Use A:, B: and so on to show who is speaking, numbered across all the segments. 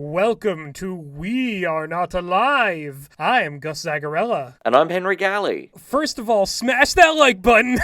A: Welcome to We Are Not Alive. I am Gus Zagarella.
B: And I'm Henry Galley.
A: First of all, smash that like button.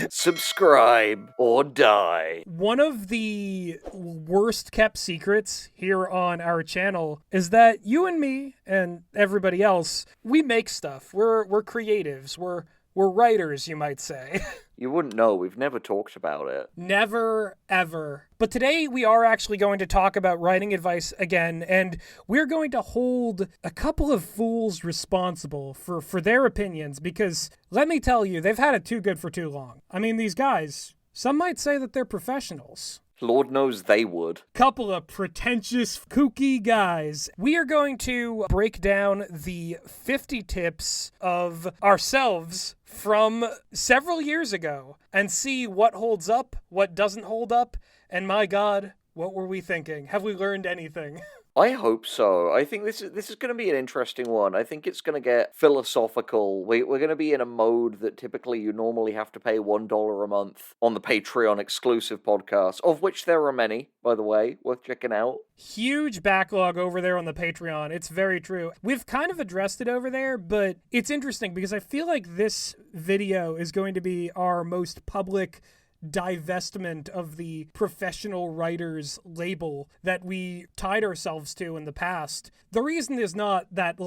B: Subscribe or die.
A: One of the worst kept secrets here on our channel is that you and me and everybody else, we make stuff. We're creatives. We're writers, you might say.
B: You wouldn't know. We've never talked about it.
A: Never, ever. But today we are actually going to talk about writing advice again, and we're going to hold a couple of fools responsible for their opinions, because let me tell you, they've had it too good for too long. I mean, these guys, some might say that they're professionals.
B: Lord knows they would.
A: Couple of pretentious, kooky guys. We are going to break down the 50 tips of ourselves from several years ago and see what holds up, what doesn't hold up, and my God, what were we thinking? Have we learned anything?
B: I hope so. I think this is going to be an interesting one. I think it's going to get philosophical. We're going to be in a mode that typically you normally have to pay $1 a month on the Patreon exclusive podcast, of which there are many, by the way, worth checking out.
A: Huge backlog over there on the Patreon. It's very true. We've kind of addressed it over there, but it's interesting because I feel like this video is going to be our most public divestment of the professional writers label that we tied ourselves to in the past. The reason is not that,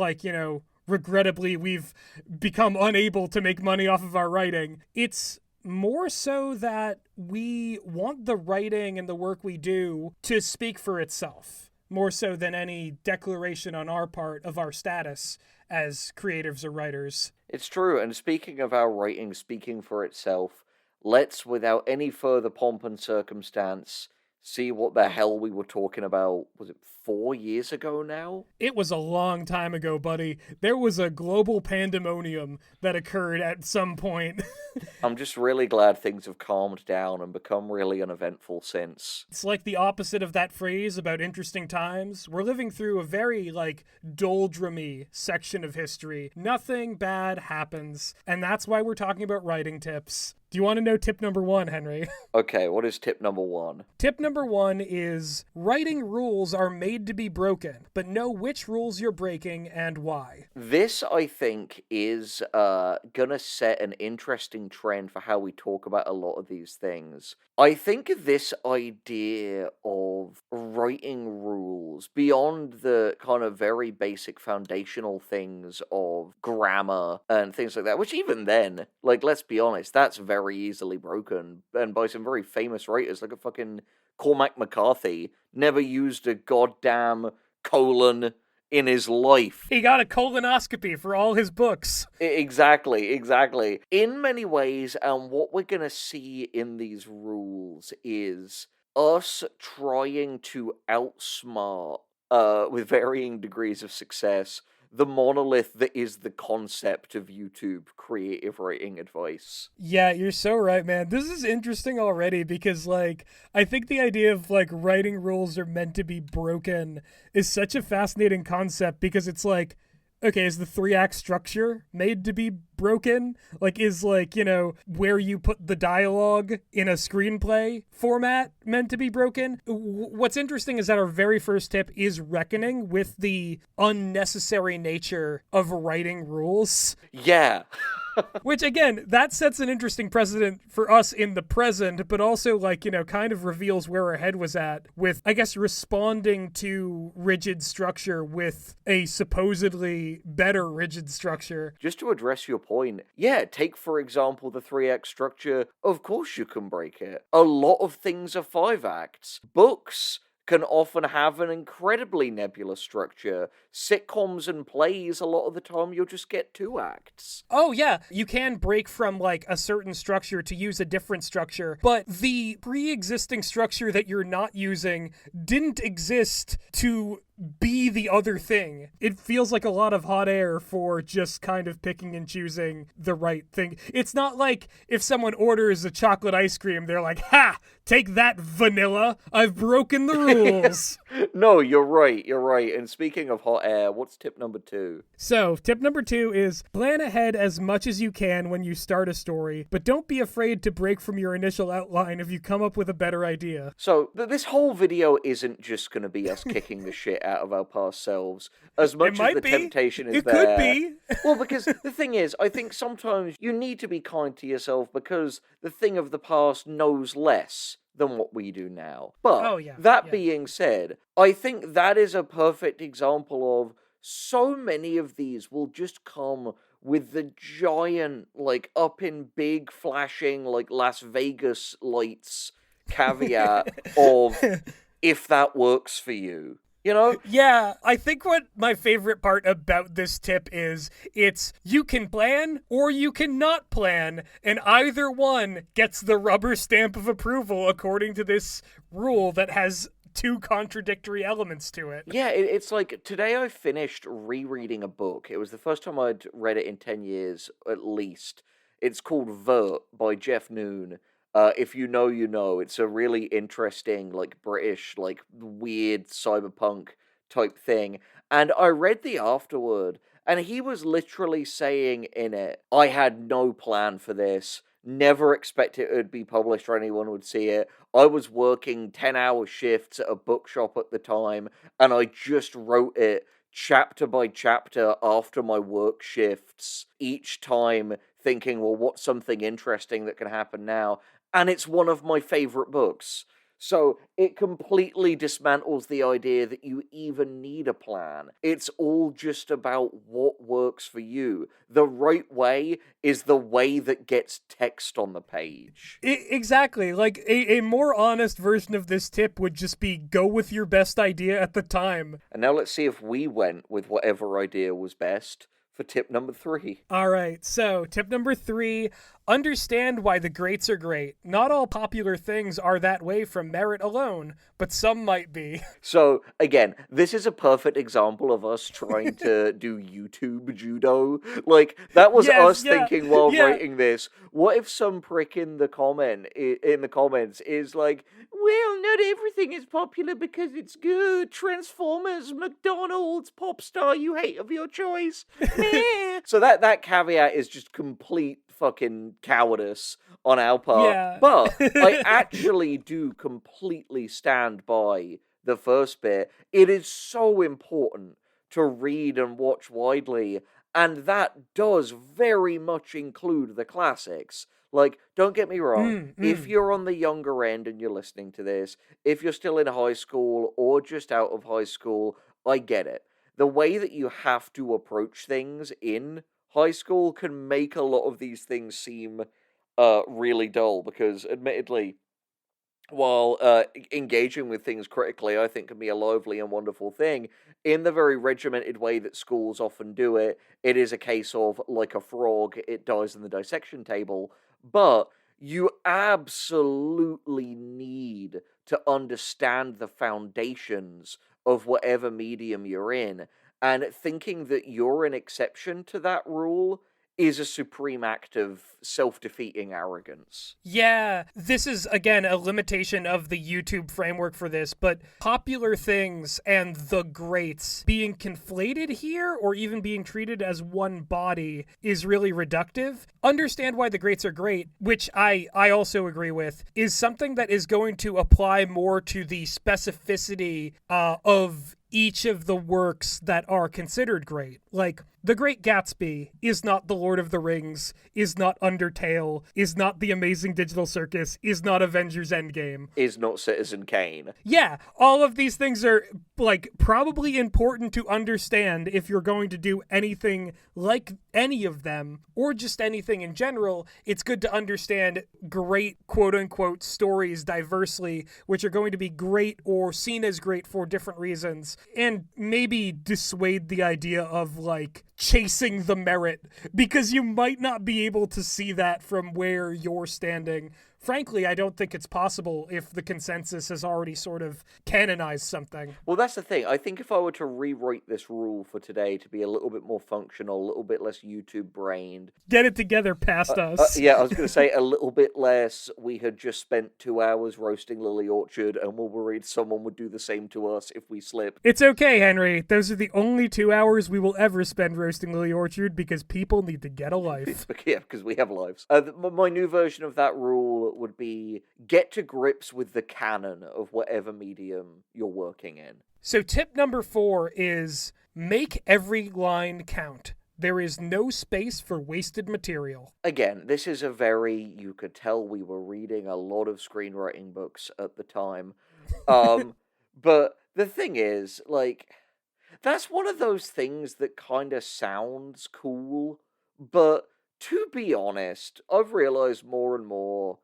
A: regrettably we've become unable to make money off of our writing. It's more so that we want the writing and the work we do to speak for itself, more so than any declaration on our part of our status as creatives or writers.
B: It's true, and speaking of our writing speaking for itself, let's, without any further pomp and circumstance, see what the hell we were talking about. Was it 4 years ago now?
A: It was a long time ago, buddy. There was a global pandemonium that occurred at some point.
B: I'm just really glad things have calmed down and become really uneventful since.
A: It's like the opposite of that phrase about interesting times. We're living through a very, doldrumy section of history. Nothing bad happens, and that's why we're talking about writing tips. Do you want to know tip number 1, Henry?
B: Okay, what is tip number 1?
A: Tip number 1 is writing rules are made to be broken, but know which rules you're breaking and why.
B: This, I think, is gonna set an interesting trend for how we talk about a lot of these things. I think this idea of writing rules beyond the kind of very basic foundational things of grammar and things like that, which even then, let's be honest, that's very easily broken, and by some very famous writers, like a fucking Cormac McCarthy never used a goddamn colon in his life.
A: He got a colonoscopy for all his books.
B: Exactly. In many ways, and what we're gonna see in these rules is us trying to outsmart, with varying degrees of success, the monolith that is the concept of YouTube creative writing advice.
A: Yeah, you're so right, man. This is interesting already because, I think the idea of, writing rules are meant to be broken is such a fascinating concept because it's okay, is the 3-act structure made to be broken? Is where you put the dialogue in a screenplay format meant to be broken? What's interesting is that our very first tip is reckoning with the unnecessary nature of writing rules.
B: Yeah.
A: Which, again, that sets an interesting precedent for us in the present, but also, kind of reveals where our head was at with, I guess, responding to rigid structure with a supposedly better rigid structure.
B: Just to address your point, yeah, take, for example, the 3-act structure. Of course you can break it. A lot of things are 5 acts. Books can often have an incredibly nebulous structure. Sitcoms and plays, a lot of the time, you'll just get 2 acts.
A: Oh, yeah. You can break from, a certain structure to use a different structure, but the pre-existing structure that you're not using didn't exist to be the other thing. It feels like a lot of hot air for just kind of picking and choosing the right thing. It's not like if someone orders a chocolate ice cream, they're like, ha! Take that, vanilla! I've broken the rules!
B: No, you're right. And speaking of hot air, what's tip number 2?
A: So, tip number 2 is plan ahead as much as you can when you start a story, but don't be afraid to break from your initial outline if you come up with a better idea.
B: So, this whole video isn't just going to be us kicking the shit out of our past selves. As much as
A: might
B: the
A: be.
B: temptation is
A: It
B: there.
A: could be.
B: Well, because the thing is, I think sometimes you need to be kind to yourself because the thing of the past knows less than what we do now. But
A: Oh, yeah.
B: that
A: Yeah.
B: being said, I think that is a perfect example of so many of these will just come with the giant, like, up in big flashing, like, Las Vegas lights caveat of if that works for you. You know?
A: Yeah, I think what my favorite part about this tip is it's you can plan or you cannot plan, and either one gets the rubber stamp of approval according to this rule that has two contradictory elements to it.
B: Yeah, it's like today I finished rereading a book. It was the first time I'd read it in 10 years, at least. It's called Vert by Jeff Noon. If you know, you know. It's a really interesting, like, British, like, weird cyberpunk type thing. And I read the afterword, and he was literally saying in it, I had no plan for this. Never expected it would be published or anyone would see it. I was working 10-hour shifts at a bookshop at the time, and I just wrote it chapter by chapter after my work shifts, each time thinking, well, what's something interesting that can happen now? And it's one of my favorite books. So it completely dismantles the idea that you even need a plan. It's all just about what works for you. The right way is the way that gets text on the page.
A: Exactly. Like, a more honest version of this tip would just be go with your best idea at the time.
B: And now let's see if we went with whatever idea was best for tip number 3.
A: All right, so tip number 3, understand why the greats are great. Not all popular things are that way from merit alone, but some might be.
B: So, again, this is a perfect example of us trying to do YouTube judo. Like, that was us thinking while writing this, what if some prick in the comments is like, well, not everything is popular because it's good. Transformers, McDonald's, pop star you hate of your choice. So that caveat is just complete fucking cowardice on our part.
A: Yeah.
B: But I actually do completely stand by the first bit. It is so important to read and watch widely, and that does very much include the classics. Like, don't get me wrong, if you're on the younger end and you're listening to this, if you're still in high school or just out of high school, I get it. The way that you have to approach things in high school can make a lot of these things seem really dull, because admittedly, while engaging with things critically, I think can be a lively and wonderful thing, in the very regimented way that schools often do it, it is a case of, like a frog, it dies in the dissection table. But you absolutely need to understand the foundations of whatever medium you're in, and thinking that you're an exception to that rule is a supreme act of self-defeating arrogance.
A: Yeah, this is, again, a limitation of the YouTube framework for this, but popular things and the greats being conflated here or even being treated as one body is really reductive. Understand why the greats are great, which I also agree with, is something that is going to apply more to the specificity of each of the works that are considered great. Like, The Great Gatsby is not The Lord of the Rings, is not Undertale, is not The Amazing Digital Circus, is not Avengers Endgame.
B: Is not Citizen Kane.
A: Yeah, all of these things are, like, probably important to understand if you're going to do anything like any of them, or just anything in general. It's good to understand great, quote-unquote, stories diversely, which are going to be great or seen as great for different reasons, and maybe dissuade the idea of, like, chasing the merit, because you might not be able to see that from where you're standing. Frankly, I don't think it's possible if the consensus has already sort of canonized something.
B: Well, that's the thing. I think if I were to rewrite this rule for today to be a little bit more functional, a little bit less YouTube-brained...
A: Get it together past us.
B: Yeah, I was going to say a little bit less, we had just spent 2 hours roasting Lily Orchard, and we're worried someone would do the same to us if we slip.
A: It's okay, Henry. Those are the only 2 hours we will ever spend roasting Lily Orchard, because people need to get a life.
B: Yeah, because we have lives. My new version of that rule would be get to grips with the canon of whatever medium you're working in.
A: So tip number 4 is make every line count. There is no space for wasted material.
B: Again, this is you could tell we were reading a lot of screenwriting books at the time. But the thing is, like, that's one of those things that kind of sounds cool, but to be honest, I've realized more and more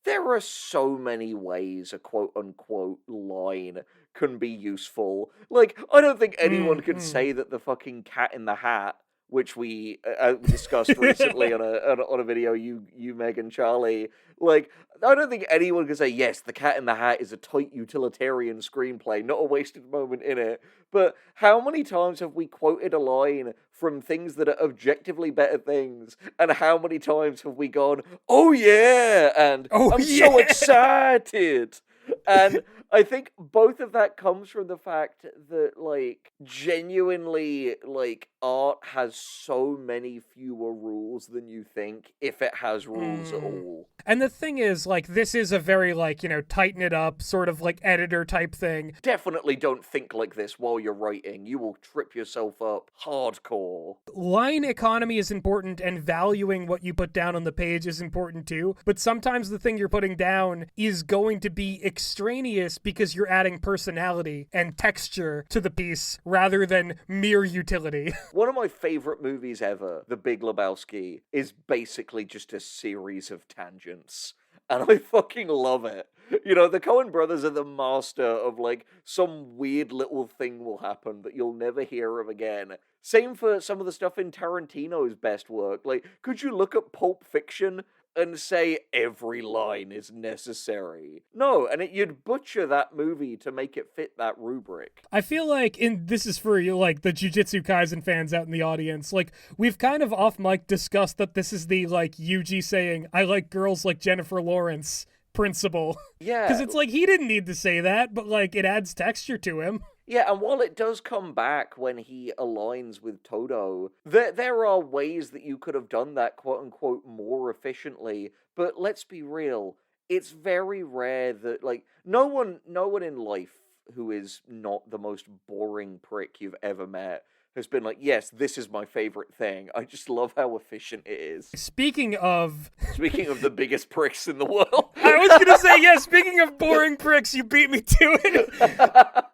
B: there are so many ways a quote-unquote line can be useful. Like, I don't think anyone can say that the fucking Cat in the Hat, which we discussed recently on a video, you, Meg, and Charlie, like, I don't think anyone can say, yes, The Cat in the Hat is a tight utilitarian screenplay, not a wasted moment in it. But how many times have we quoted a line from things that are objectively better things, and how many times have we gone, oh yeah, and so excited? And I think both of that comes from the fact that, like, genuinely, like, art has so many fewer rules than you think, if it has rules at all.
A: And the thing is, like, this is a very, like, you know, tighten it up, sort of, like, editor type thing.
B: Definitely don't think like this while you're writing. You will trip yourself up hardcore.
A: Line economy is important, and valuing what you put down on the page is important too, but sometimes the thing you're putting down is going to be extraneous because you're adding personality and texture to the piece rather than mere utility.
B: One of my favorite movies ever, The Big Lebowski, is basically just a series of tangents. And I fucking love it. You know, the Coen brothers are the master of, like, some weird little thing will happen that you'll never hear of again. Same for some of the stuff in Tarantino's best work. Like, could you look at Pulp Fiction and say every line is necessary? No, and you'd butcher that movie to make it fit that rubric.
A: I feel like, this is for you, like, the Jujutsu Kaisen fans out in the audience, like, we've kind of off mic discussed that this is the, like, Yuji saying, I like girls like Jennifer Lawrence principle.
B: Yeah.
A: Because it's like, he didn't need to say that, but, like, it adds texture to him.
B: Yeah, and while it does come back when he aligns with Todo, there are ways that you could have done that, quote-unquote, more efficiently, but let's be real, it's very rare that, like, no one in life who is not the most boring prick you've ever met has been like, yes, this is my favorite thing. I just love how efficient it is.
A: Speaking of
B: the biggest pricks in the world.
A: I was gonna say, yeah, speaking of boring pricks, you beat me to it.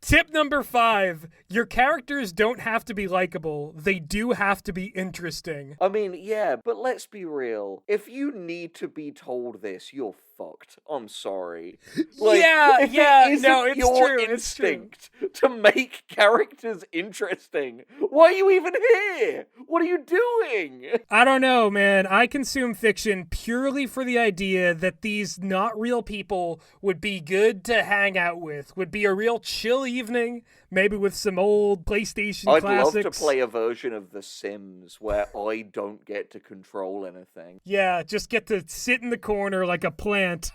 A: Tip number 5, your characters don't have to be likable. They do have to be interesting.
B: I mean, yeah, but let's be real. If you need to be told this, you're fucked. I'm sorry. Like, it's your instinct to make characters interesting. Why are you even here? What are you doing?
A: I don't know, man. I consume fiction purely for the idea that these not real people would be good to hang out with, would be a real chill evening, maybe with some old PlayStation classics.
B: I'd love to play a version of The Sims where I don't get to control anything.
A: Yeah, just get to sit in the corner like a plant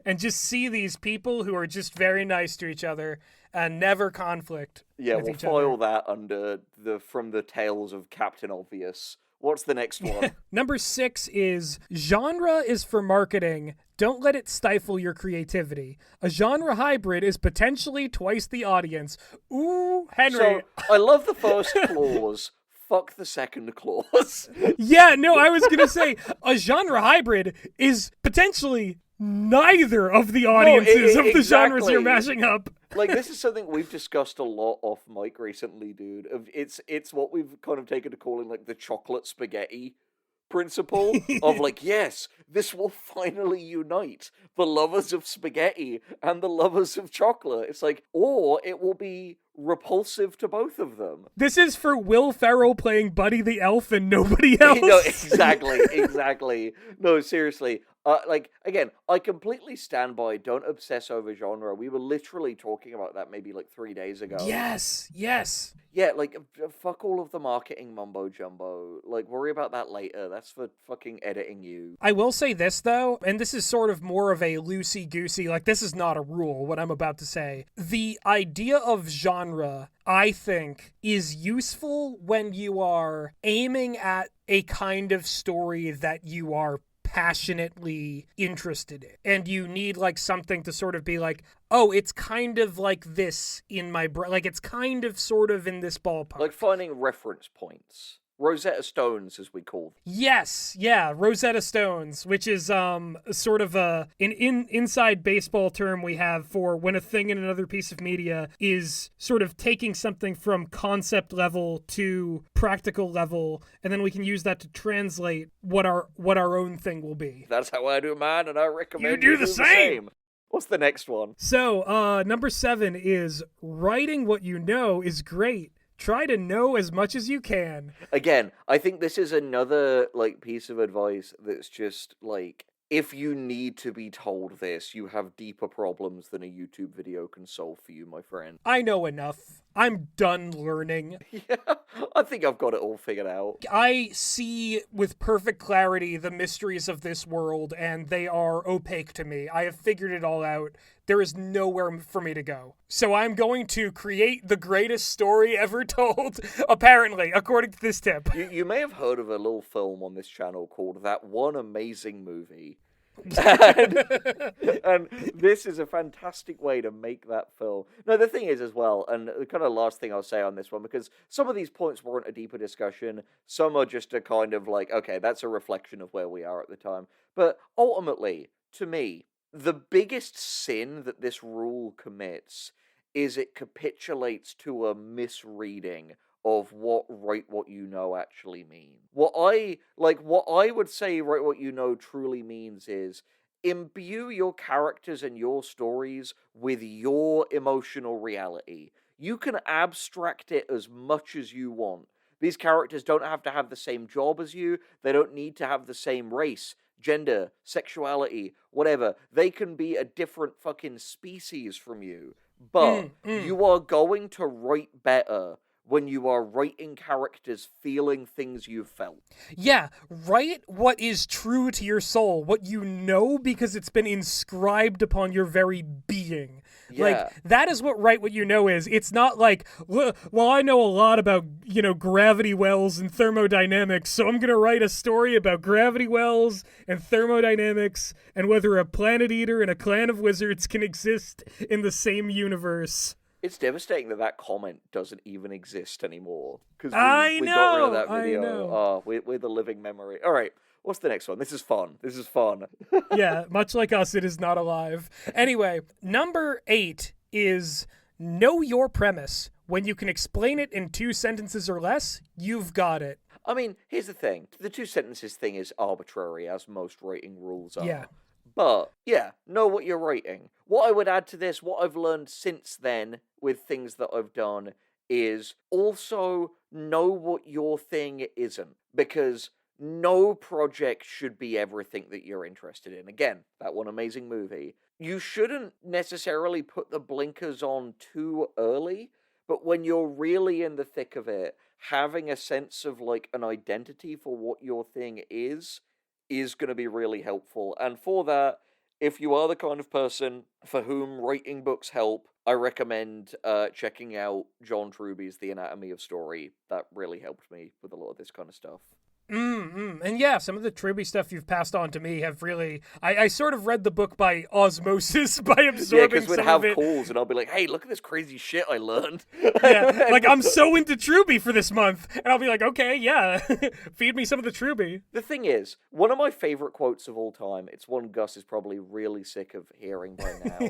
A: and just see these people who are just very nice to each other and never conflict.
B: Yeah, we'll file that under from the tales of Captain Obvious. What's the next one?
A: Number 6 is genre is for marketing. Don't let it stifle your creativity. A genre hybrid is potentially twice the audience. Ooh, Henry.
B: So, I love the first clause. Fuck the second clause.
A: Yeah, no, I was going to say, a genre hybrid is potentially neither of the audiences of the genres you're mashing up.
B: Like, this is something we've discussed a lot off mic recently, dude. It's what we've kind of taken to calling, like, the chocolate spaghetti principle of, like, yes, this will finally unite the lovers of spaghetti and the lovers of chocolate. It's like, or it will be repulsive to both of them.
A: This is for Will Ferrell playing Buddy the Elf and nobody else.
B: No, exactly. No, seriously. Like, again, I completely stand by don't obsess over genre. We were literally talking about that maybe like 3 days ago.
A: Yes.
B: Yeah, like, fuck all of the marketing mumbo-jumbo. Like, worry about that later. That's for fucking editing you.
A: I will say this, though, and this is sort of more of a loosey-goosey, like, this is not a rule, what I'm about to say. The idea of genre, I think, is useful when you are aiming at a kind of story that you are passionately interested in. And you need like something to sort of be like, oh, it's kind of like this in my brain. Like it's kind of sort of in this ballpark.
B: Like finding reference points. Rosetta Stones, as we call them.
A: Yes, yeah, Rosetta Stones, which is sort of an inside baseball term we have for when a thing in another piece of media is sort of taking something from concept level to practical level, and then we can use that to translate what our own thing will be.
B: That's how I do mine, and I recommend
A: you do the same.
B: What's the next one?
A: So, number 7 is writing what you know is great. Try to know as much as you can.
B: Again, I think this is another like piece of advice that's just like, if you need to be told this, you have deeper problems than a YouTube video can solve for you, my friend.
A: I know enough. I'm done learning.
B: Yeah, I think I've got it all figured out.
A: I see with perfect clarity the mysteries of this world, and they are opaque to me. I have figured it all out. There is nowhere for me to go. So I'm going to create the greatest story ever told, apparently, according to this tip.
B: You may have heard of a little film on this channel called That One Amazing Movie. and this is a fantastic way to make that film. No, the thing is as well, and the kind of last thing I'll say on this one, because some of these points warrant a deeper discussion, some are just a kind of like, okay, that's a reflection of where we are at the time. But ultimately, to me, the biggest sin that this rule commits is it capitulates to a misreading of what write what you know actually mean. What I would say write what you know truly means is imbue your characters and your stories with your emotional reality. You can abstract it as much as you want. These characters don't have to have the same job as you. They don't need to have the same race, gender, sexuality, whatever. They can be a different fucking species from you. But you are going to write better when you are writing characters feeling things you've felt.
A: Yeah, write what is true to your soul, what you know because it's been inscribed upon your very being.
B: Yeah.
A: Like, that is what write what you know is. It's not like, well, I know a lot about, gravity wells and thermodynamics, so I'm going to write a story about gravity wells and thermodynamics and whether a planet eater and a clan of wizards can exist in the same universe.
B: It's devastating that comment doesn't even exist anymore. Because
A: we
B: got rid of that video.
A: I know.
B: Oh, we're the living memory. All right, what's the next one? This is fun.
A: Yeah, much like us, it is not alive. Anyway, number 8 is know your premise. When you can explain it in 2 sentences or less, you've got it.
B: I mean, here's the thing. The 2 sentences thing is arbitrary, as most writing rules are.
A: Yeah.
B: But, yeah, know what you're writing. What I would add to this, what I've learned since then with things that I've done, is also know what your thing isn't. Because no project should be everything that you're interested in. Again, That One Amazing Movie. You shouldn't necessarily put the blinkers on too early, but when you're really in the thick of it, having a sense of, like, an identity for what your thing is going to be really helpful. And for that, if you are the kind of person for whom writing books help, I recommend checking out John Truby's The Anatomy of Story. That really helped me with a lot of this kind of stuff.
A: And yeah, some of the Truby stuff you've passed on to me have really... I sort of read the book by osmosis, by absorbing some of it.
B: Yeah, because we'd have calls and I'll be like, hey, look at this crazy shit I learned.
A: Yeah, like, I'm so into Truby for this month. And I'll be like, okay, yeah, feed me some of the Truby.
B: The thing is, one of my favorite quotes of all time, it's one Gus is probably really sick of hearing by now,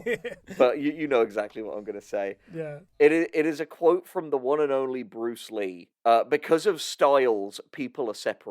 B: but you know exactly what I'm going to say.
A: Yeah.
B: It is a quote from the one and only Bruce Lee. Because of styles, people are separated.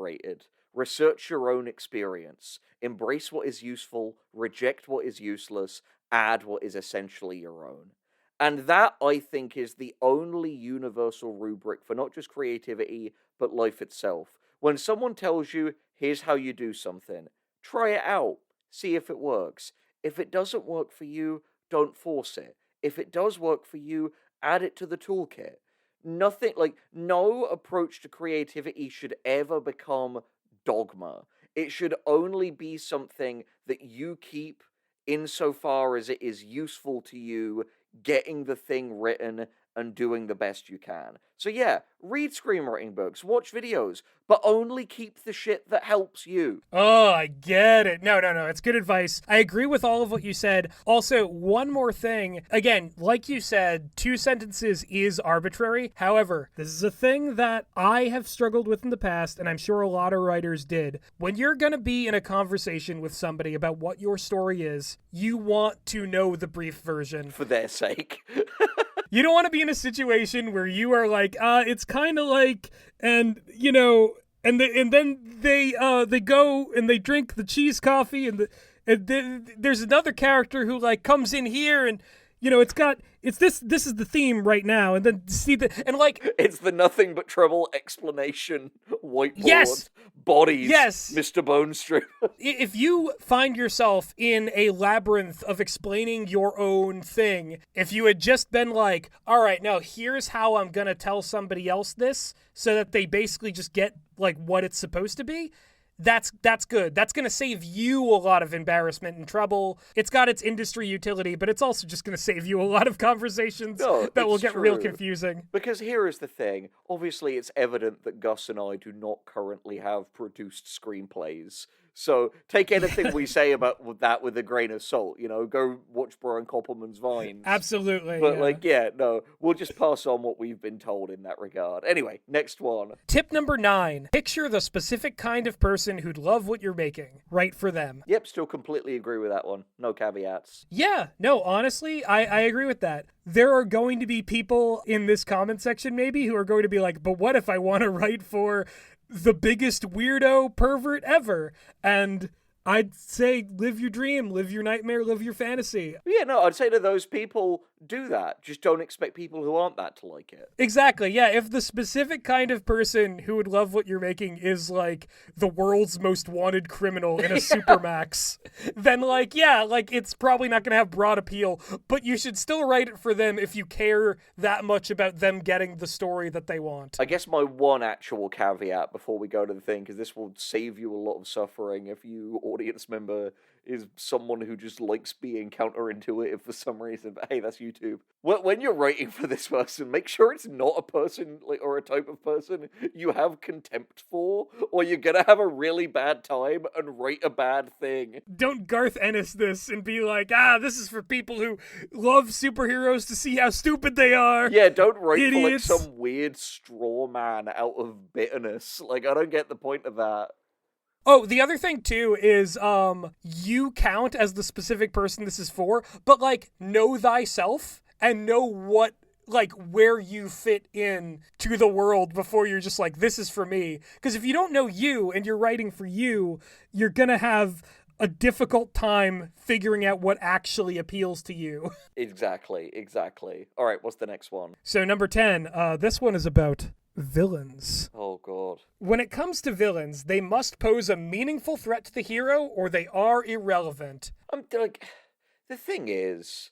B: Research your own experience. Embrace what is useful. Reject what is useless. Add what is essentially your own. And that, I think, is the only universal rubric for not just creativity, but life itself. When someone tells you, here's how you do something, try it out. See if it works. If it doesn't work for you, don't force it. If it does work for you, add it to the toolkit. Nothing, like, no approach to creativity should ever become dogma. It should only be something that you keep insofar as it is useful to you, getting the thing written and doing the best you can. So yeah, read screenwriting books, watch videos, but only keep the shit that helps you.
A: Oh, I get it. No. It's good advice. I agree with all of what you said. Also, one more thing. Again, like you said, 2 sentences is arbitrary. However, this is a thing that I have struggled with in the past, and I'm sure a lot of writers did. When you're going to be in a conversation with somebody about what your story is, you want to know the brief version.
B: For their sake.
A: You don't want to be in a situation where you are like, it's kind of like, and, you know, and then they go and they drink the cheese coffee, and there's another character who like comes in here, and you know this is the theme right now, and then see and like
B: it's the nothing but trouble explanation whiteboard.
A: Yes.
B: Bodies.
A: Yes.
B: Mr. Bonestream.
A: If you find yourself in a labyrinth of explaining your own thing, if you had just been like, all right, now here's how I'm gonna tell somebody else this, so that they basically just get like what it's supposed to be, that's good. That's going to save you a lot of embarrassment and trouble. It's got its industry utility, but it's also just going to save you a lot of conversations that will get real confusing.
B: Because here is the thing. Obviously, it's evident that Gus and I do not currently have produced screenplays. So take anything we say about that with a grain of salt. You know, go watch Brian Koppelman's Vines.
A: Absolutely.
B: But we'll just pass on what we've been told in that regard. Anyway, next one.
A: Tip number 9. Picture the specific kind of person who'd love what you're making. Write for them.
B: Yep, still completely agree with that one. No caveats.
A: Yeah, no, honestly, I agree with that. There are going to be people in this comment section maybe who are going to be like, but what if I want to write for the biggest weirdo pervert ever? And I'd say live your dream, live your nightmare, live your fantasy.
B: Yeah, no, I'd say to those people, do that. Just don't expect people who aren't that to like it.
A: Exactly, yeah. If the specific kind of person who would love what you're making is like the world's most wanted criminal in a supermax, then it's probably not going to have broad appeal, but you should still write it for them if you care that much about them getting the story that they want.
B: I guess my one actual caveat before we go to the thing, because this will save you a lot of suffering if you, audience member, is someone who just likes being counterintuitive for some reason, but hey, that's YouTube. When you're writing for this person, make sure it's not a person or a type of person you have contempt for, or you're gonna have a really bad time and write a bad thing.
A: Don't Garth Ennis this and be like, this is for people who love superheroes to see how stupid they are.
B: Yeah, don't write
A: Idiots.
B: for like some weird straw man out of bitterness. Like, I don't get the point of that.
A: Oh, the other thing, too, is you count as the specific person this is for, but, know thyself and know where you fit in to the world before you're just like, this is for me. Because if you don't know you and you're writing for you, you're going to have a difficult time figuring out what actually appeals to you.
B: Exactly. All right, what's the next one?
A: So, number 10, this one is about villains.
B: Oh, God.
A: When it comes to villains, they must pose a meaningful threat to the hero or they are irrelevant.
B: The thing is,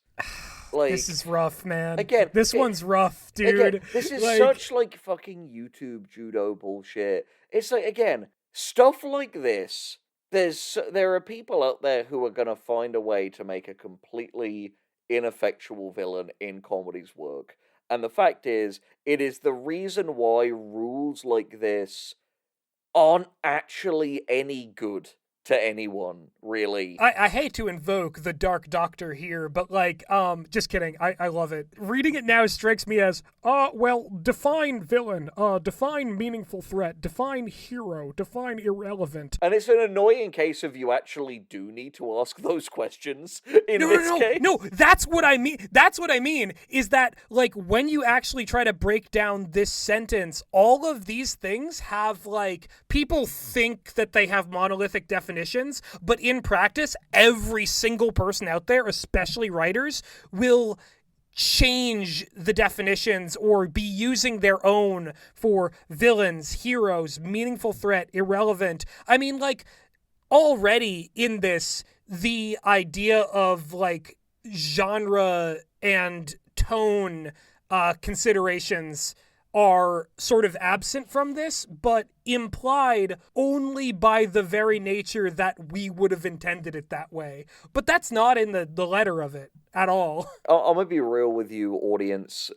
A: this is rough, man.
B: Again,
A: this one's rough, dude.
B: Again, this is such, fucking YouTube judo bullshit. It's again, stuff like this, there are people out there who are gonna find a way to make a completely ineffectual villain in comedies work. And the fact is, it is the reason why rules like this aren't actually any good to anyone, really.
A: I hate to invoke the Dark Doctor here, but just kidding. I love it. Reading it now strikes me as, define villain, define meaningful threat, define hero, define irrelevant.
B: And it's an annoying case of you actually do need to ask those questions in this case.
A: No, that's what I mean. That's what I mean, is that, when you actually try to break down this sentence, all of these things have, people think that they have monolithic definitions, but in practice, every single person out there, especially writers, will change the definitions or be using their own for villains, heroes, meaningful threat, irrelevant. I mean, already in this, the idea of, genre and tone considerations are sort of absent from this, but implied only by the very nature that we would have intended it that way. But that's not in the letter of it at all.
B: I'm gonna be real with you, audience.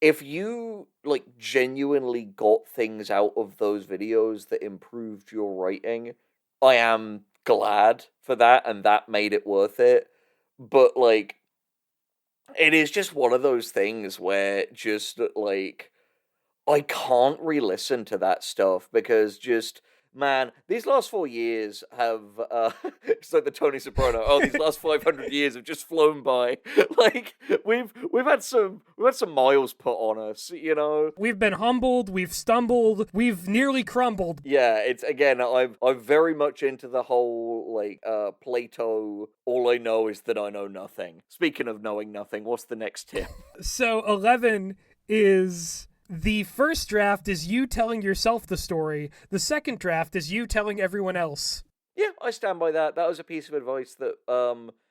B: if you like genuinely got things out of those videos that improved your writing, I am glad for that, and that made it worth it. But like, it is just one of those things where just like I can't re-listen to that stuff because just man, these last 4 years have it's like the Tony Soprano. Oh, these last 500 years have just flown by. Like we've had some miles put on us, you know.
A: We've been humbled, we've stumbled, we've nearly crumbled.
B: Yeah, it's again. I'm very much into the whole like Plato. All I know is that I know nothing. Speaking of knowing nothing, what's the next tip?
A: So 11 is the first draft is you telling yourself the story. The second draft is you telling everyone else.
B: Yeah, I stand by that. That was a piece of advice that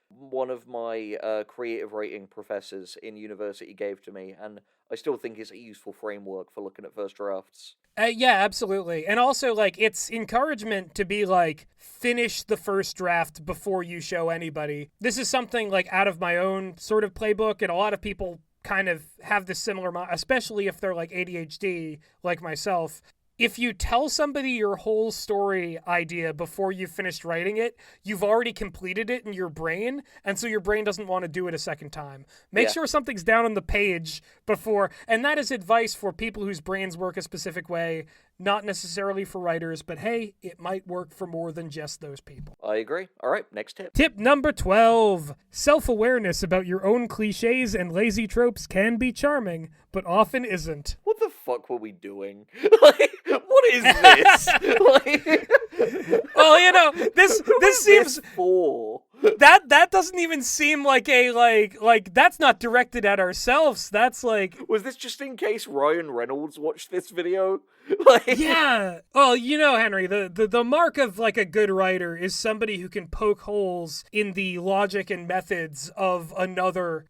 B: one of my creative writing professors in university gave to me, and I still think it's a useful framework for looking at first drafts.
A: Yeah, absolutely. And also, like, it's encouragement to be like, finish the first draft before you show anybody. This is something like out of my own sort of playbook, and a lot of people kind of have this similar, especially if they're like ADHD, like myself. If you tell somebody your whole story idea before you've finished writing it, you've already completed it in your brain, and so your brain doesn't want to do it a second time. Make sure something's down on the page before, and that is advice for people whose brains work a specific way, not necessarily for writers, but hey, it might work for more than just those people.
B: I agree. All right, next tip.
A: Tip number 12. Self-awareness about your own cliches and lazy tropes can be charming, but often isn't.
B: What the fuck were we doing? Like, what is this? Like,
A: well, you know, this seems
B: for
A: that doesn't even seem like a like that's not directed at ourselves. That's like,
B: was this just in case Ryan Reynolds watched this video? Like,
A: yeah. Well, you know, Henry, the mark of like a good writer is somebody who can poke holes in the logic and methods of another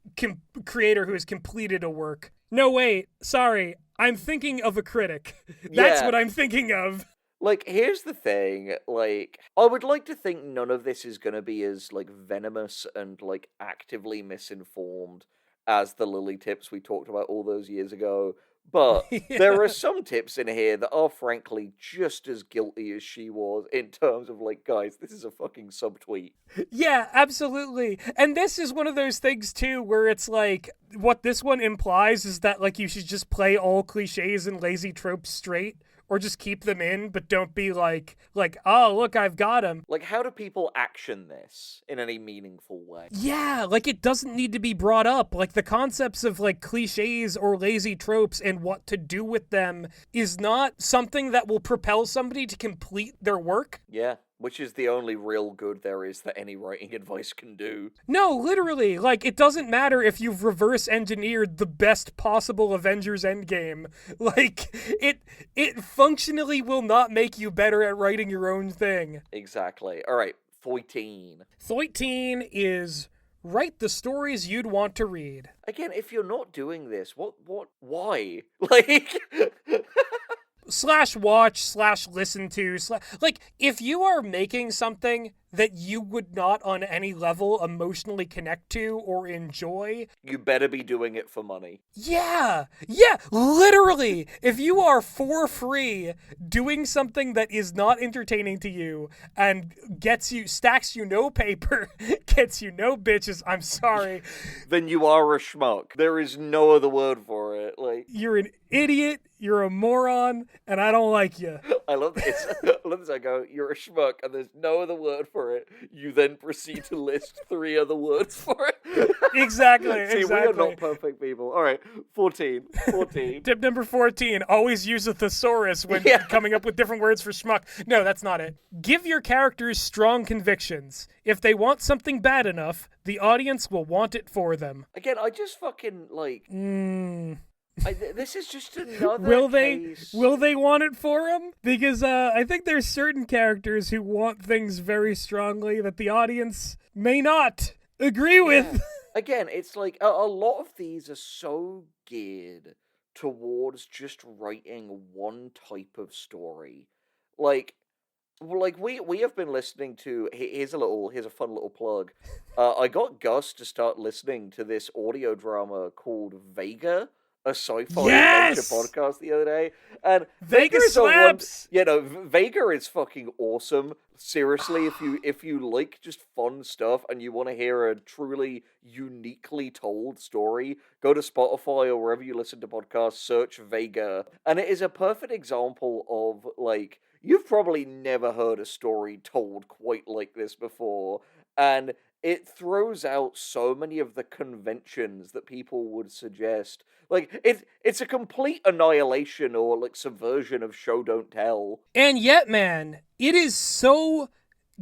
A: creator who has completed a work. No, wait, sorry. I'm thinking of a critic. That's what I'm thinking of.
B: Like, here's the thing, like, I would like to think none of this is gonna be as, like, venomous and, like, actively misinformed as the Lily tips we talked about all those years ago, but there are some tips in here that are frankly just as guilty as she was in terms of, like, guys, this is a fucking subtweet.
A: Yeah, absolutely. And this is one of those things, too, where it's like, what this one implies is that, like, you should just play all cliches and lazy tropes straight. Or just keep them in, but don't be like, oh, look, I've got them.
B: Like, how do people action this in any meaningful way?
A: Yeah, like, it doesn't need to be brought up. Like, the concepts of, like, cliches or lazy tropes and what to do with them is not something that will propel somebody to complete their work.
B: Yeah. Which is the only real good there is that any writing advice can do.
A: No, literally. Like, it doesn't matter if you've reverse engineered the best possible Avengers Endgame. Like, it functionally will not make you better at writing your own thing.
B: Exactly. All right, 14.
A: 13 is write the stories you'd want to read.
B: Again, if you're not doing this, why? Like...
A: /watch/listen to like, if you are making something that you would not on any level emotionally connect to or enjoy,
B: you better be doing it for money.
A: Yeah, literally. If you are for free doing something that is not entertaining to you and stacks you no paper, gets you no bitches, I'm sorry.
B: Then you are a schmuck. There is no other word for it. Like,
A: you're an idiot, you're a moron, and I don't like you.
B: I love this. I go, you're a schmuck, and there's no other word for it. You then proceed to list 3 other words for it.
A: Exactly.
B: See, we are not perfect people. All right, 14.
A: Tip number 14, always use a thesaurus when coming up with different words for schmuck. No, that's not it. Give your characters strong convictions. If they want something bad enough, the audience will want it for them.
B: Again, I just fucking, like... this is just another case.
A: Will they want it for them? Because I think there's certain characters who want things very strongly that the audience may not agree with.
B: Again, it's like a lot of these are so geared towards just writing one type of story. Like we have been listening to. Here's a fun little plug. I got Gus to start listening to this audio drama called Vega. a sci-fi adventure
A: Yes!
B: podcast the other day, and
A: Vega
B: is a one.
A: slaps!
B: Vega is fucking awesome. Seriously, if you like just fun stuff and you want to hear a truly uniquely told story, go to Spotify or wherever you listen to podcasts, search Vega, and it is a perfect example of like you've probably never heard a story told quite like this before, and it throws out so many of the conventions that people would suggest. Like it's a complete annihilation or like subversion of show don't tell.
A: And yet, man, it is so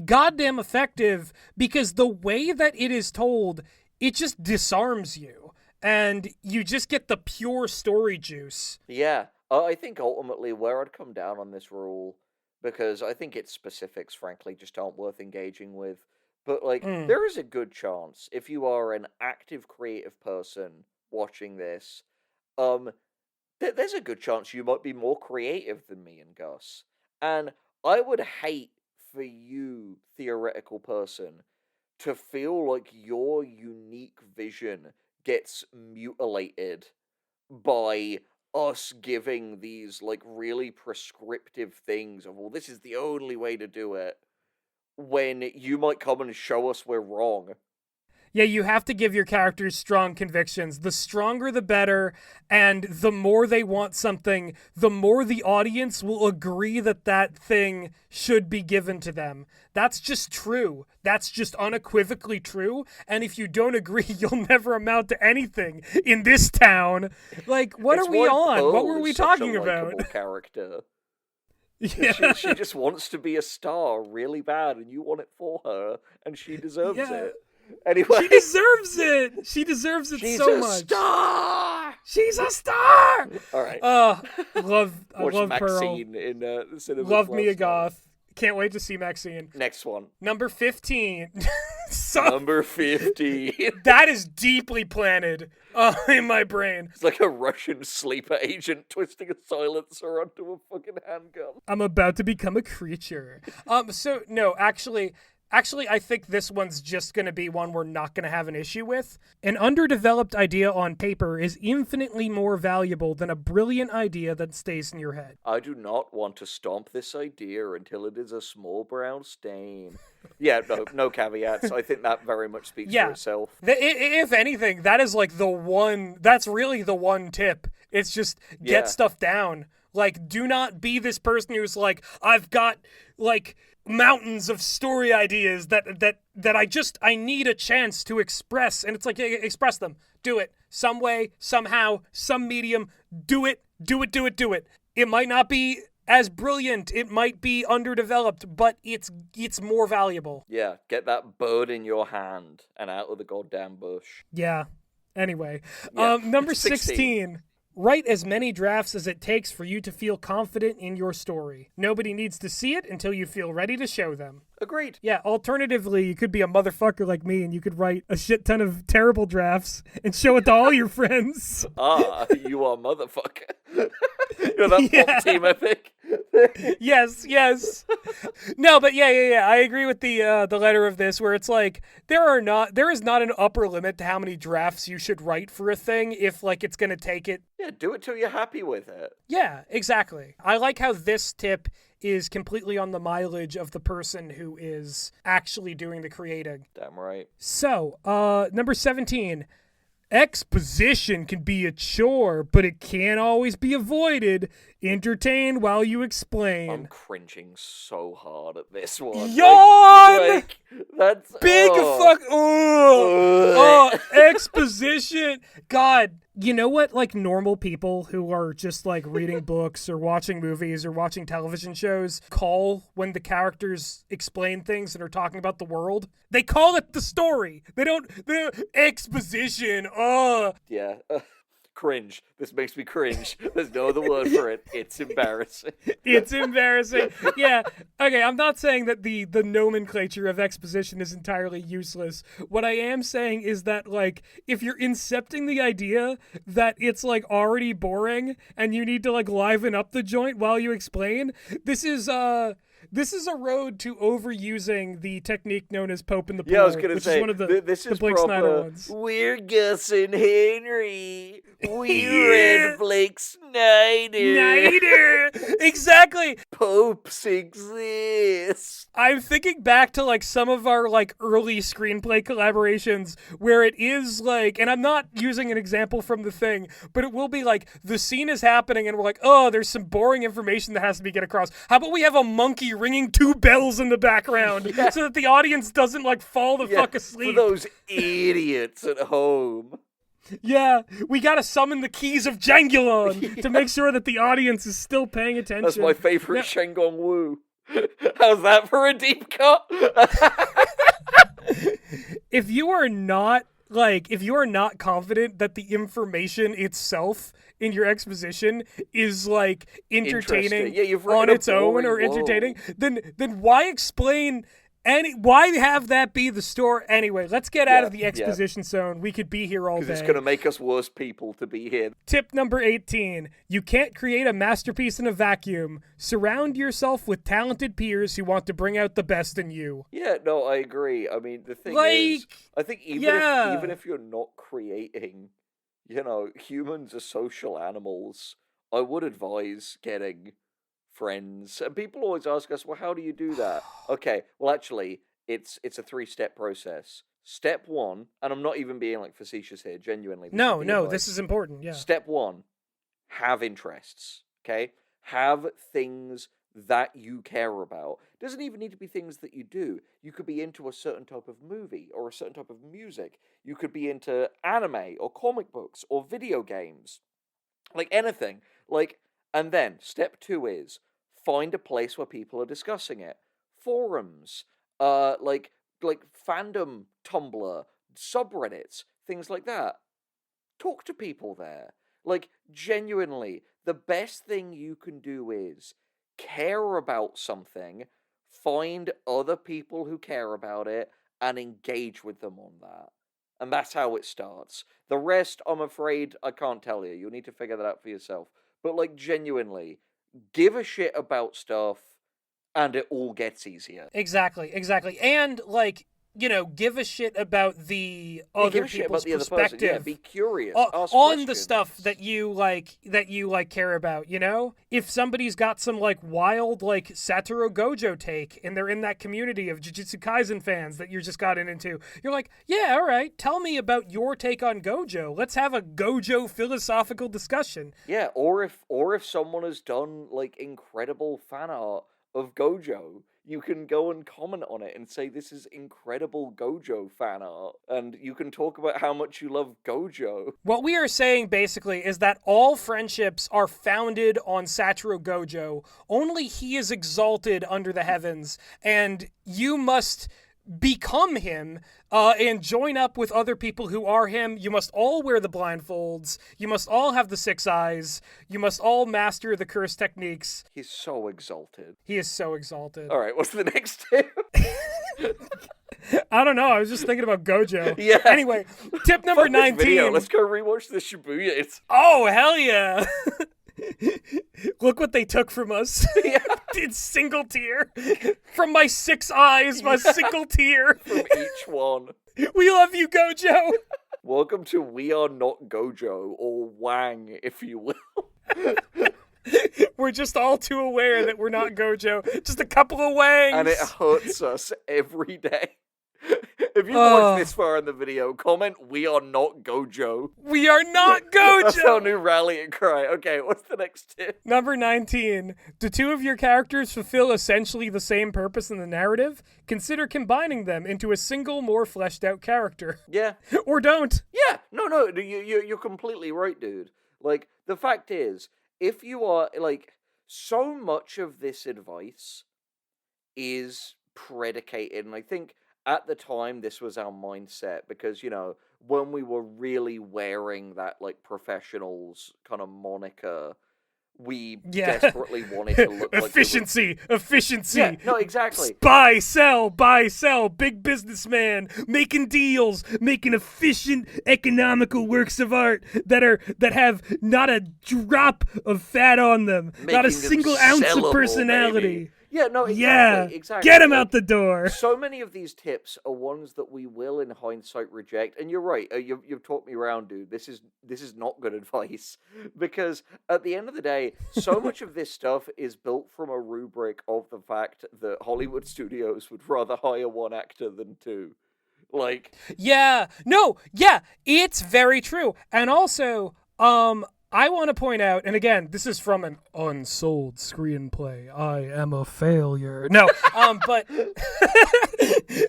A: goddamn effective because the way that it is told, it just disarms you. And you just get the pure story juice.
B: Yeah, I think ultimately where I'd come down on this rule, because I think its specifics, frankly, just aren't worth engaging with. But like, there is a good chance if you are an active creative person watching this, there's a good chance you might be more creative than me and Gus. And I would hate for you, theoretical person, to feel like your unique vision gets mutilated by us giving these like really prescriptive things of, well, this is the only way to do it, when you might come and show us we're wrong.
A: Yeah, you have to give your characters strong convictions. The stronger, the better. And the more they want something, the more the audience will agree that that thing should be given to them. That's just true. That's just unequivocally true. And if you don't agree, you'll never amount to anything in this town. Like, what
B: It's
A: are we
B: why
A: on?
B: Pearl
A: What were we
B: is such
A: talking
B: a
A: about?
B: likable character.
A: Yeah.
B: She just wants to be a star really bad, and you want it for her, and she deserves
A: Yeah.
B: it. Anyway,
A: She deserves it. She deserves it
B: she's
A: so
B: a
A: much.
B: star.
A: She's a star.
B: All right.
A: I
B: Watch
A: love Pearl.
B: Maxine in the cinemas.
A: Love me a
B: last night.
A: goth. Can't wait to see Maxine.
B: Next one.
A: Number 15. So
B: Number 50.
A: that is deeply planted in my brain.
B: It's like a Russian sleeper agent twisting a silencer onto a fucking handgun.
A: I'm about to become a creature. So no, actually, I think this one's just going to be one we're not going to have an issue with. An underdeveloped idea on paper is infinitely more valuable than a brilliant idea that stays in your head.
B: I do not want to stomp this idea until it is a small brown stain. Yeah, no caveats. I think that very much speaks for itself.
A: If anything, that is like that's really the one tip. It's just get stuff down. Like, do not be this person who's like, I've got like mountains of story ideas that I need a chance to express. And it's like, express them. Do it. Some way, somehow, some medium. Do it. It might not be as brilliant. It might be underdeveloped, but it's more valuable.
B: Yeah, get that bird in your hand and out of the goddamn bush.
A: Yeah. Anyway, number 16. Write as many drafts as it takes for you to feel confident in your story. Nobody needs to see it until you feel ready to show them.
B: Agreed.
A: Yeah, alternatively, you could be a motherfucker like me and you could write a shit ton of terrible drafts and show it to all your friends.
B: You are motherfucker. You're that pop team epic.
A: Yes. No, but yeah. I agree with the letter of this where it's like there is not an upper limit to how many drafts you should write for a thing if like it's gonna take it.
B: Yeah, do it till you're happy with it.
A: Yeah, exactly. I like how this tip is completely on the mileage of the person who is actually doing the creating.
B: Damn right.
A: So, number 17. Exposition can be a chore, but it can't always be avoided. Entertain while you explain.
B: I'm cringing so hard at this one.
A: Yawn!
B: That's
A: Big fuck. Exposition. God, you know what? Like normal people who are just like reading books or watching movies or watching television shows call when the characters explain things and are talking about the world. They call it the story. They don't exposition.
B: Yeah. Cringe. This makes me cringe. There's no other word for it. It's embarrassing.
A: It's embarrassing. Yeah. Okay, I'm not saying that the nomenclature of exposition is entirely useless. What I am saying is that, like, if you're incepting the idea that it's, like, already boring and you need to, like, liven up the joint while you explain, this is this is a road to overusing the technique known as Pope in the Pool.
B: Yeah, I was going to
A: which
B: say,
A: is one of the,
B: this
A: the
B: is
A: Blake
B: proper,
A: Snyder ones.
B: we're Gus and Henry. We
A: Yeah.
B: read Blake Snyder.
A: Exactly.
B: Popes exist.
A: I'm thinking back to like some of our like early screenplay collaborations where it is like, and I'm not using an example from The Thing, but it will be like the scene is happening and we're like, oh, there's some boring information that has to be get across. How about we have a monkey ringing 2 bells in the background so that the audience doesn't like fall the fuck asleep?
B: For those idiots at home.
A: Yeah, we gotta summon the keys of Jangulon to make sure that the audience is still paying attention.
B: That's my favorite Shenggong Wu. How's that for a deep cut?
A: If you are not confident that the information itself in your exposition is like entertaining on its own or entertaining, then why explain why have that be the store? Anyway, let's get out of the exposition zone. We could be here all day.
B: Because it's going to make us worse people to be here.
A: Tip number 18. You can't create a masterpiece in a vacuum. Surround yourself with talented peers who want to bring out the best in you.
B: Yeah, no, I agree. I mean, the thing is, I think even if you're not creating, humans are social animals, I would advise getting friends. And people always ask us, well, how do you do that? Okay, well, actually, it's a 3-step process. Step 1, and I'm not even being like facetious here, genuinely.
A: This is important, yeah.
B: Step 1, have interests, okay? Have things that you care about. It doesn't even need to be things that you do. You could be into a certain type of movie or a certain type of music. You could be into anime or comic books or video games. Like anything. And then step 2 is find a place where people are discussing it. Forums, like fandom Tumblr, subreddits, things like that. Talk to people there. Like, genuinely, the best thing you can do is care about something, find other people who care about it, and engage with them on that. And that's how it starts. The rest, I'm afraid, I can't tell you. You'll need to figure that out for yourself. But, like, genuinely, give a shit about stuff, and it all gets easier.
A: Exactly. And, like, give a shit about the other people's perspective.
B: Yeah, be curious. Ask
A: on
B: questions.
A: The stuff that you care about, If somebody's got some like wild like Satoru Gojo take and they're in that community of Jujutsu Kaisen fans that you just gotten into, you're like, yeah, all right, tell me about your take on Gojo. Let's have a Gojo philosophical discussion.
B: Yeah, or if someone has done like incredible fan art of Gojo, you can go and comment on it and say, this is incredible Gojo fan art. And you can talk about how much you love Gojo.
A: What we are saying, basically, is that all friendships are founded on Satoru Gojo. Only he is exalted under the heavens, and you must become him and join up with other people who are him. You must all wear the blindfolds. You must all have the 6 eyes. You must all master the curse techniques.
B: He's so exalted.
A: He is so exalted.
B: All right, what's the next tip?
A: I don't know. I was just thinking about Gojo.
B: Yeah.
A: Anyway, tip number 19.
B: Video. Let's go rewatch the Shibuya.
A: Oh, hell yeah. Look what they took from us.
B: Yeah.
A: It's single tear. From my 6 eyes, my single tear.
B: From each one.
A: We love you, Gojo.
B: Welcome to We Are Not Gojo, or Wang, if you will.
A: We're just all too aware that we're not Gojo. Just a couple of wangs.
B: And it hurts us every day. If you've watched this far in the video, comment, we are not Gojo.
A: We are not Gojo!
B: That's our new rallying cry. Okay, what's the next tip?
A: Number 19. Do 2 of your characters fulfill essentially the same purpose in the narrative? Consider combining them into a single, more fleshed out character.
B: Yeah.
A: Or don't.
B: Yeah, no, you're completely right, dude. Like, the fact is, if you are, like, so much of this advice is predicated, and I think at the time, this was our mindset because, when we were really wearing that, like, professionals kind of moniker, we desperately wanted to look like...
A: Efficiency!
B: Yeah, no, exactly.
A: Buy, sell, big businessman, making deals, making efficient, economical works of art that have not a drop of fat on them, not a single ounce of personality.
B: Baby. Yeah, no,
A: Yeah,
B: exactly.
A: get him
B: Like,
A: out the door.
B: so many of these tips are ones that we will, in hindsight, reject. And you're right. You've talked me around, dude. This is not good advice because at the end of the day, so much of this stuff is built from a rubric of the fact that Hollywood studios would rather hire one actor than two. Like,
A: Yeah, no, yeah, it's very true. And also, I want to point out, and again, this is from an unsold screenplay. I am a failure. No, but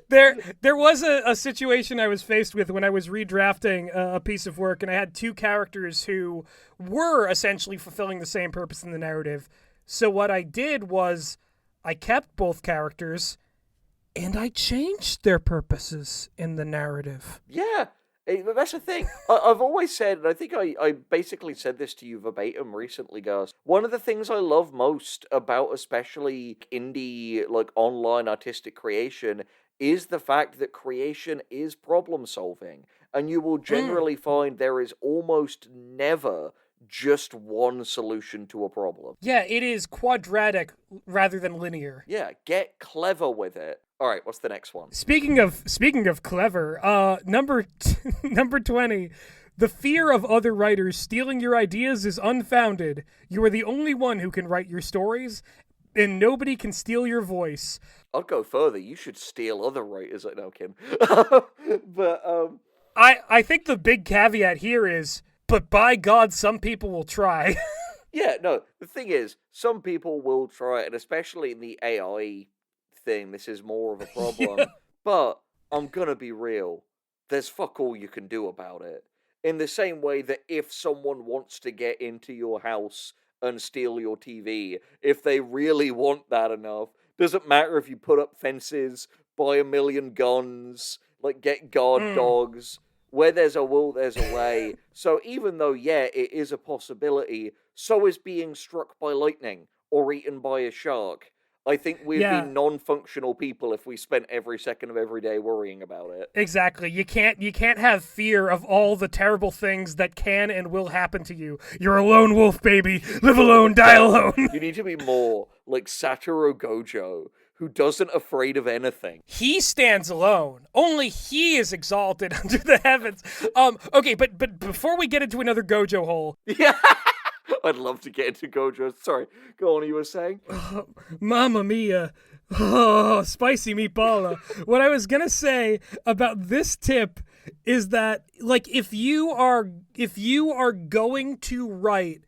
A: there was a situation I was faced with when I was redrafting a piece of work, and I had two characters who were essentially fulfilling the same purpose in the narrative. So what I did was I kept both characters and I changed their purposes in the narrative.
B: yeah, that's the thing. I've always said, and I think I basically said this to you verbatim recently, Gus. One of the things I love most about especially indie, like online artistic creation, is the fact that creation is problem solving. And you will
A: Mm.
B: generally find there is almost never just one solution to a problem.
A: Yeah, it is quadratic rather than linear.
B: Yeah, get clever with it. All right, what's the next one?
A: Speaking of clever, number 20. The fear of other writers stealing your ideas is unfounded. You are the only one who can write your stories, and nobody can steal your voice.
B: I'd go further. You should steal other writers. I know, Kim. But
A: I think the big caveat here is, but by God, some people will try.
B: yeah, no. The thing is, some people will try it, and especially in the AI thing, this is more of a problem.
A: Yeah.
B: But I'm gonna be real. There's fuck all you can do about it. In the same way that if someone wants to get into your house and steal your TV, if they really want that enough, doesn't matter if you put up fences, buy a million guns, like get guard
A: Mm.
B: dogs. Where there's a will, there's a way. So even though, yeah, it is a possibility, so is being struck by lightning or eaten by a shark. I think we'd be
A: Yeah,
B: non-functional people if we spent every second of every day worrying about it.
A: exactly. You can't have fear of all the terrible things that can and will happen to you. You're a lone wolf, baby. Live alone, die alone.
B: You need to be more like Satoru Gojo, who doesn't afraid of anything.
A: He stands alone. Only he is exalted under the heavens. Okay, but before we get into another Gojo hole,
B: Yeah, I'd love to get into Gojo. Sorry, go on. You were saying?
A: Mamma mia. Oh, spicy meatballa. What I was gonna say about this tip is that, like, if you are going to write,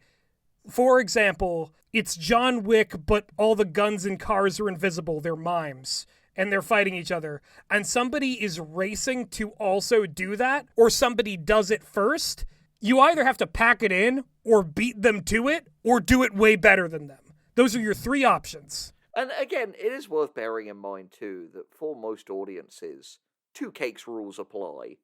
A: for example, it's John Wick, but all the guns and cars are invisible. They're mimes. And they're fighting each other. And somebody is racing to also do that, or somebody does it first. You either have to pack it in, or beat them to it, or do it way better than them. Those are your three options.
B: And again, it is worth bearing in mind too that for most audiences, two cakes rules apply.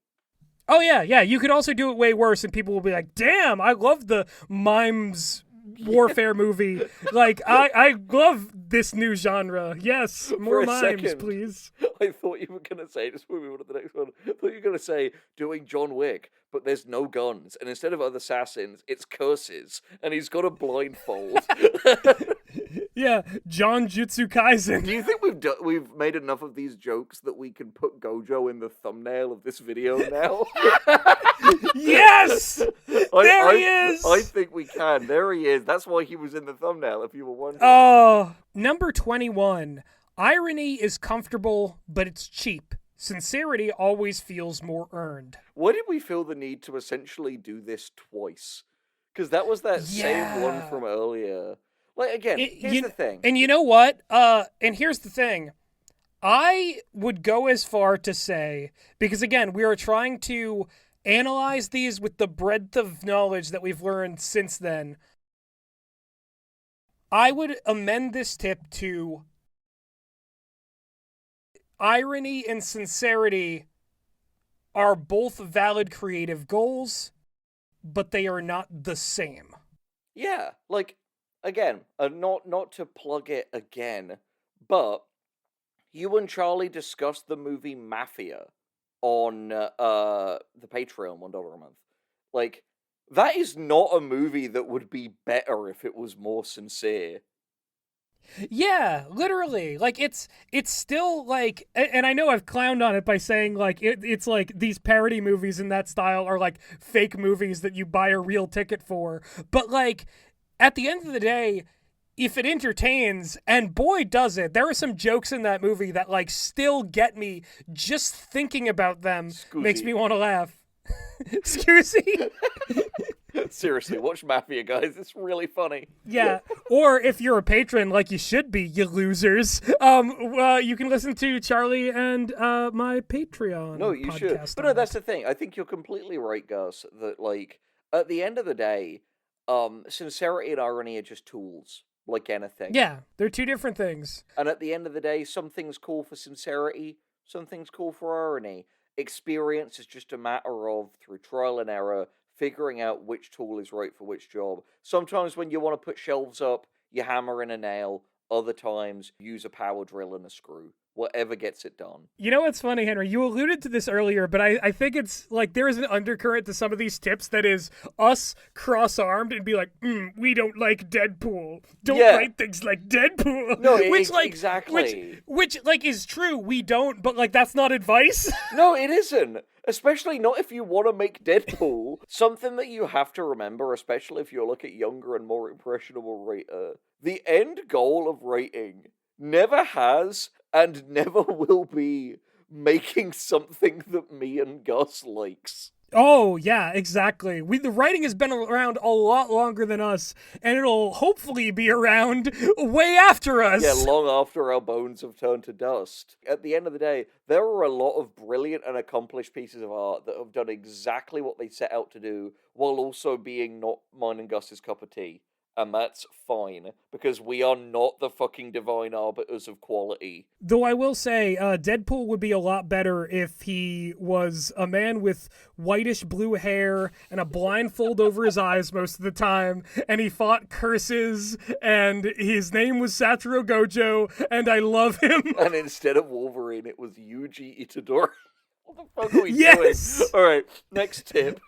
A: Oh, yeah. You could also do it way worse, and people will be like, damn, I love the mimes warfare movie. Like, I love this new genre. Yes, more
B: For a
A: mimes,
B: second,
A: please.
B: I thought you were going to say, just moving on to the next one, I thought you were going to say doing John Wick, but there's no guns. And instead of other assassins, it's curses. And he's got a blindfold.
A: Yeah, John Jutsu Kaisen.
B: Do you think we've made enough of these jokes that we can put Gojo in the thumbnail of this video now?
A: Yes! There he is!
B: I think we can. There he is. That's why he was in the thumbnail, if you were wondering.
A: Oh, number 21. Irony is comfortable, but it's cheap. Sincerity always feels more earned.
B: Why did we feel the need to essentially do this twice? Because that was that same one
A: Yeah.
B: from earlier. Like, again, here's the thing.
A: And you know what? And here's the thing. I would go as far to say, because again, we are trying to analyze these with the breadth of knowledge that we've learned since then. I would amend this tip to irony and sincerity are both valid creative goals, but they are not the same.
B: Yeah, like, again, not to plug it again, but you and Charlie discussed the movie Mafia on the Patreon, $1 a month. Like, that is not a movie that would be better if it was more sincere.
A: Yeah, literally. Like it's still like, and I know I've clowned on it by saying like it's like these parody movies in that style are like fake movies that you buy a real ticket for. But like at the end of the day, if it entertains, and boy does it, there are some jokes in that movie that like still get me. Just thinking about them makes me want to laugh. Excuse me.
B: Seriously, watch Mafia, guys. It's really funny.
A: Yeah, or if you're a patron, like you should be, you losers, you can listen to Charlie and my Patreon.
B: No, you should. But no, that's the thing. I think you're completely right, Gus. That like at the end of the day, sincerity and irony are just tools, like anything.
A: Yeah, they're two different things.
B: And at the end of the day, some things call for sincerity, some things call for irony. Experience is just a matter of, through trial and error, figuring out which tool is right for which job. Sometimes when you want to put shelves up, you hammer in a nail. Other times, use a power drill and a screw. Whatever gets it done.
A: You know what's funny, Henry? You alluded to this earlier, but I think it's like there is an undercurrent to some of these tips that is us cross-armed and be like, we don't like Deadpool. Don't write things like Deadpool.
B: No,
A: which like
B: exactly.
A: Which like is true. We don't, but like that's not advice.
B: No, it isn't. Especially not if you want to make Deadpool. Something that you have to remember, especially if you look at younger and more impressionable writer. The end goal of writing never has and never will be making something that me and Gus likes.
A: Oh, yeah, exactly. The writing has been around a lot longer than us, and it'll hopefully be around way after us.
B: Yeah, long after our bones have turned to dust. At the end of the day, there are a lot of brilliant and accomplished pieces of art that have done exactly what they set out to do, while also being not mine and Gus's cup of tea. And that's fine, because we are not the fucking divine arbiters of quality.
A: Though I will say, Deadpool would be a lot better if he was a man with whitish blue hair and a blindfold over his eyes most of the time, and he fought curses, and his name was Satoru Gojo, and I love him.
B: And instead of Wolverine, it was Yuji Itadori. What the fuck are we
A: doing?
B: Alright, next tip.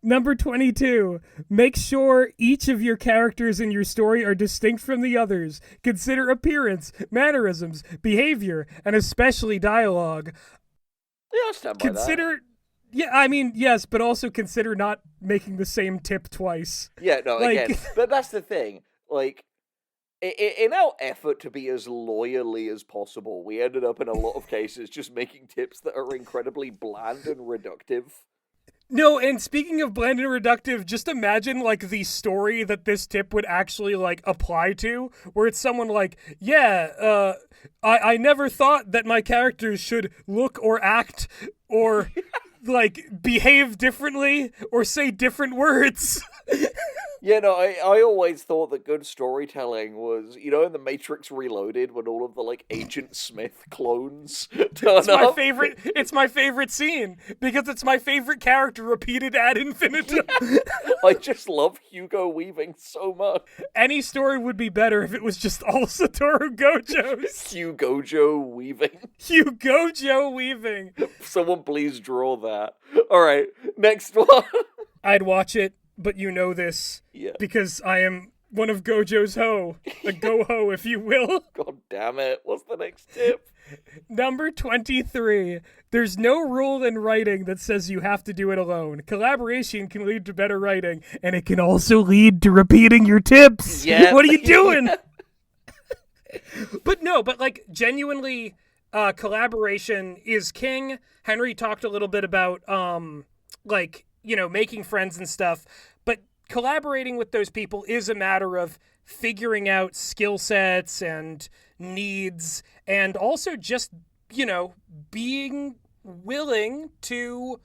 A: Number 22, make sure each of your characters in your story are distinct from the others. Consider appearance, mannerisms, behavior, and especially dialogue.
B: Yeah, I'll stand by that.
A: Yeah, I mean, yes, but also consider not making the same tip twice.
B: Yeah, no, again, but that's the thing. Like, in our effort to be as loyally as possible, we ended up in a lot of cases just making tips that are incredibly bland and reductive.
A: No, and speaking of bland and reductive, just imagine, like, the story that this tip would actually, like, apply to, where it's someone like, I never thought that my characters should look or act or, like, behave differently or say different words.
B: Yeah, no, I always thought that good storytelling was, you know, in The Matrix Reloaded, when all of the, like, Agent Smith clones turn up.
A: It's my favorite scene, because it's my favorite character repeated ad infinitum.
B: Yeah. I just love Hugo Weaving so much.
A: Any story would be better if it was just all Satoru Gojos.
B: Hugojo Weaving.
A: Hugojo Weaving.
B: Someone please draw that. Alright, next one.
A: I'd watch it. But you know this, because I am one of Gojo's ho, a go-ho, if you will.
B: God damn it, what's the next tip?
A: Number 23, there's no rule in writing that says you have to do it alone. Collaboration can lead to better writing, and it can also lead to repeating your tips.
B: Yeah.
A: What are you doing? But like, genuinely, collaboration is king. Henry talked a little bit about, like, you know, making friends and stuff, but collaborating with those people is a matter of figuring out skill sets and needs, and also just, you know, being willing to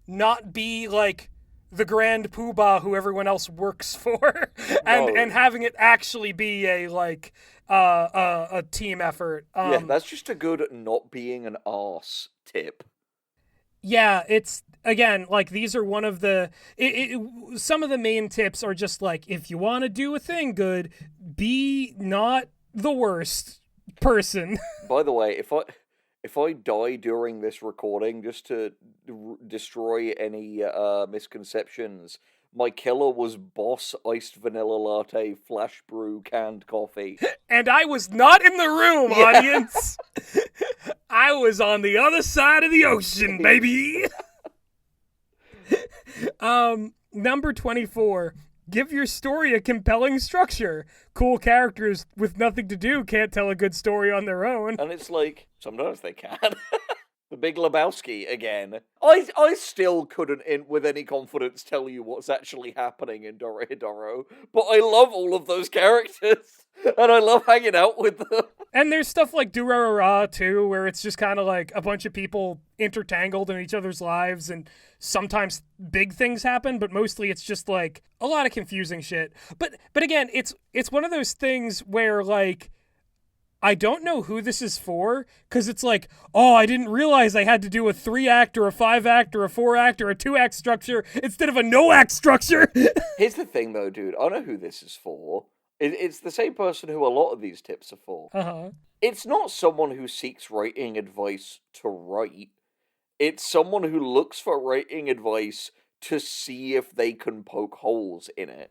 A: not be like the grand poobah who everyone else works for, and having it actually be a like a team effort.
B: Yeah, that's just a good not being an arse tip.
A: Yeah, it's, again, like, these are one of the, some of the main tips are just like, if you want to do a thing good, be not the worst person.
B: By the way, if I die during this recording, just to destroy any misconceptions, My killer was Boss Iced Vanilla Latte Flash Brew Canned Coffee.
A: And I was not in the room,
B: Yeah.
A: audience. I was on the other side of the ocean, baby. Number 24. Give your story a compelling structure. Cool characters with nothing to do can't tell a good story on their own.
B: And it's like, sometimes they can. The Big Lebowski again. I still couldn't, with any confidence, tell you what's actually happening in Dorohedoro, but I love all of those characters, and I love hanging out with them.
A: And there's stuff like Durarara, too, where it's just kind of like a bunch of people intertangled in each other's lives, and sometimes big things happen, but mostly it's just like a lot of confusing shit. But again, it's one of those things where, like, I don't know who this is for, because it's like, oh, I didn't realize I had to do a 3-act or a 5-act or a 4-act or a 2-act structure instead of a no-act structure.
B: Here's the thing, though, dude. I know who this is for. It's the same person who a lot of these tips are for.
A: Uh-huh.
B: It's not someone who seeks writing advice to write. It's someone who looks for writing advice to see if they can poke holes in it.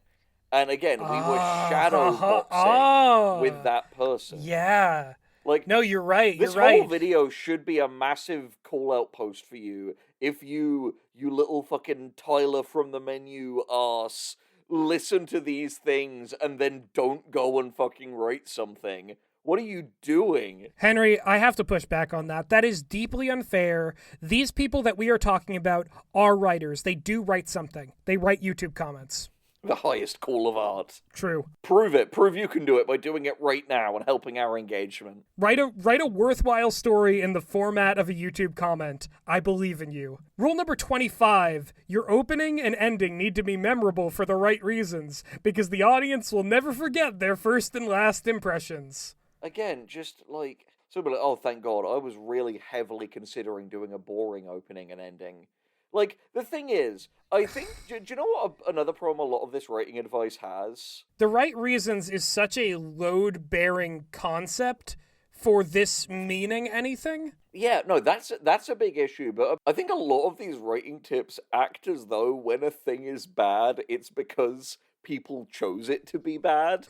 B: And again, we were shadow boxing with that person.
A: Yeah.
B: Like,
A: no, you're right.
B: This whole video should be a massive call-out post for you. If you little fucking Tyler from the menu arse, listen to these things and then don't go and fucking write something. What are you doing?
A: Henry, I have to push back on that. That is deeply unfair. These people that we are talking about are writers. They do write something. They write YouTube comments.
B: The highest call of art.
A: True.
B: Prove it. Prove you can do it by doing it right now and helping our engagement.
A: Write a worthwhile story in the format of a YouTube comment. I believe in you. Rule number 25. Your opening and ending need to be memorable for the right reasons, because the audience will never forget their first and last impressions.
B: Again, just like, somebody like, oh, thank God, I was really heavily considering doing a boring opening and ending. Like, the thing is, I think, do you know what another problem a lot of this writing advice has?
A: The right reasons is such a load-bearing concept for this meaning anything.
B: Yeah, no, that's a big issue, but I think a lot of these writing tips act as though when a thing is bad, it's because people chose it to be bad.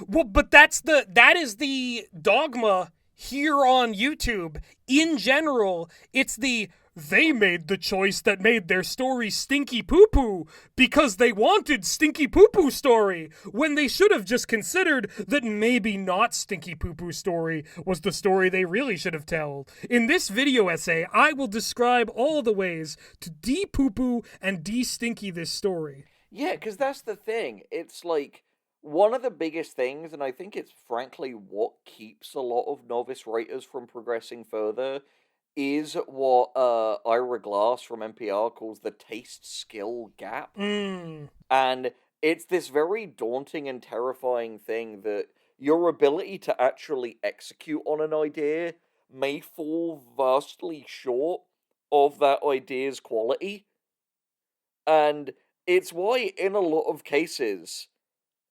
A: Well, but that is the dogma here on YouTube. In general, it's they made the choice that made their story stinky poo-poo because they wanted stinky poo-poo story, when they should have just considered that maybe not stinky poo-poo story was the story they really should have told. In this video essay, I will describe all the ways to de-poo-poo and de-stinky this story.
B: Yeah, because that's the thing. It's like, one of the biggest things, and I think it's frankly what keeps a lot of novice writers from progressing further, is what Ira Glass from NPR calls the taste-skill gap. And it's this very daunting and terrifying thing that your ability to actually execute on an idea may fall vastly short of that idea's quality. And it's why, in a lot of cases,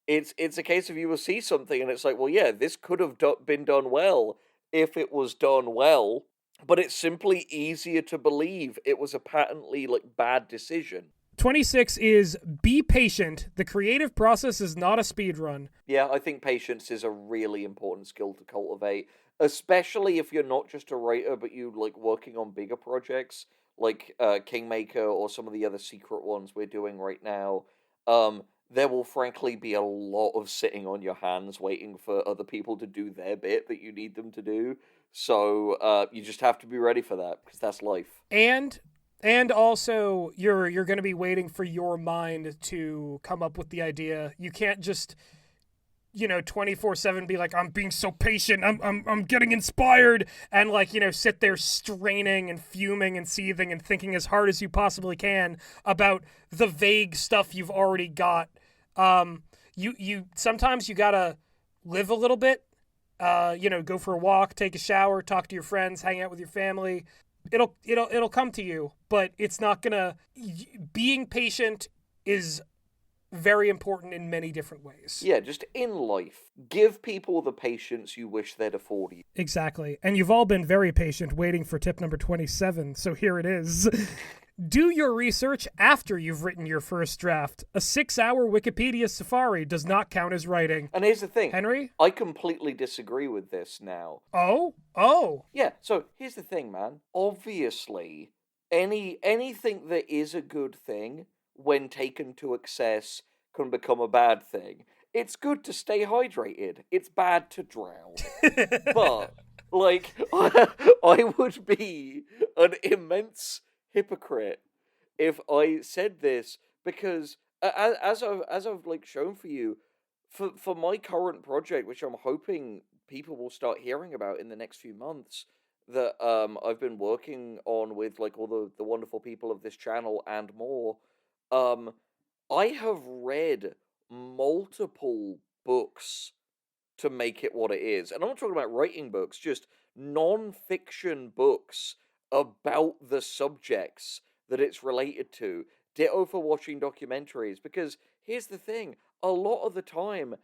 B: it's a case of you will see something and it's like, well, yeah, this could have been done well if it was done well, but it's simply easier to believe it was a patently, like, bad decision.
A: 26 is be patient. The creative process is not a speed run.
B: Yeah, I think patience is a really important skill to cultivate, especially if you're not just a writer, but you like working on bigger projects like Kingmaker or some of the other secret ones we're doing right now. There will frankly be a lot of sitting on your hands waiting for other people to do their bit that you need them to do. So you just have to be ready for that, because that's life.
A: And also you're going to be waiting for your mind to come up with the idea. You can't just 24/7 be like, I'm being so patient, I'm getting inspired, and sit there straining and fuming and seething and thinking as hard as you possibly can about the vague stuff you've already got. You sometimes you gotta live a little bit. Go for a walk, take a shower, talk to your friends, hang out with your family. It'll come to you, but it's not gonna. Being patient is very important in many different ways.
B: Yeah, just in life, give people the patience you wish they'd afford you.
A: Exactly, and you've all been very patient waiting for tip number 27. So here it is. Do your research after you've written your first draft. A 6-hour Wikipedia safari does not count as writing.
B: And here's the thing.
A: Henry?
B: I completely disagree with this now.
A: Oh.
B: Yeah, so here's the thing, man. Obviously, anything that is a good thing, when taken to excess, can become a bad thing. It's good to stay hydrated. It's bad to drown. But, like, I would be an immense hypocrite if I said this, because as I've like shown for you, for my current project, which I'm hoping people will start hearing about in the next few months, that I've been working on with like all the wonderful people of this channel and more, I have read multiple books to make it what it is. And I'm not talking about writing books, just non-fiction books about the subjects that it's related to. Ditto for watching documentaries, because here's the thing, a lot of the time,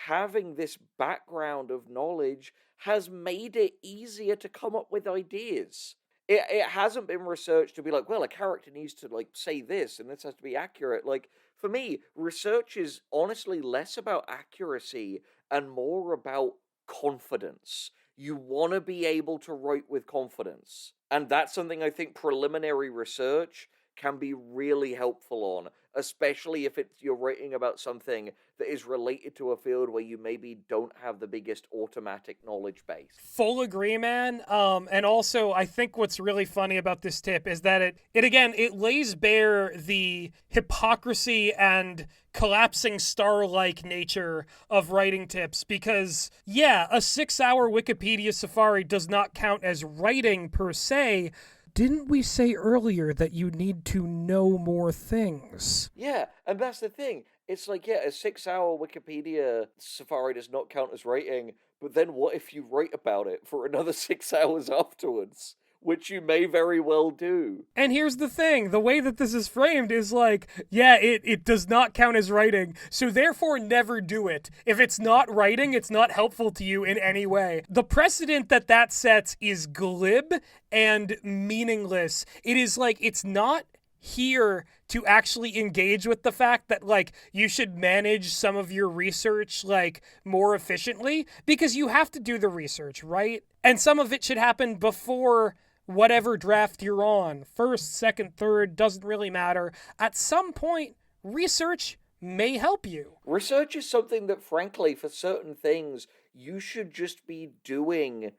B: having this background of knowledge has made it easier to come up with ideas. It hasn't been researched to be like, well, a character needs to like say this and this has to be accurate. Like, for me, research is honestly less about accuracy and more about confidence. You want to be able to write with confidence. And that's something I think preliminary research can be really helpful on, especially if you're writing about something that is related to a field where you maybe don't have the biggest automatic knowledge base.
A: Full agree, man. And also, I think what's really funny about this tip is that it lays bare the hypocrisy and collapsing star-like nature of writing tips, because, yeah, a 6-hour Wikipedia safari does not count as writing per se. Didn't we say earlier that you need to know more things?
B: Yeah, and that's the thing. It's like, yeah, a 6-hour Wikipedia safari does not count as writing, but then what if you write about it for another 6 hours afterwards? Which you may very well do.
A: And here's the thing, the way that this is framed is like, yeah, it does not count as writing, so therefore never do it. If it's not writing, it's not helpful to you in any way. The precedent that sets is glib and meaningless. It is like, it's not here to actually engage with the fact that, like, you should manage some of your research, like, more efficiently, because you have to do the research, right? And some of it should happen before whatever draft you're on. First, second, third, doesn't really matter. At some point, research may help you.
B: Research is something that, frankly, for certain things, you should just be doing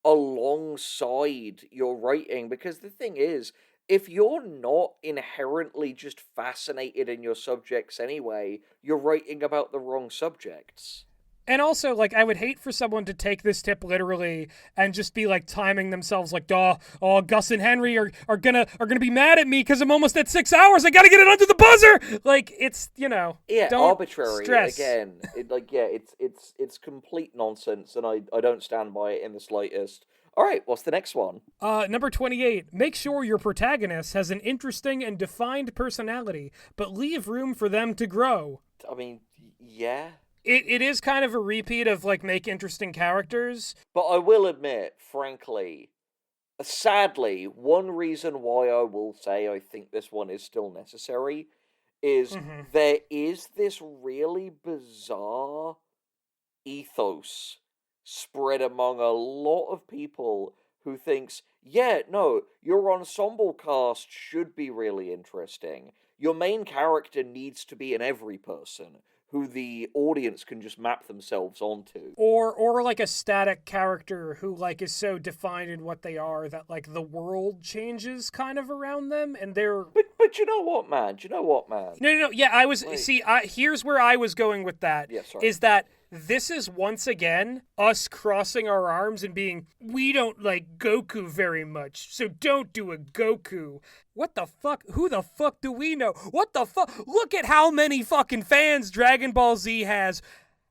B: alongside your writing. Because the thing is, if you're not inherently just fascinated in your subjects anyway, you're writing about the wrong subjects.
A: And also, like, I would hate for someone to take this tip literally and just be, like, timing themselves, like, oh, Gus and Henry are gonna be mad at me because I'm almost at 6 hours. I gotta get it under the buzzer. Like, it's,
B: Yeah,
A: don't
B: arbitrary.
A: stress.
B: Again, it's complete nonsense, and I don't stand by it in the slightest. All right, what's the next one?
A: Number 28. Make sure your protagonist has an interesting and defined personality, but leave room for them to grow.
B: I mean, yeah.
A: It is kind of a repeat of, like, make interesting characters.
B: But I will admit, frankly, sadly, one reason why I will say I think this one is still necessary is there is this really bizarre ethos spread among a lot of people who thinks, yeah, no, your ensemble cast should be really interesting. Your main character needs to be an every person who the audience can just map themselves onto.
A: Or like a static character who, like, is so defined in what they are that, like, the world changes kind of around them, and they're...
B: But you know what, man?
A: No. Yeah, I was... Like... here's where I was going with that.
B: Yeah, sorry.
A: Is that this is, once again, us crossing our arms and being, we don't like Goku very much, so don't do a Goku. What the fuck? Who the fuck do we know? What the fuck? Look at how many fucking fans Dragon Ball Z has.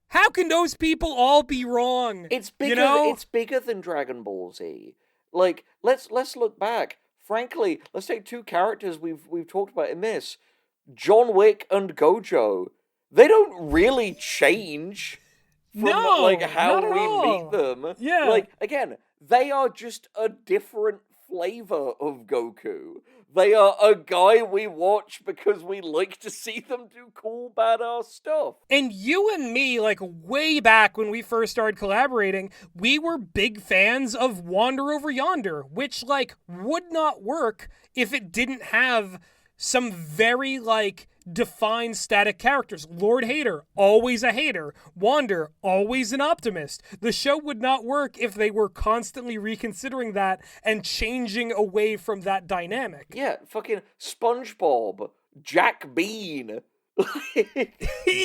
A: How can those people all be wrong?
B: It's bigger. It's bigger than Dragon Ball Z. Like, let's look back. Frankly, let's take two characters we've talked about in this, John Wick and Gojo. They don't really change from how we meet them.
A: Yeah.
B: Like, again, they are just a different flavor of Goku. They are a guy we watch because we like to see them do cool, badass stuff.
A: And you and me, like way back when we first started collaborating, we were big fans of Wander Over Yonder, which like would not work if it didn't have some very like defined static characters. Lord Hater, always a hater. Wander, always an optimist. The show would not work if they were constantly reconsidering that and changing away from that dynamic.
B: Yeah, fucking SpongeBob, Jack Bean.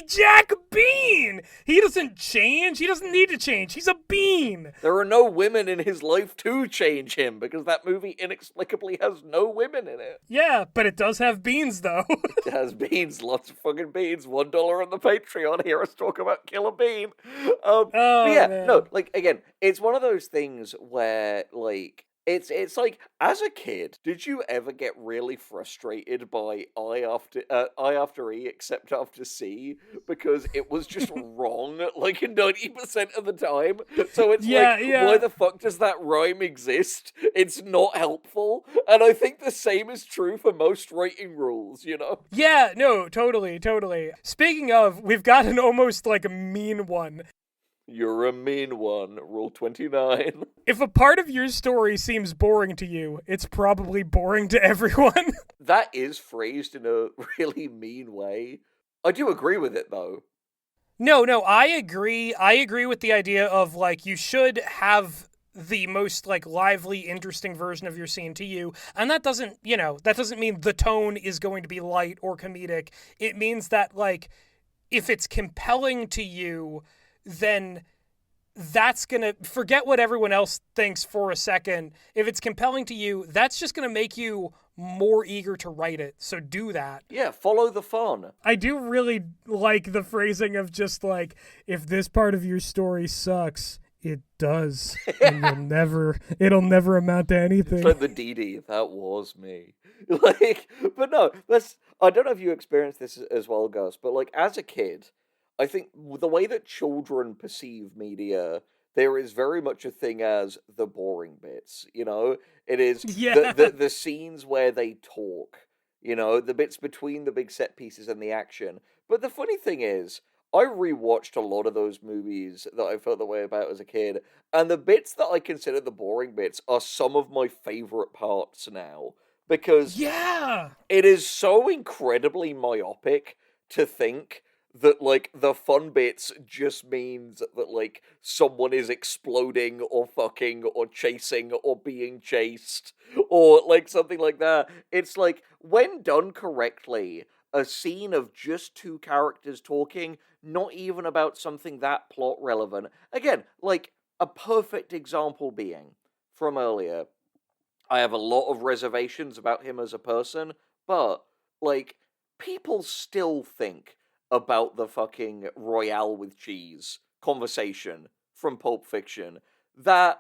A: Jack Bean! He doesn't change. He doesn't need to change. He's a bean.
B: There are no women in his life to change him because that movie inexplicably has no women in it.
A: Yeah, but it does have beans, though.
B: It has beans, lots of fucking beans. $1 on the Patreon. Hear us talk about Kill a Bean. But yeah,
A: man.
B: no, like, again, it's one of those things where, like, it's like, as a kid, did you ever get really frustrated by I after E except after C because it was just wrong like 90% of the time? So it's why the fuck does that rhyme exist? It's not helpful. And I think the same is true for most writing rules, you know?
A: Yeah, no, totally. Speaking of, we've got an almost like a mean one.
B: You're a mean one, Rule 29.
A: If a part of your story seems boring to you, it's probably boring to everyone.
B: That is phrased in a really mean way. I do agree with it, though.
A: No, I agree. I agree with the idea of, like, you should have the most, like, lively, interesting version of your scene to you. And that doesn't, that doesn't mean the tone is going to be light or comedic. It means that, like, if it's compelling to you, then that's gonna, forget what everyone else thinks for a second. If it's compelling to you, that's just gonna make you more eager to write it. So do that.
B: Yeah, follow the fun.
A: I do really like the phrasing of just like, if this part of your story sucks, it does. And it'll never amount to anything.
B: It's like the DD, that was me. Like, but no, I don't know if you experienced this as well, Gus, but like as a kid, I think the way that children perceive media, there is very much a thing as the boring bits, you know? It is the scenes where they talk, you know, the bits between the big set pieces and the action. But the funny thing is, I rewatched a lot of those movies that I felt the way about as a kid, and the bits that I consider the boring bits are some of my favorite parts now. Because it is so incredibly myopic to think that, like, the fun bits just means that, like, someone is exploding or fucking or chasing or being chased or, like, something like that. It's like, when done correctly, a scene of just two characters talking, not even about something that plot relevant. Again, like, a perfect example being, from earlier, I have a lot of reservations about him as a person, but, like, people still think about the fucking Royale with cheese conversation from Pulp Fiction that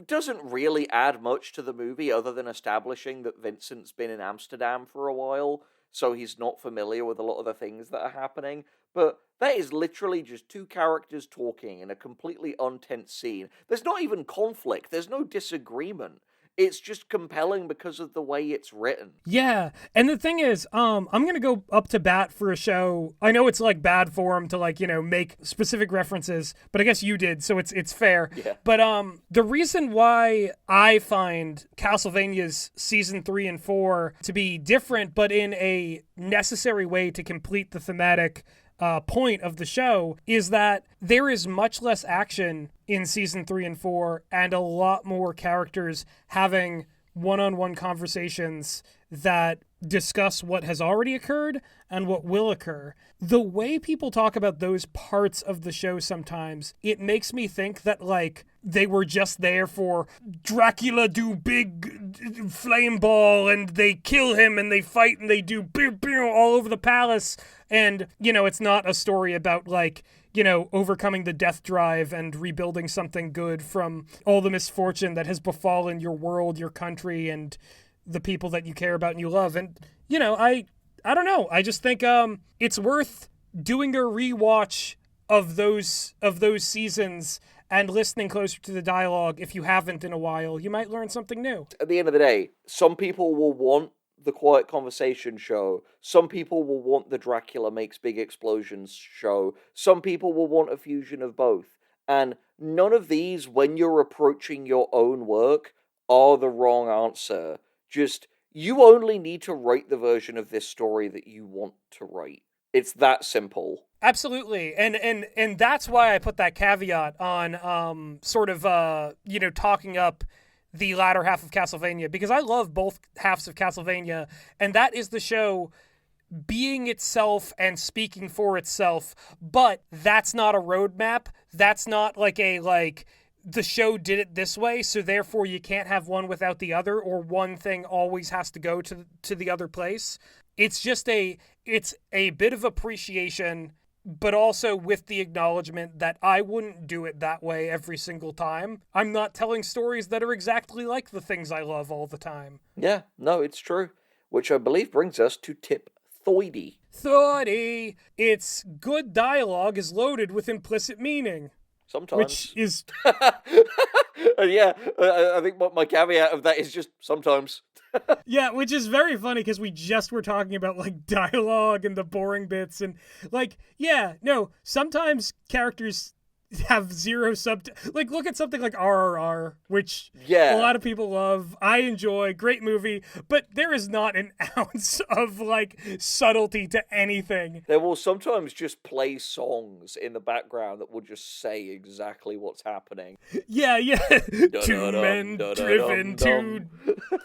B: doesn't really add much to the movie other than establishing that Vincent's been in Amsterdam for a while, so he's not familiar with a lot of the things that are happening. But that is literally just two characters talking in a completely untense scene. There's not even conflict. There's no disagreement. It's just compelling because of the way it's written.
A: Yeah, and the thing is, I'm gonna go up to bat for a show. I know it's like bad form to like, make specific references, but I guess you did, so it's fair.
B: Yeah.
A: But the reason why I find Castlevania's season 3 and 4 to be different, but in a necessary way to complete the thematic point of the show, is that there is much less action in season 3 and 4 and a lot more characters having one-on-one conversations that discuss what has already occurred and what will occur. The way people talk about those parts of the show sometimes, it makes me think that, like, they were just there for Dracula do big flame ball and they kill him and they fight and they do beer all over the palace. And, it's not a story about, like, overcoming the death drive and rebuilding something good from all the misfortune that has befallen your world, your country, and the people that you care about and you love. And, I don't know. I just think it's worth doing a rewatch of those seasons and listening closer to the dialogue, if you haven't in a while, you might learn something new.
B: At the end of the day, some people will want the Quiet Conversation show. Some people will want the Dracula Makes Big Explosions show. Some people will want a fusion of both. And none of these, when you're approaching your own work, are the wrong answer. Just, you only need to write the version of this story that you want to write. It's that simple.
A: Absolutely. And that's why I put that caveat on talking up the latter half of Castlevania, because I love both halves of Castlevania, and that is the show being itself and speaking for itself, but that's not a roadmap. That's not the show did it this way, so therefore you can't have one without the other, or one thing always has to go to the other place. It's just it's a bit of appreciation, but also with the acknowledgement that I wouldn't do it that way every single time. I'm not telling stories that are exactly like the things I love all the time.
B: Yeah, no, it's true. Which I believe brings us to tip 30.
A: 30! It's good dialogue is loaded with implicit meaning.
B: Sometimes.
A: Which is...
B: Yeah, I think my caveat of that is just sometimes.
A: Yeah, which is very funny because we just were talking about dialogue and the boring bits and sometimes characters have zero look at something like RRR, which a lot of people love. I enjoy, great movie, but there is not an ounce of subtlety to anything.
B: They will sometimes just play songs in the background that will just say exactly what's happening.
A: Yeah. Two men driven to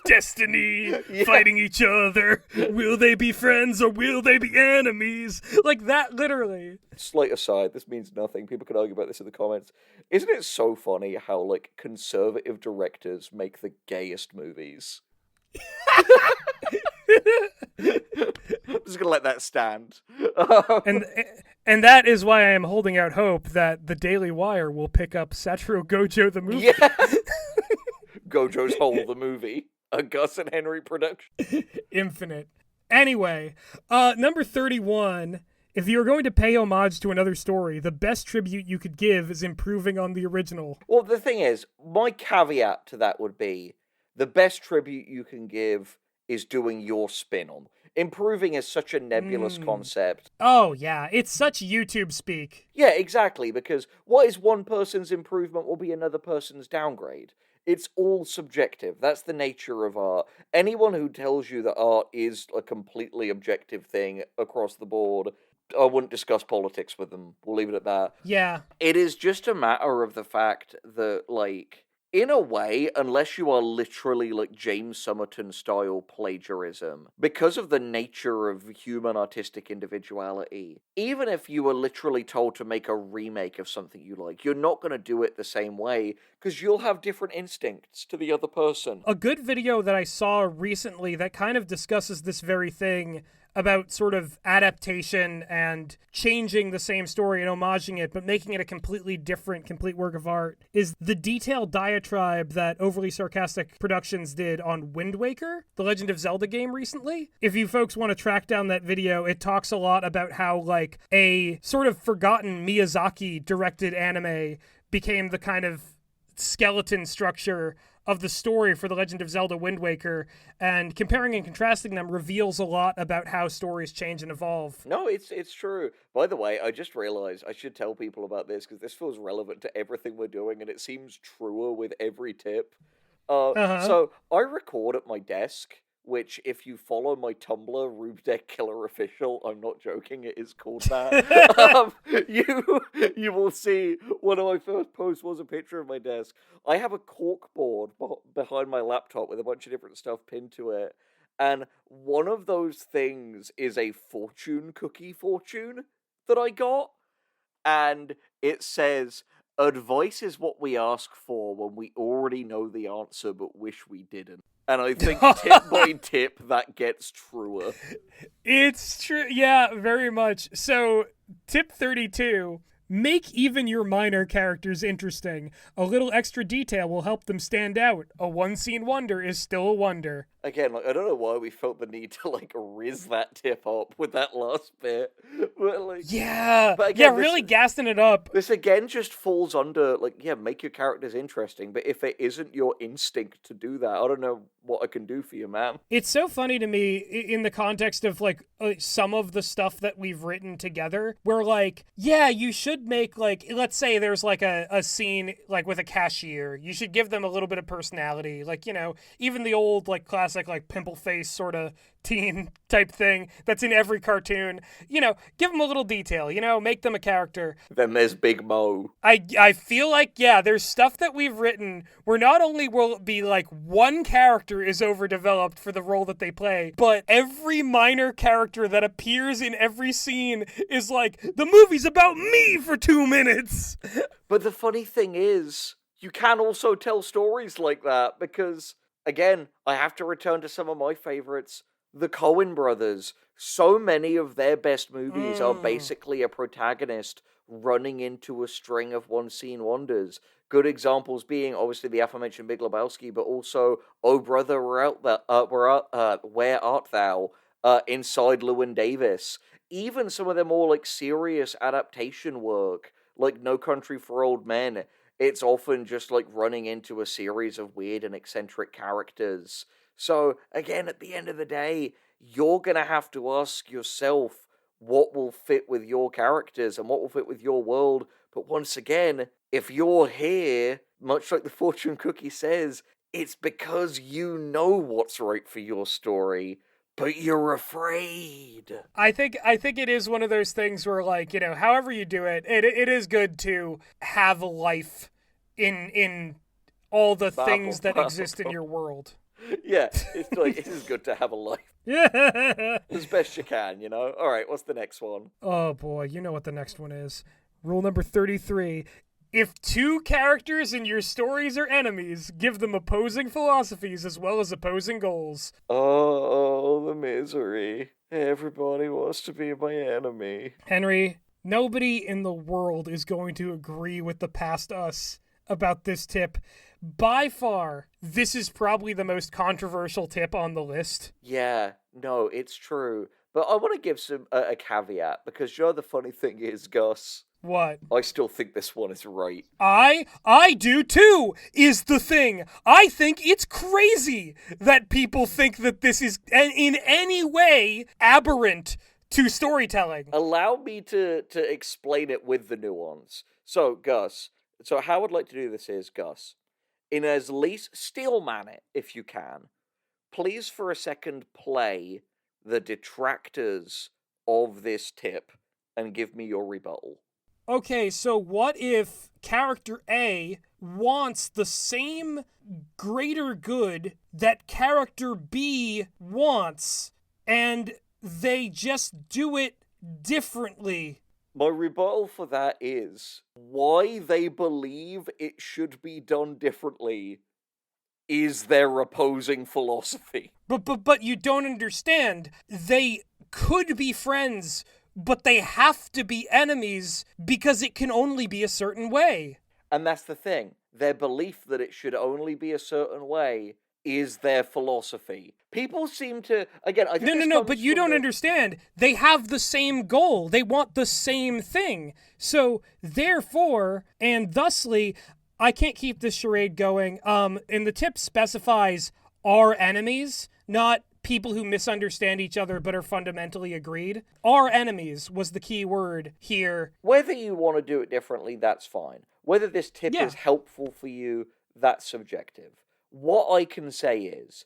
A: destiny, fighting each other. Will they be friends or will they be enemies? Like that, literally.
B: Slight aside, this means nothing. People can argue about this in the comments. Isn't it so funny how, conservative directors make the gayest movies? I'm just gonna let that stand.
A: And that is why I am holding out hope that the Daily Wire will pick up Satoru Gojo the movie.
B: Yeah. Gojo's Hole the movie. A Gus and Henry production.
A: Infinite. Anyway, number 31... If you are going to pay homage to another story, the best tribute you could give is improving on the original.
B: Well, the thing is, my caveat to that would be, the best tribute you can give is doing your spin on. Improving is such a nebulous concept.
A: Oh, yeah. It's such YouTube speak.
B: Yeah, exactly, because what is one person's improvement will be another person's downgrade. It's all subjective. That's the nature of art. Anyone who tells you that art is a completely objective thing across the board, I wouldn't discuss politics with them. We'll leave it at that.
A: Yeah.
B: It is just a matter of the fact that, in a way, unless you are literally James Summerton style plagiarism, because of the nature of human artistic individuality, even if you were literally told to make a remake of something you like, you're not going to do it the same way, because you'll have different instincts to the other person.
A: A good video that I saw recently that kind of discusses this very thing about sort of adaptation and changing the same story and homaging it, but making it a completely different, complete work of art, is the detailed diatribe that Overly Sarcastic Productions did on Wind Waker, the Legend of Zelda game recently. If you folks want to track down that video, it talks a lot about how, a sort of forgotten Miyazaki-directed anime became the kind of skeleton structure of the story for The Legend of Zelda Wind Waker, and comparing and contrasting them reveals a lot about how stories change and evolve.
B: No, it's true. By the way, I just realized I should tell people about this because this feels relevant to everything we're doing, and it seems truer with every tip. So I record at my desk, which, if you follow my Tumblr, Rubedeck Killer Official, I'm not joking, it is called that. You will see one of my first posts was a picture of my desk. I have a cork board behind my laptop with a bunch of different stuff pinned to it, and one of those things is a fortune cookie fortune that I got, and it says, "Advice is what we ask for when we already know the answer but wish we didn't." And I think tip by tip, that gets truer.
A: It's true. Yeah, very much. So, tip 32, Make even your minor characters interesting. A little extra detail will help them stand out. A one-scene wonder is still a wonder.
B: Again, like, I don't know why we felt the need to, like, riz that tip up with that last bit. But, like,
A: Yeah,
B: but again,
A: really gassing it up.
B: This again just falls under, like, yeah, make your characters interesting, but if it isn't your instinct to do that, I don't know what I can do for you, man.
A: It's so funny to me in the context of, like, some of the stuff that we've written together, where, like, yeah, you should make, like, let's say there's, like, a scene, like, with a cashier. You should give them a little bit of personality. Like, you know, even the old, like, classic, like, pimple face sort of teen type thing that's in every cartoon. You know, give them a little detail, you know, make them a character.
B: Then there's Big Mo.
A: I feel like, yeah, there's stuff that we've written where not only will it be like one character is overdeveloped for the role that they play, but every minor character that appears in every scene is like, the movie's about me for 2 minutes.
B: But the funny thing is, you can also tell stories like that because, again, I have to return to some of my favorites. The Coen brothers. So many of their best movies are basically a protagonist running into a string of one-scene wonders. Good examples being, obviously, the aforementioned Big Lebowski, but also Oh Brother, Where Art Thou? Inside Llewyn Davis. Even some of their more, like, serious adaptation work, like No Country for Old Men, it's often just, like, running into a series of weird and eccentric characters. So, again, at the end of the day, you're going to have to ask yourself what will fit with your characters and what will fit with your world. But once again, if you're here, much like the fortune cookie says, it's because you know what's right for your story, but you're afraid.
A: I think it is one of those things where, like, you know, however you do it, it is good to have a life in all the things that exist in your world.
B: Yeah, it's like, it is good to have a life.
A: Yeah.
B: As best you can, you know? Alright, what's the next one?
A: Oh boy, you know what the next one is. Rule number 33. If two characters in your stories are enemies, give them opposing philosophies as well as opposing goals.
B: Oh, the misery. Everybody wants to be my enemy.
A: Henry, nobody in the world is going to agree with the past us about this tip. By far, this is probably the most controversial tip on the list.
B: Yeah, no, it's true. But I want to give a caveat, because you know the funny thing is, Gus,
A: What?
B: I still think this one is right.
A: I do too, is the thing. I think it's crazy that people think that this is in any way aberrant to storytelling.
B: Allow me to explain it with the nuance. So, Gus, so how I'd like to do this is, Gus, in as least still manner, if you can, please for a second play the detractors of this tip and give me your rebuttal.
A: Okay, so what if character A wants the same greater good that character B wants, and they just do it differently?
B: My rebuttal for that is why they believe it should be done differently is their opposing philosophy.
A: But you don't understand. They could be friends, but they have to be enemies because it can only be a certain way.
B: And that's the thing. Their belief that it should only be a certain way is their philosophy. People seem to, again, I think
A: No, but you don't understand. They have the same goal. They want the same thing. So, therefore, and thusly, I can't keep this charade going. And the tip specifies our enemies, not people who misunderstand each other but are fundamentally agreed. Our enemies was the key word here.
B: Whether you want to do it differently, that's fine. Whether this tip is helpful for you, that's subjective. What I can say is,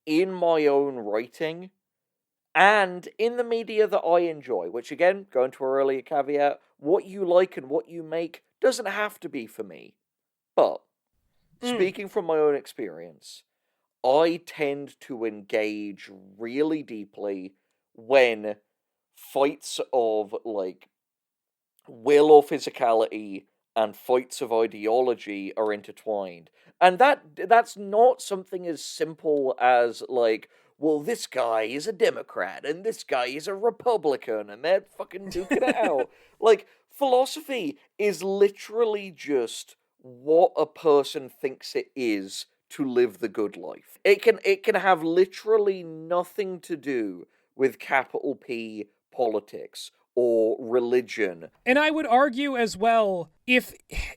B: in my own writing, and in the media that I enjoy, which again, going to our earlier caveat, what you like and what you make doesn't have to be for me. But, speaking from my own experience, I tend to engage really deeply when fights of, like, will or physicality and fights of ideology are intertwined. And that's not something as simple as, like, well, this guy is a Democrat and this guy is a Republican and they're fucking duking it out. Like, philosophy is literally just what a person thinks it is to live the good life. It can have literally nothing to do with capital P politics or religion.
A: And I would argue as well,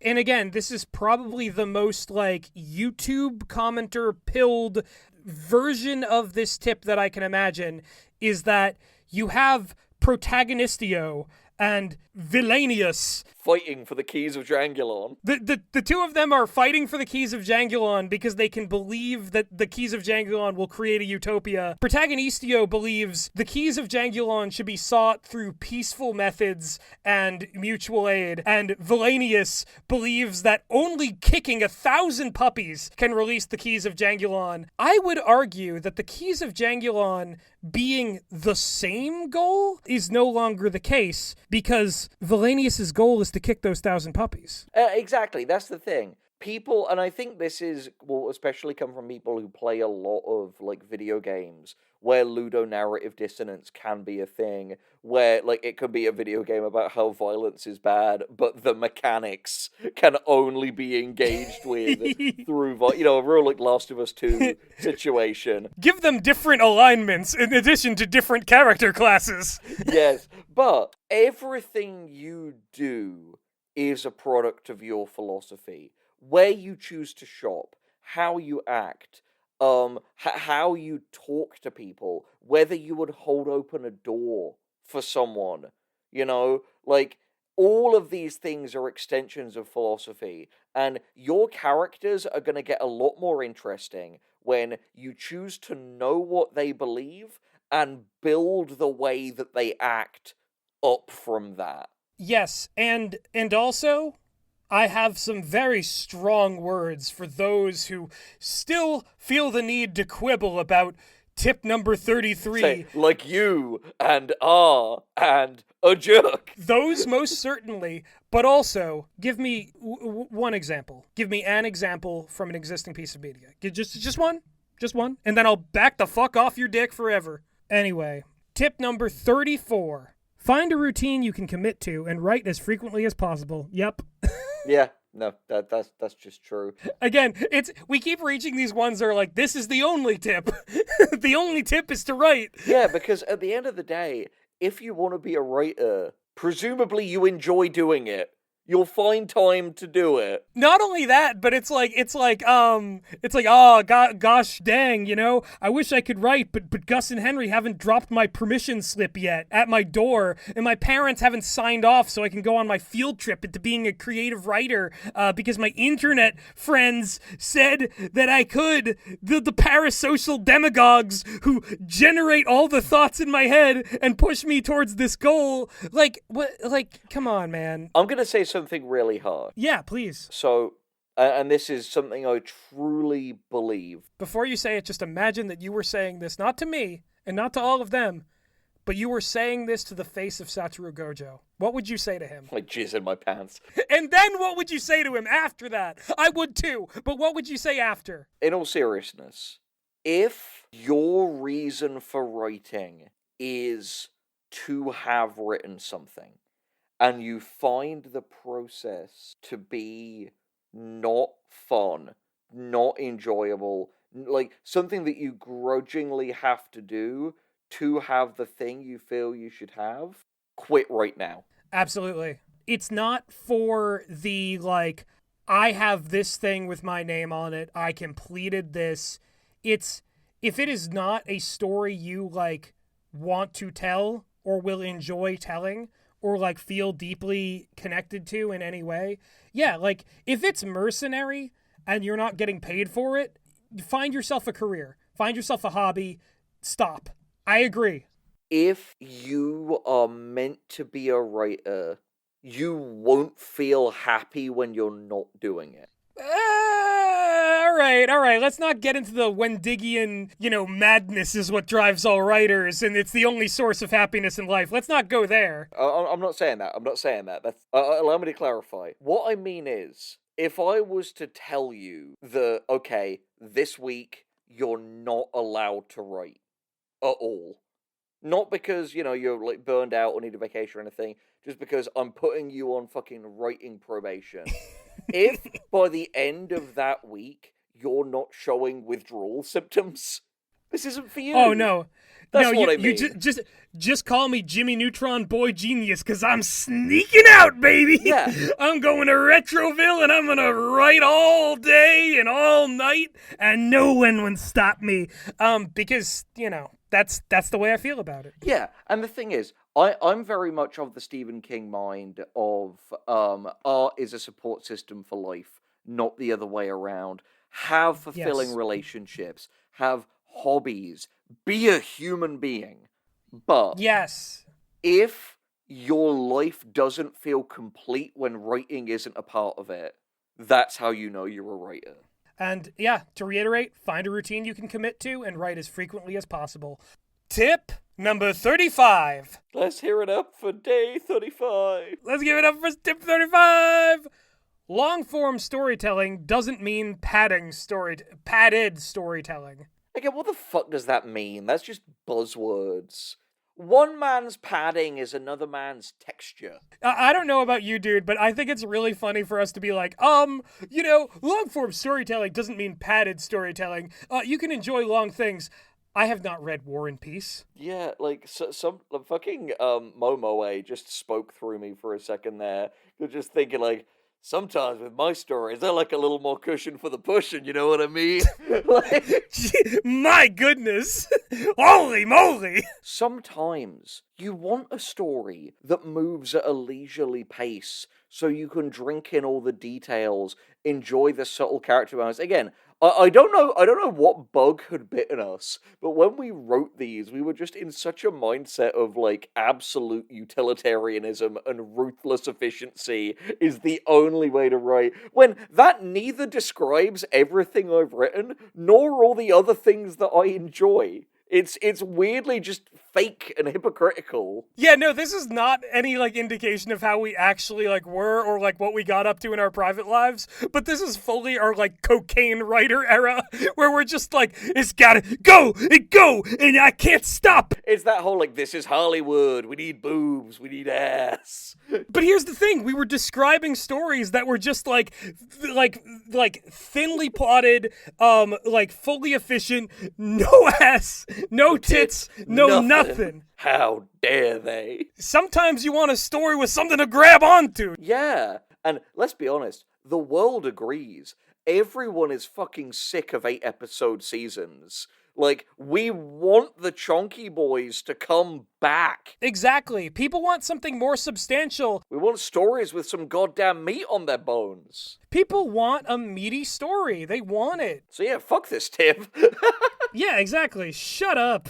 A: and again, this is probably the most like YouTube commenter pilled version of this tip that I can imagine, is that you have Protagonistio and Villainius
B: Fighting for the keys of Jangulon.
A: The two of them are fighting for the keys of Jangulon because they can believe that the keys of Jangulon will create a utopia. Protagonistio believes the keys of Jangulon should be sought through peaceful methods and mutual aid. And Villainius believes that only kicking 1,000 puppies can release the keys of Jangulon. I would argue that the keys of Jangulon being the same goal is no longer the case, because Villainius's goal is to kick those 1,000 puppies.
B: Exactly, that's the thing. People, and I think this will especially come from people who play a lot of, like, video games, where ludonarrative dissonance can be a thing, where, like, it could be a video game about how violence is bad, but the mechanics can only be engaged with through, a real, like, Last of Us 2 situation.
A: Give them different alignments in addition to different character classes.
B: Yes, but everything you do is a product of your philosophy. Where you choose to shop, how you act, how you talk to people, whether you would hold open a door for someone, like, all of these things are extensions of philosophy, and your characters are going to get a lot more interesting when you choose to know what they believe and build the way that they act up from that.
A: Yes, and also, I have some very strong words for those who still feel the need to quibble about tip number 33.
B: Say, like you, and and a jerk.
A: Those most certainly, but also, give me one example. Give me an example from an existing piece of media. Just one, and then I'll back the fuck off your dick forever. Anyway, tip number 34. Find a routine you can commit to and write as frequently as possible. Yep.
B: Yeah, no, that's just true.
A: Again, we keep reaching these ones that are like, this is the only tip. The only tip is to write.
B: Yeah, because at the end of the day, if you want to be a writer, presumably you enjoy doing it. You'll find time to do it.
A: Not only that, but it's like, oh, gosh dang, I wish I could write, but Gus and Henry haven't dropped my permission slip yet at my door, and my parents haven't signed off so I can go on my field trip into being a creative writer, because my internet friends said that I could. The parasocial demagogues who generate all the thoughts in my head and push me towards this goal. Like, what? Like, come on, man.
B: I'm gonna say something really hard.
A: Yeah, please.
B: So, and this is something I truly believe.
A: Before you say it, just imagine that you were saying this, not to me, and not to all of them, but you were saying this to the face of Satoru Gojo. What would you say to him?
B: Like jizz in my pants.
A: And then what would you say to him after that? I would too, but what would you say after?
B: In all seriousness, if your reason for writing is to have written something, and you find the process to be not fun, not enjoyable, like something that you grudgingly have to do to have the thing you feel you should have, quit right now.
A: Absolutely. It's not for the, like, I have this thing with my name on it, I completed this. It's, if it is not a story you, like, want to tell or will enjoy telling, or, like, feel deeply connected to in any way, yeah, like, if it's mercenary and you're not getting paid for it, find yourself a career. Find yourself a hobby. Stop. I agree.
B: If you are meant to be a writer, you won't feel happy when you're not doing it.
A: All right. Let's not get into the Wendigian, madness is what drives all writers, and it's the only source of happiness in life. Let's not go there.
B: I'm not saying that. That's, allow me to clarify. What I mean is, if I was to tell you that, okay, this week you're not allowed to write, at all. Not because, you're, like, burned out or need a vacation or anything, just because I'm putting you on fucking writing probation. If, by the end of that week, you're not showing withdrawal symptoms, this isn't for you.
A: Oh, no.
B: That's
A: no,
B: what I
A: you
B: mean.
A: just call me Jimmy Neutron Boy Genius, because I'm sneaking out, baby.
B: Yeah.
A: I'm going to Retroville, and I'm going to write all day and all night, and no one will stop me. Because, that's the way I feel about it.
B: Yeah, and the thing is, I'm very much of the Stephen King mind of art is a support system for life, not the other way around. Have fulfilling relationships, have hobbies, be a human being. But
A: yes,
B: if your life doesn't feel complete when writing isn't a part of it, that's how you know you're a writer.
A: And yeah, to reiterate, find a routine you can commit to and write as frequently as possible. Tip number 35.
B: Let's hear it up for day 35.
A: Let's give it up for tip 35. Long-form storytelling doesn't mean padded storytelling.
B: Again, what the fuck does that mean? That's just buzzwords. One man's padding is another man's texture.
A: I don't know about you, dude, but I think it's really funny for us to be like, long-form storytelling doesn't mean padded storytelling. You can enjoy long things. I have not read War and Peace.
B: Yeah, like, some fucking Momoe just spoke through me for a second there. You're just thinking, like, sometimes with my stories, I like a little more cushion for the pushing, you know what I mean?
A: My goodness! Holy moly!
B: Sometimes you want a story that moves at a leisurely pace so you can drink in all the details, enjoy the subtle character moments. Again, I don't know what bug had bitten us, but when we wrote these, we were just in such a mindset of, like, absolute utilitarianism and ruthless efficiency is the only way to write, when that neither describes everything I've written, nor all the other things that I enjoy. It's weirdly just fake and hypocritical.
A: Yeah, no, this is not any, like, indication of how we actually, like, were or, like, what we got up to in our private lives, but this is fully our, like, cocaine writer era, where we're just like, it's gotta go, and I can't stop.
B: It's that whole, like, this is Hollywood, we need boobs, we need ass.
A: But here's the thing, we were describing stories that were just, like thinly plotted, like, fully efficient, no ass, no tits, no nothing.
B: How dare they?
A: Sometimes you want a story with something to grab onto.
B: Yeah, and let's be honest, the world agrees. Everyone is fucking sick of 8-episode seasons. Like, we want the Chonky Boys to come back.
A: Exactly. People want something more substantial.
B: We want stories with some goddamn meat on their bones.
A: People want a meaty story. They want it.
B: So yeah, fuck this tip.
A: Yeah, exactly. Shut up,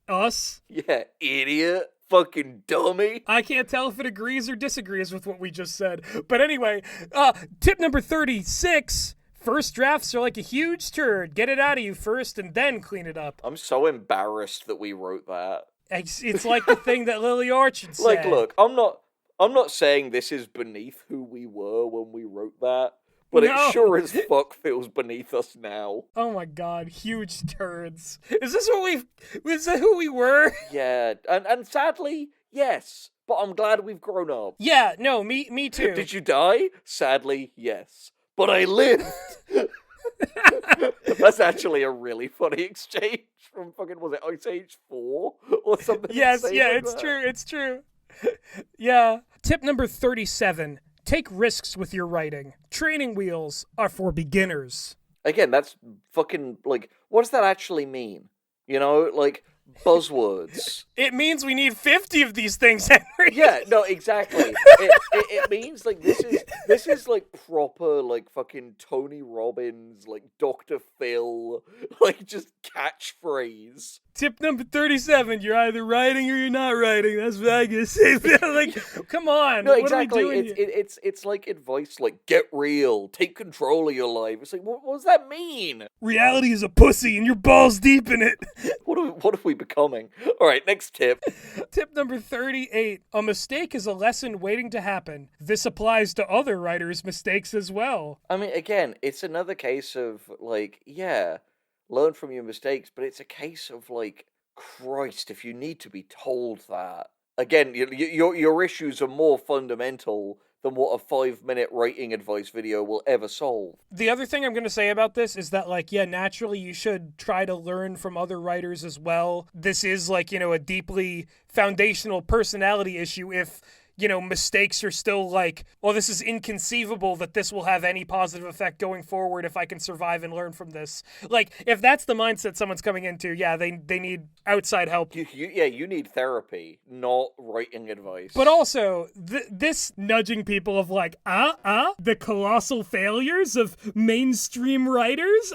A: us.
B: Yeah, idiot. Fucking dummy.
A: I can't tell if it agrees or disagrees with what we just said. But anyway, tip number 36. First drafts are like a huge turd. Get it out of you first and then clean it up.
B: I'm so embarrassed that we wrote that.
A: It's like the thing that Lily Orchard said.
B: Like, look, I'm not saying this is beneath who we were when we wrote that, but
A: No.
B: it sure as fuck feels beneath us now.
A: Oh my god, huge turds. Is that who we were?
B: Yeah, and sadly, yes. But I'm glad we've grown up.
A: Yeah, no, me too.
B: Did you die? Sadly, yes. But I lived! That's actually a really funny exchange from fucking, was it Ice Age 4? Or something?
A: Yes, yeah,
B: like
A: it's
B: that.
A: true, it's true. Yeah. Tip number 37. Take risks with your writing. Training wheels are for beginners.
B: Again, that's fucking, like, what does that actually mean? You know, like, buzzwords.
A: It means we need 50 of these things, Henry.
B: Yeah, no, exactly. It means, like, this is like proper, like, fucking Tony Robbins, like, Dr. Phil, like, just catchphrase.
A: Tip number 37, you're either writing or you're not writing. That's what I gotta say. Like, come on.
B: No,
A: what
B: exactly.
A: Are we doing here?
B: It's like advice, like, get real, take control of your life. It's like, what does that mean?
A: Reality is a pussy and you're balls deep in it.
B: What are we becoming? All right, next tip.
A: Tip number 38. A mistake is a lesson waiting to happen. This applies to other writers' mistakes as well.
B: I mean, again, it's another case of, like, yeah, learn from your mistakes, but it's a case of, like, Christ, if you need to be told that. Again, your issues are more fundamental than what a 5-minute writing advice video will ever solve.
A: The other thing I'm going to say about this is that, like, yeah, naturally you should try to learn from other writers as well. This is, like, you know, a deeply foundational personality issue if, you know, mistakes are still like, well, this is inconceivable that this will have any positive effect going forward if I can survive and learn from this. Like, if that's the mindset someone's coming into, yeah, they need outside help.
B: You need therapy, not writing advice.
A: But also, this nudging people of like, the colossal failures of mainstream writers,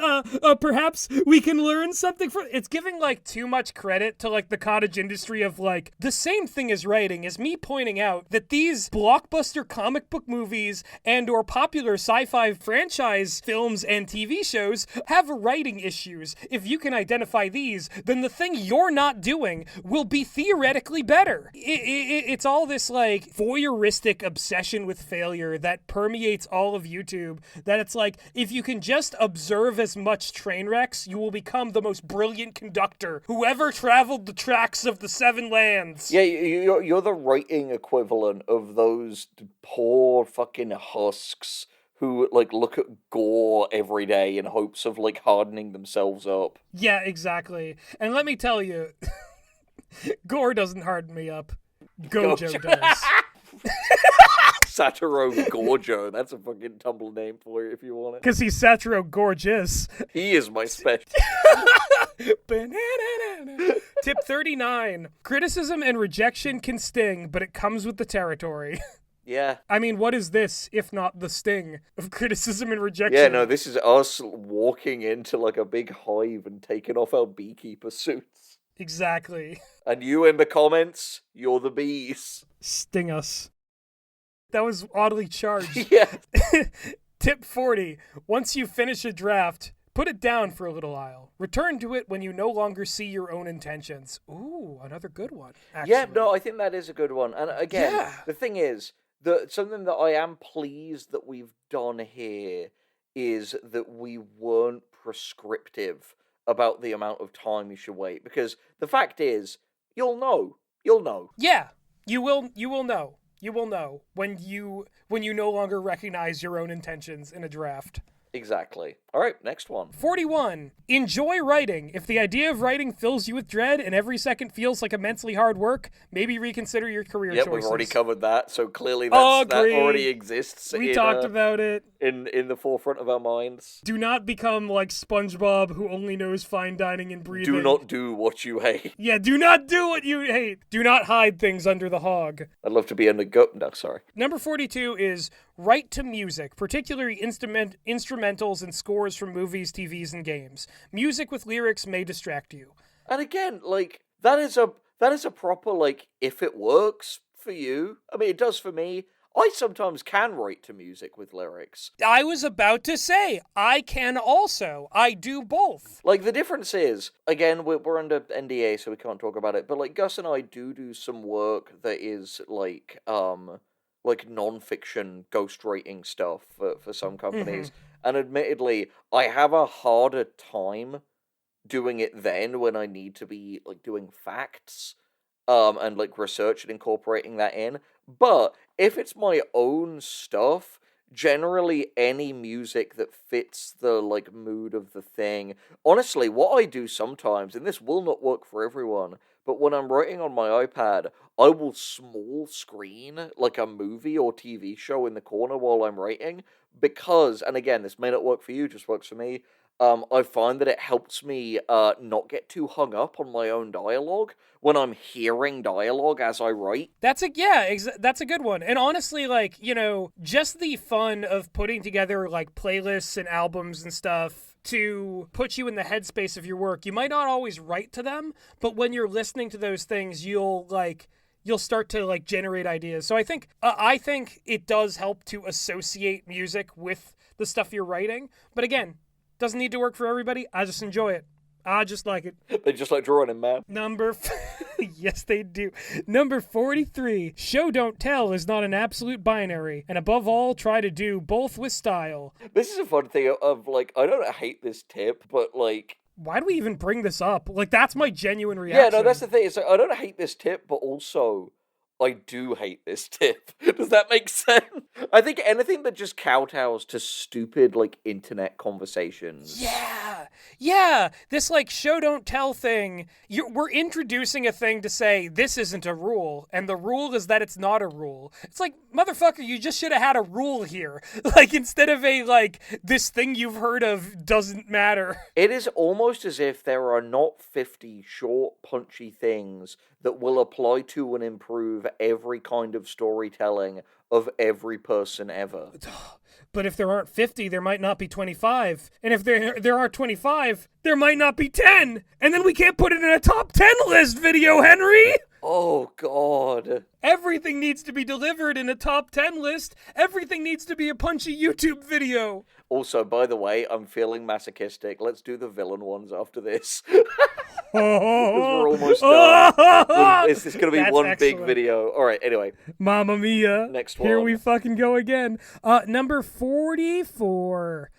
A: perhaps we can learn something from... It's giving, like, too much credit to, like, the cottage industry of, like, the same thing as writing is me pointing out that these blockbuster comic book movies and or popular sci-fi franchise films and TV shows have writing issues. If you can identify these, then the thing you're not doing will be theoretically better. It's all this like voyeuristic obsession with failure that permeates all of YouTube, that it's like, if you can just observe as much train wrecks, you will become the most brilliant conductor who ever traveled the tracks of the seven lands.
B: Yeah, you're the writing equivalent of those poor fucking husks who, like, look at gore every day in hopes of, like, hardening themselves up.
A: Yeah, exactly. And let me tell you, gore doesn't harden me up. Gojo does.
B: Satoru Gojo. That's a fucking Tumblr name for you if you want it.
A: Because he's Satoru Gorgeous.
B: He is my special.
A: Tip 39. Criticism and rejection can sting, but it comes with the territory.
B: Yeah.
A: I mean, what is this, if not the sting of criticism and rejection?
B: Yeah, no, this is us walking into, like, a big hive and taking off our beekeeper suits.
A: Exactly.
B: And you in the comments, you're the bees.
A: Sting us. That was oddly charged.
B: Yeah.
A: Tip 40. Once you finish a draft, put it down for a little while. Return to it when you no longer see your own intentions. Ooh, another good one, actually.
B: Yeah, no, I think that is a good one. And again, the thing is, something that I am pleased that we've done here is that we weren't prescriptive about the amount of time you should wait. Because the fact is, you'll know. You'll know.
A: Yeah, you will know. You will know when you no longer recognize your own intentions in a draft.
B: Exactly. All right, next one.
A: 41. Enjoy writing. If the idea of writing fills you with dread and every second feels like immensely hard work, maybe reconsider your career choices.
B: Yep, we've already covered that, so clearly that already exists.
A: We talked about it.
B: In the forefront of our minds.
A: Do not become like SpongeBob, who only knows fine dining and breathing.
B: Do not do what you hate.
A: Yeah, do not do what you hate. Do not hide things under the hog.
B: I'd love to be in the goat. No, sorry.
A: Number 42 is write to music, particularly instrumentals and scores from movies, TVs, and games. Music with lyrics may distract you.
B: And again, like, that is a proper, like, if it works for you. I mean, it does for me. I sometimes can write to music with lyrics.
A: I was about to say, I can also. I do both.
B: Like, the difference is, again, we're under NDA, so we can't talk about it, but, like, Gus and I do some work that is, like non-fiction ghostwriting stuff for some companies. And admittedly, I have a harder time doing it then when I need to be, like, doing facts, and, like, research and incorporating that in. But if it's my own stuff, generally any music that fits the, like, mood of the thing. Honestly, what I do sometimes, and this will not work for everyone, but when I'm writing on my iPad, I will small screen, like, a movie or TV show in the corner while I'm writing, because, and again, this may not work for you, just works for me, I find that it helps me not get too hung up on my own dialogue when I'm hearing dialogue as I write.
A: That's a good one. And honestly, like, you know, just the fun of putting together, like, playlists and albums and stuff to put you in the headspace of your work. You might not always write to them, but when you're listening to those things, you'll start to, like, generate ideas. So I think it does help to associate music with the stuff you're writing. But again, doesn't need to work for everybody. I just enjoy it. I just like it.
B: They just like drawing in, man.
A: Yes, they do. Number 43. Show don't tell is not an absolute binary. And above all, try to do both with style.
B: This is a fun thing of, like, I don't hate this tip, but, like,
A: why do we even bring this up? Like, that's my genuine reaction.
B: Yeah, no, that's the thing. It's like, I don't hate this tip, but also I do hate this tip. Does that make sense? I think anything that just kowtows to stupid, like, internet conversations.
A: Yeah. This, like, show don't tell thing. We're introducing a thing to say this isn't a rule, and the rule is that it's not a rule. It's like, motherfucker, you just should have had a rule here. Like, instead of a, like, this thing you've heard of doesn't matter.
B: It is almost as if there are not 50 short, punchy things that will apply to and improve every kind of storytelling of every person ever.
A: But if there aren't 50, there might not be 25. And if there are 25, there might not be 10. And then we can't put it in a top 10 list, Video Henry!
B: Oh, God.
A: Everything needs to be delivered in a top 10 list. Everything needs to be a punchy YouTube video.
B: Also, by the way, I'm feeling masochistic. Let's do the villain ones after this.
A: We're
B: almost done. It's going to be
A: That's
B: one
A: excellent.
B: big video. All right, anyway.
A: Mamma mia.
B: Next one.
A: Here we fucking go again. Number 44.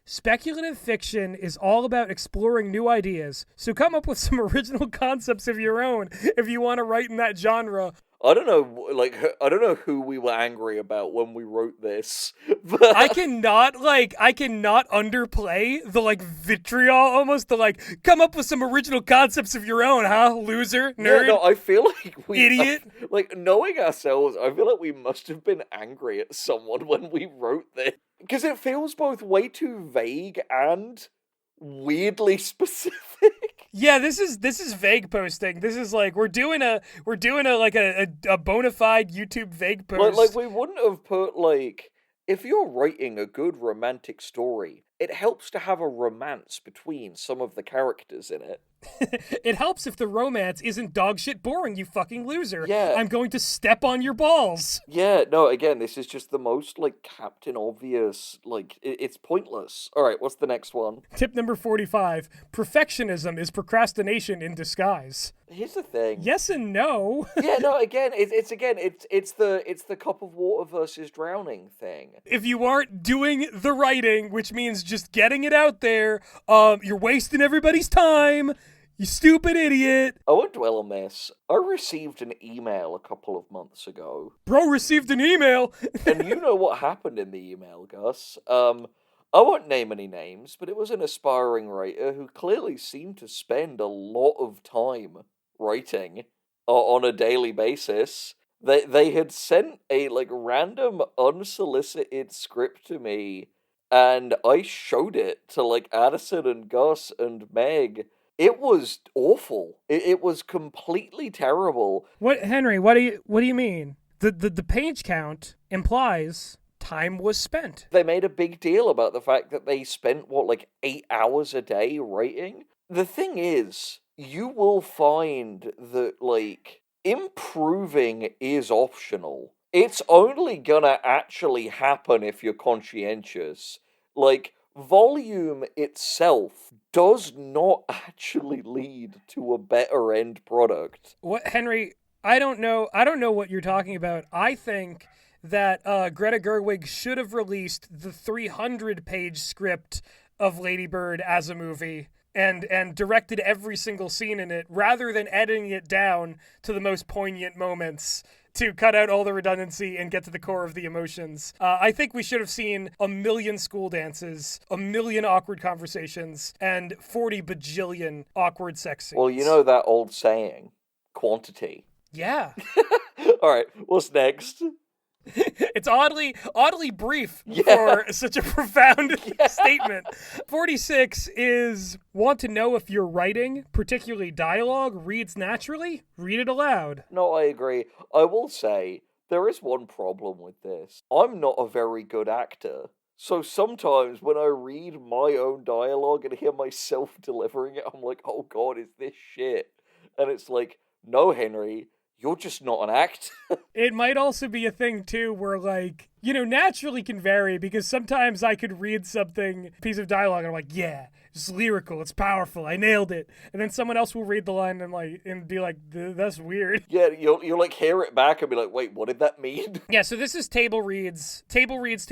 A: Speculative fiction is all about exploring new ideas, so come up with some original concepts of your own if you want to write in that genre.
B: I don't know who we were angry about when we wrote this, but
A: I cannot underplay the, like, vitriol almost, the, like, come up with some original concepts of your own, huh, loser, nerd,
B: yeah, no, I feel like we,
A: idiot.
B: like, knowing ourselves, I feel like we must have been angry at someone when we wrote this. Because it feels both way too vague and weirdly specific.
A: Yeah, this is vague posting. This is like we're doing a bona fide YouTube vague post.
B: Like we wouldn't have put, like, if you're writing a good romantic story, it helps to have a romance between some of the characters in it.
A: It helps if the romance isn't dogshit boring, you fucking loser.
B: Yeah.
A: I'm going to step on your balls.
B: Yeah, no, again, this is just the most, like, Captain Obvious, like, it's pointless. Alright, what's the next one?
A: Tip number 45. Perfectionism is procrastination in disguise.
B: Here's the thing.
A: Yes and no.
B: Yeah, no, again, it's the cup of water versus drowning thing.
A: If you aren't doing the writing, which means just getting it out there, you're wasting everybody's time. You stupid idiot.
B: I won't dwell on this. I received an email a couple of months ago.
A: Bro received an email.
B: And you know what happened in the email, Gus. I won't name any names, but it was an aspiring writer who clearly seemed to spend a lot of time writing on a daily basis. They had sent a, like, random unsolicited script to me, and I showed it to, like, Addison and Gus and Meg. It was awful. It was completely terrible.
A: What, Henry? What do you mean? The page count implies time was spent.
B: They made a big deal about the fact that they spent, 8 hours a day writing? The thing is, you will find that, like, improving is optional. It's only gonna actually happen if you're conscientious. Like, volume itself does not actually lead to a better end product.
A: What, Henry? I don't know what you're talking about. I think that Greta Gerwig should have released the 300-page script of Lady Bird as a movie and directed every single scene in it, rather than editing it down to the most poignant moments to cut out all the redundancy and get to the core of the emotions. I think we should have seen 1 million school dances, 1 million awkward conversations, and 40 bajillion awkward sex scenes.
B: Well, you know that old saying, quantity.
A: Yeah.
B: All right, what's next?
A: It's oddly brief for such a profound statement. 46 is, want to know if your writing, particularly dialogue, reads naturally? Read it aloud.
B: No, I agree. I will say, there is one problem with this. I'm not a very good actor. So sometimes when I read my own dialogue and hear myself delivering it, I'm like, oh god, is this shit? And it's like, no, Henry, you're just not an actor.
A: It might also be a thing, too, where, like, you know, naturally can vary, because sometimes I could read something, piece of dialogue, and I'm like, yeah, it's lyrical, it's powerful, I nailed it. And then someone else will read the line and be like, that's weird.
B: Yeah, you'll like hear it back and be like, wait, what did that mean?
A: Yeah, so this is table reads. Table reads,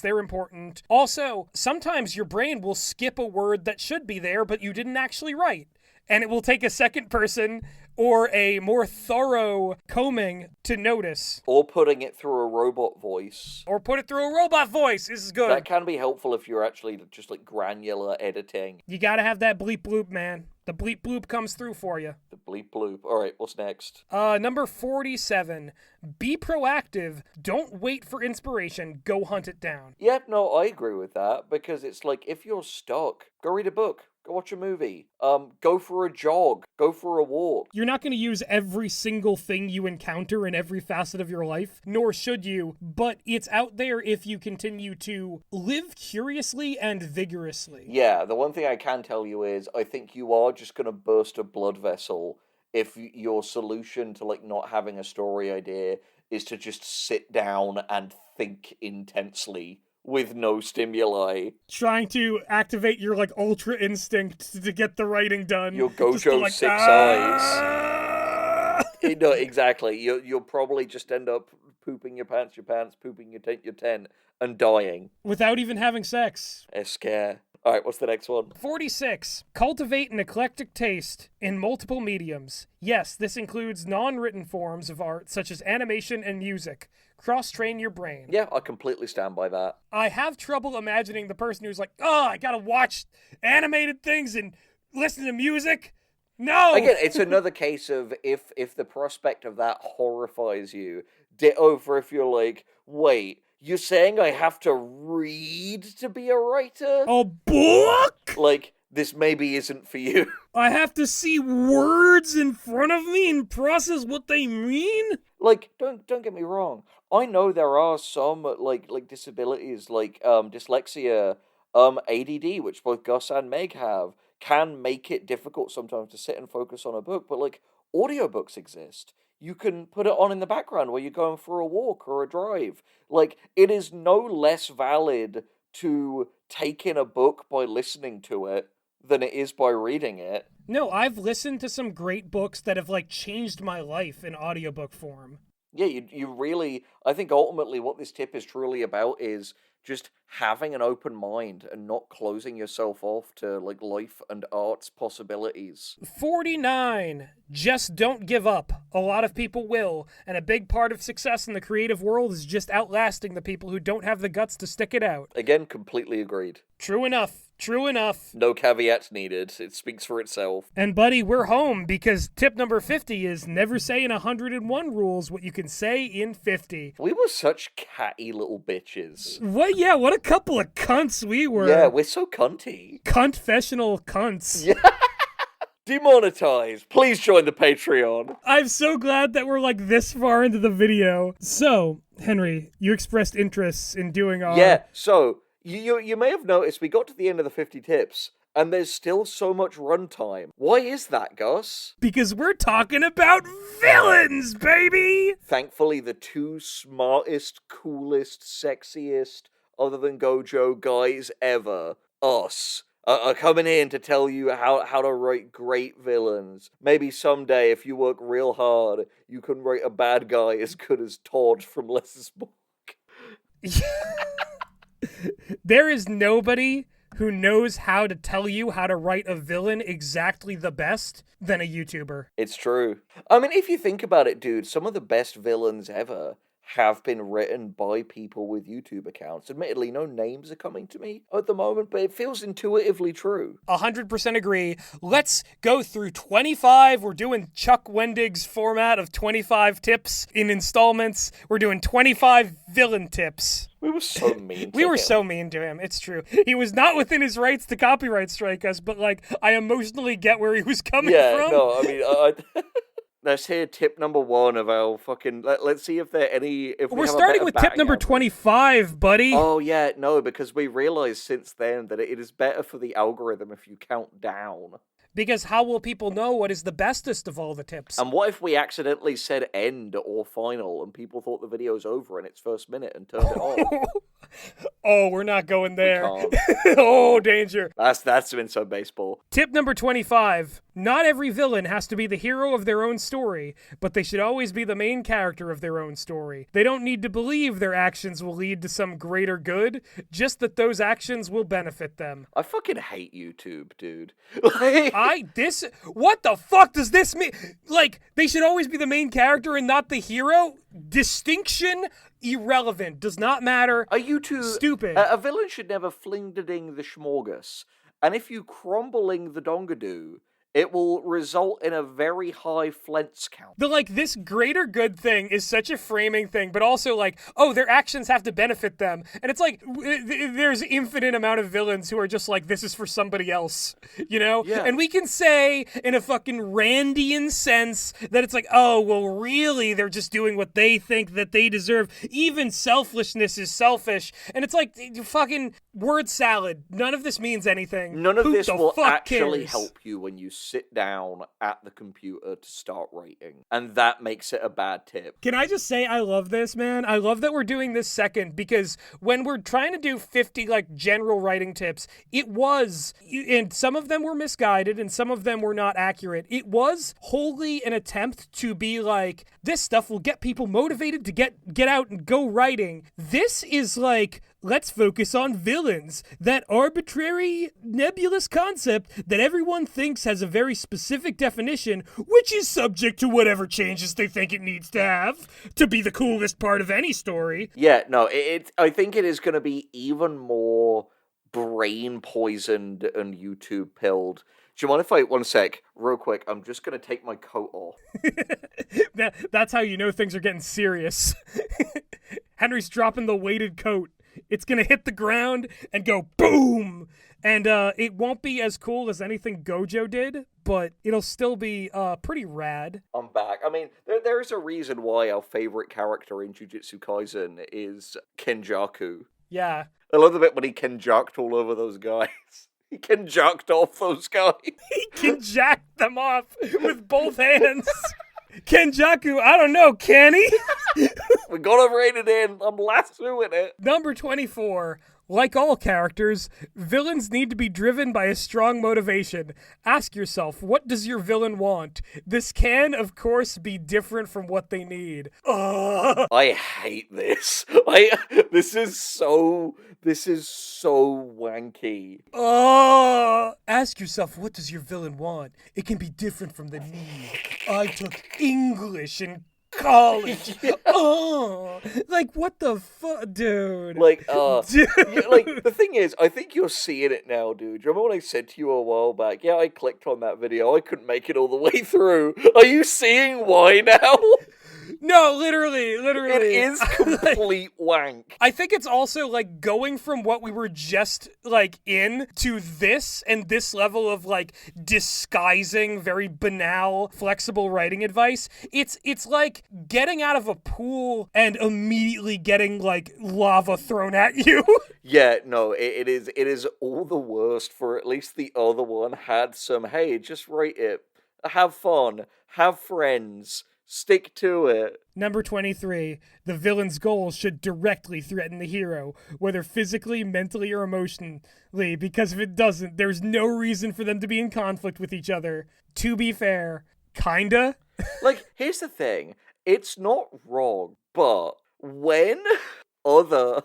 A: they're important. Also, sometimes your brain will skip a word that should be there, but you didn't actually write. And it will take a second person or a more thorough combing to notice.
B: Or putting it through a robot voice.
A: Or put it through a robot voice. This is good.
B: That can be helpful if you're actually just like granular editing.
A: You gotta have that bleep bloop, man. The bleep bloop comes through for you.
B: The bleep bloop. All right, what's next?
A: Number 47. Be proactive. Don't wait for inspiration. Go hunt it down.
B: Yep, no, I agree with that, because it's like, if you're stuck, go read a book. Go watch a movie. Go for a jog. Go for a walk.
A: You're not going to use every single thing you encounter in every facet of your life, nor should you, but it's out there if you continue to live curiously and vigorously.
B: Yeah, the one thing I can tell you is, I think you are just going to burst a blood vessel if your solution to, like, not having a story idea is to just sit down and think intensely with no stimuli.
A: Trying to activate your, like, ultra instinct to get the writing done.
B: Your Gojo
A: like,
B: 6 eyes. No, exactly. You'll probably just end up pooping your pants, pooping your tent, and dying.
A: Without even having sex.
B: A scare. Alright, what's the next one?
A: 46. Cultivate an eclectic taste in multiple mediums. Yes, this includes non-written forms of art, such as animation and music. Cross-train your brain.
B: Yeah, I completely stand by that.
A: I have trouble imagining the person who's like, oh, I gotta watch animated things and listen to music. No!
B: Again, it's another case of if the prospect of that horrifies you. Ditto for if you're like, wait, you're saying I have to read to be a writer?
A: A book?
B: Like, this maybe isn't for you.
A: I have to see words in front of me and process what they mean?
B: Like, don't get me wrong. I know there are some, like disabilities, like, dyslexia, ADD, which both Gus and Meg have, can make it difficult sometimes to sit and focus on a book, but, like, audiobooks exist. You can put it on in the background while you're going for a walk or a drive. Like, it is no less valid to take in a book by listening to it than it is by reading it.
A: No, I've listened to some great books that have, like, changed my life in audiobook form.
B: Yeah, you really, I think ultimately what this tip is truly about is just having an open mind and not closing yourself off to, like, life and art's possibilities.
A: 49. Just don't give up. A lot of people will, and a big part of success in the creative world is just outlasting the people who don't have the guts to stick it out.
B: Again, completely agreed.
A: True enough. True enough.
B: No caveats needed. It speaks for itself.
A: And buddy, we're home, because tip number 50 is never say in 101 rules what you can say in 50.
B: We were such catty little bitches.
A: What? Yeah, what a couple of cunts we were.
B: Yeah, we're so cunty.
A: Confessional cunts.
B: Yeah. Demonetized. Please join the Patreon.
A: I'm so glad that we're, like, this far into the video. So, Henry, you expressed interest in doing our...
B: Yeah, so... You may have noticed we got to the end of the 50 tips, and there's still so much runtime. Why is that, Gus?
A: Because we're talking about villains, baby!
B: Thankfully, the two smartest, coolest, sexiest, other than Gojo, guys ever, us, are coming in to tell you how to write great villains. Maybe someday, if you work real hard, you can write a bad guy as good as Todd from Less's book.
A: There is nobody who knows how to tell you how to write a villain exactly the best than a YouTuber.
B: It's true. I mean, if you think about it, dude, some of the best villains ever have been written by people with YouTube accounts. Admittedly, no names are coming to me at the moment, but it feels intuitively true.
A: 100% agree. Let's go through 25. We're doing Chuck Wendig's format of 25 tips in installments. We're doing 25 villain tips.
B: We were so mean to
A: We were
B: him.
A: so mean to him. It's true. He was not within his rights to copyright strike us, but, like, I emotionally get where he was coming from.
B: Yeah, no, I mean, let's hear tip number 1 of our fucking... Let's see if there are any... If
A: We're starting with tip number 25, buddy.
B: Oh, yeah, no, because we realized since then that it is better for the algorithm if you count down.
A: Because how will people know what is the bestest of all the tips?
B: And what if we accidentally said end or final and people thought the video's over in its first minute and turned it off?
A: Oh, we're not going there.
B: can't.
A: Oh, danger.
B: That's inside baseball.
A: Tip number 25. Not every villain has to be the hero of their own story, but they should always be the main character of their own story. They don't need to believe their actions will lead to some greater good, just that those actions will benefit them.
B: I fucking hate YouTube, dude.
A: What the fuck does this mean? Like, they should always be the main character and not the hero? Distinction? Irrelevant. Does not matter.
B: Are you too
A: stupid?
B: A villain should never fling-da-ding the schmorgus. And if you crumbling the dongadoo, it will result in a very high flents count.
A: This greater good thing is such a framing thing, but also oh, their actions have to benefit them. And it's there's infinite amount of villains who are just this is for somebody else, you know?
B: Yeah.
A: And we can say in a fucking Randian sense that it's oh, well, really, they're just doing what they think that they deserve. Even selfishness is selfish. And it's fucking word salad. None of this means anything.
B: None of
A: Who
B: this
A: the
B: will
A: fuck
B: actually
A: cares?
B: help you when you sit down at the computer to start writing. And that makes it a bad tip.
A: Can I just say I love this, man? I love that we're doing this second, because when we're trying to do 50 general writing tips, and some of them were misguided and some of them were not accurate. It was wholly an attempt to be this stuff will get people motivated to get out and go writing. This is let's focus on villains, that arbitrary, nebulous concept that everyone thinks has a very specific definition, which is subject to whatever changes they think it needs to have to be the coolest part of any story.
B: Yeah, no, I think it is going to be even more brain poisoned and YouTube pilled. Do you mind if one sec, real quick, I'm just going to take my coat off.
A: That's how you know things are getting serious. Henry's dropping the weighted coat. It's going to hit the ground and go boom. And it won't be as cool as anything Gojo did, but it'll still be pretty rad.
B: I'm back. I mean, there's a reason why our favorite character in Jujutsu Kaisen is Kenjaku.
A: Yeah.
B: I love the bit when he Kenjaked all over those guys. He Kenjaked off those guys.
A: He Kenjacked them off with both hands. Kenjaku, I don't know, can he?
B: We gotta rein it in. I'm lassoing it.
A: Number 24. Like all characters, villains need to be driven by a strong motivation. Ask yourself, what does your villain want? This can, of course, be different from what they need.
B: I hate this. This is so wanky.
A: Ask yourself, what does your villain want? It can be different from the need. I took English in college. What the fuck, dude?
B: The thing is, I think you're seeing it now, dude. Remember what I said to you a while back? Yeah, I clicked on that video. I couldn't make it all the way through. Are you seeing why now?
A: No, literally.
B: It is complete wank.
A: I think it's also going from what we were just in to this, and this level of disguising very banal, flexible writing advice. It's like getting out of a pool and immediately getting lava thrown at you.
B: Yeah, no, it is all the worst. For at least the other one had some, hey, just write it, have fun, have friends, stick to it.
A: Number 23. The villain's goals should directly threaten the hero, whether physically, mentally, or emotionally, because if it doesn't, there's no reason for them to be in conflict with each other. To be fair, kinda.
B: Here's the thing. It's not wrong, but when I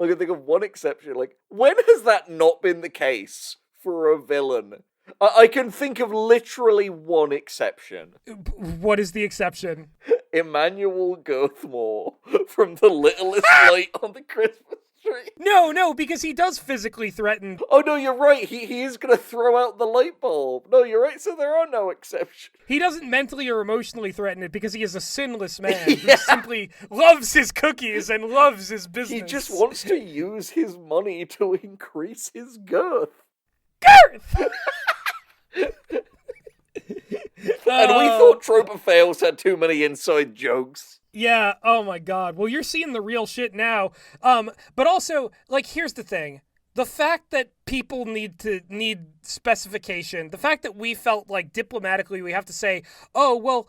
B: can think of one exception, when has that not been the case for a villain? I can think of literally one exception.
A: What is the exception?
B: Emmanuel Girthmore from The Littlest Light on the Christmas Tree.
A: No, because he does physically threaten.
B: Oh, no, you're right. He is going to throw out the light bulb. No, you're right. So there are no exceptions.
A: He doesn't mentally or emotionally threaten it because he is a sinless man who simply loves his cookies and loves his business.
B: He just wants to use his money to increase his girth.
A: Girth!
B: And we thought Trope of Fails had too many inside jokes.
A: Yeah, oh my god. Well, you're seeing the real shit now. But also, here's the thing. the fact that people need specification, the fact that we felt like diplomatically we have to say, oh, well,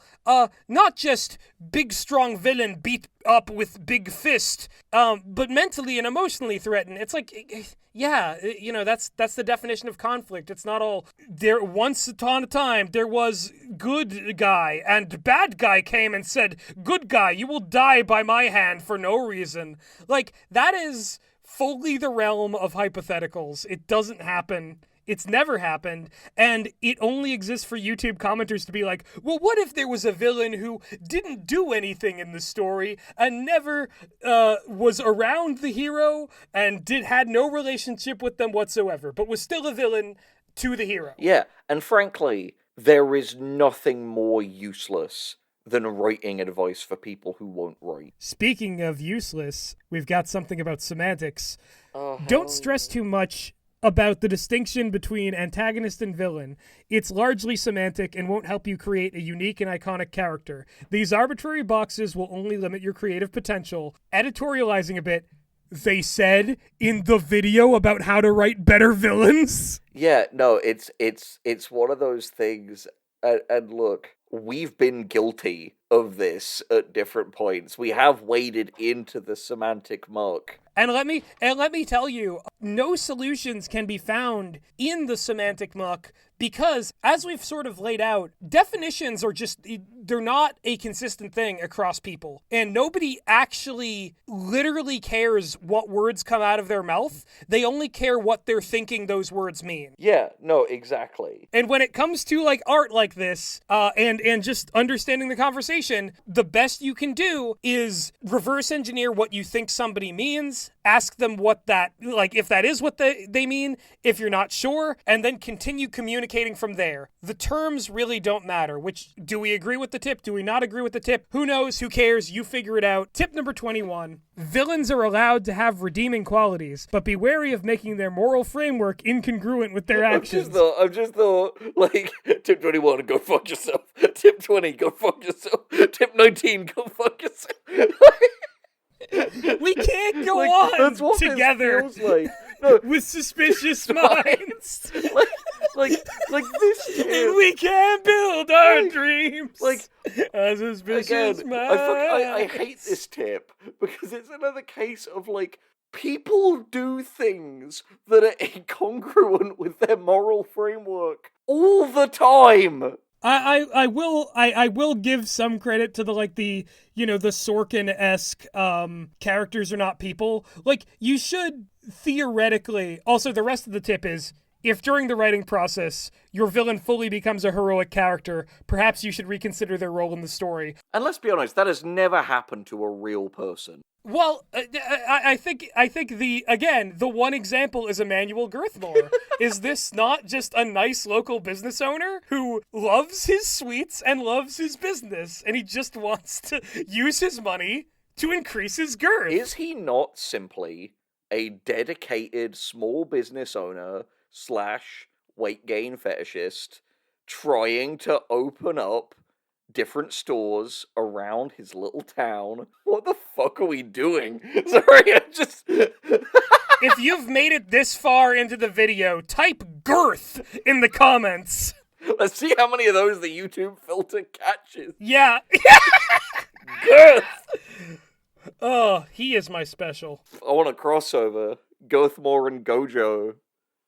A: not just big strong villain beat up with big fist, but mentally and emotionally threatened. It's like, yeah, that's the definition of conflict. It's not all there. Once upon a time, there was good guy and bad guy came and said, good guy, you will die by my hand for no reason. Like, that is fully the realm of hypotheticals. It doesn't happen. It's never happened, and it only exists for YouTube commenters to be like, well, what if there was a villain who didn't do anything in the story and never was around the hero and had no relationship with them whatsoever, but was still a villain to the hero?
B: Yeah, and frankly, there is nothing more useless than writing advice for people who won't write.
A: Speaking of useless, we've got something about semantics. Don't stress too much about the distinction between antagonist and villain. It's largely semantic and won't help you create a unique and iconic character. These arbitrary boxes will only limit your creative potential. Editorializing a bit, they said in the video about how to write better villains.
B: Yeah, no, it's one of those things, and look, we've been guilty of this at different points. We have waded into the semantic muck.
A: And let me tell you, no solutions can be found in the semantic muck because, as we've sort of laid out, definitions are they're not a consistent thing across people. And nobody actually literally cares what words come out of their mouth. They only care what they're thinking those words mean.
B: Yeah, no, exactly.
A: And when it comes to like art like this, and just understanding the conversation, the best you can do is reverse engineer what you think somebody means, ask them what that, like, if that is what they mean, if you're not sure, and then continue communicating from there. The terms really don't matter. Do we agree with the tip? Do we not agree with the tip? Who knows? Who cares? You figure it out. Tip number 21. Villains are allowed to have redeeming qualities, but be wary of making their moral framework incongruent with their actions.
B: I've just thought, like, tip 21, go fuck yourself. Tip 20, go fuck yourself. Tip 19, go fuck yourself.
A: We can't go on
B: that's what
A: together
B: this feels like. No,
A: with suspicious minds.
B: like this tip.
A: And we can't build our dreams.
B: Like,
A: a suspicious
B: again,
A: mind.
B: I hate this tip because it's another case of, like, people do things that are incongruent with their moral framework all the time.
A: I will give some credit to the Sorkin-esque characters are not people. Like, you should theoretically. Also, the rest of the tip is, if during the writing process your villain fully becomes a heroic character, perhaps you should reconsider their role in the story.
B: And let's be honest, that has never happened to a real person.
A: Well, I think the one example is Emmanuel Girthmore. Is this not just a nice local business owner who loves his sweets and loves his business, and he just wants to use his money to increase his girth?
B: Is he not simply a dedicated small business owner / weight gain fetishist trying to open up different stores around his little town? What the fuck are we doing? Sorry, I just...
A: If you've made it this far into the video, type girth in the comments.
B: Let's see how many of those the YouTube filter catches.
A: Yeah.
B: Girth!
A: Oh, he is my special.
B: I want a crossover. Gothmore and Gojo.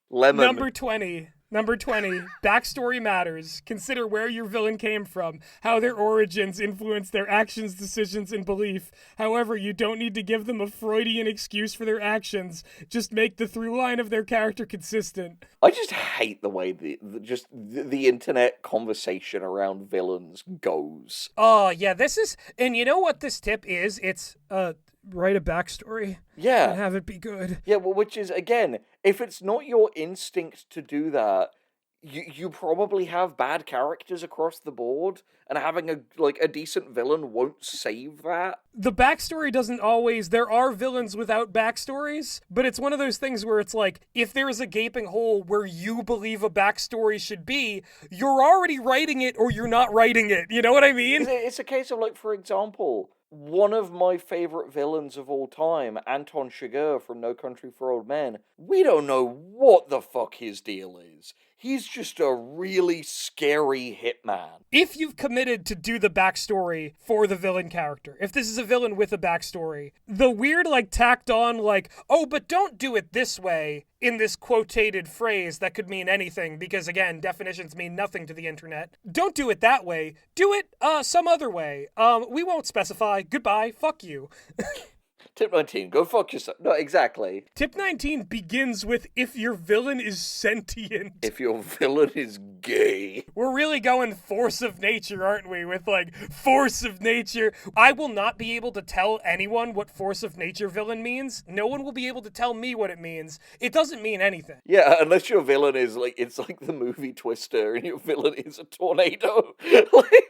B: Lemon.
A: Number 20, backstory matters. Consider where your villain came from, how their origins influence their actions, decisions, and belief. However, you don't need to give them a Freudian excuse for their actions. Just make the through line of their character consistent.
B: I just hate the way the internet conversation around villains goes.
A: Oh, yeah, and you know what this tip is? It's, write a backstory.
B: Yeah.
A: And have it be good.
B: Yeah, well, which is, again, if it's not your instinct to do that, you probably have bad characters across the board, and having a decent villain won't save that.
A: The backstory doesn't always... There are villains without backstories, but it's one of those things where it's like, if there is a gaping hole where you believe a backstory should be, you're already writing it or you're not writing it. You know what I mean?
B: It's a case of, like, for example, one of my favorite villains of all time, Anton Chigurh from No Country for Old Men, we don't know what the fuck his deal is. He's just a really scary hitman.
A: If you've committed to do the backstory for the villain character, if this is a villain with a backstory, the weird, like, tacked on, like, oh, but don't do it this way, in this quotated phrase that could mean anything, because, again, definitions mean nothing to the internet. Don't do it that way. Do it, some other way. We won't specify. Goodbye. Fuck you.
B: Tip 19, go fuck yourself. No, exactly.
A: Tip 19 begins with if your villain is sentient.
B: If your villain is gay.
A: We're really going force of nature, aren't we? With, like, force of nature. I will not be able to tell anyone what force of nature villain means. No one will be able to tell me what it means. It doesn't mean anything.
B: Yeah, unless your villain is, like, it's like the movie Twister and your villain is a tornado.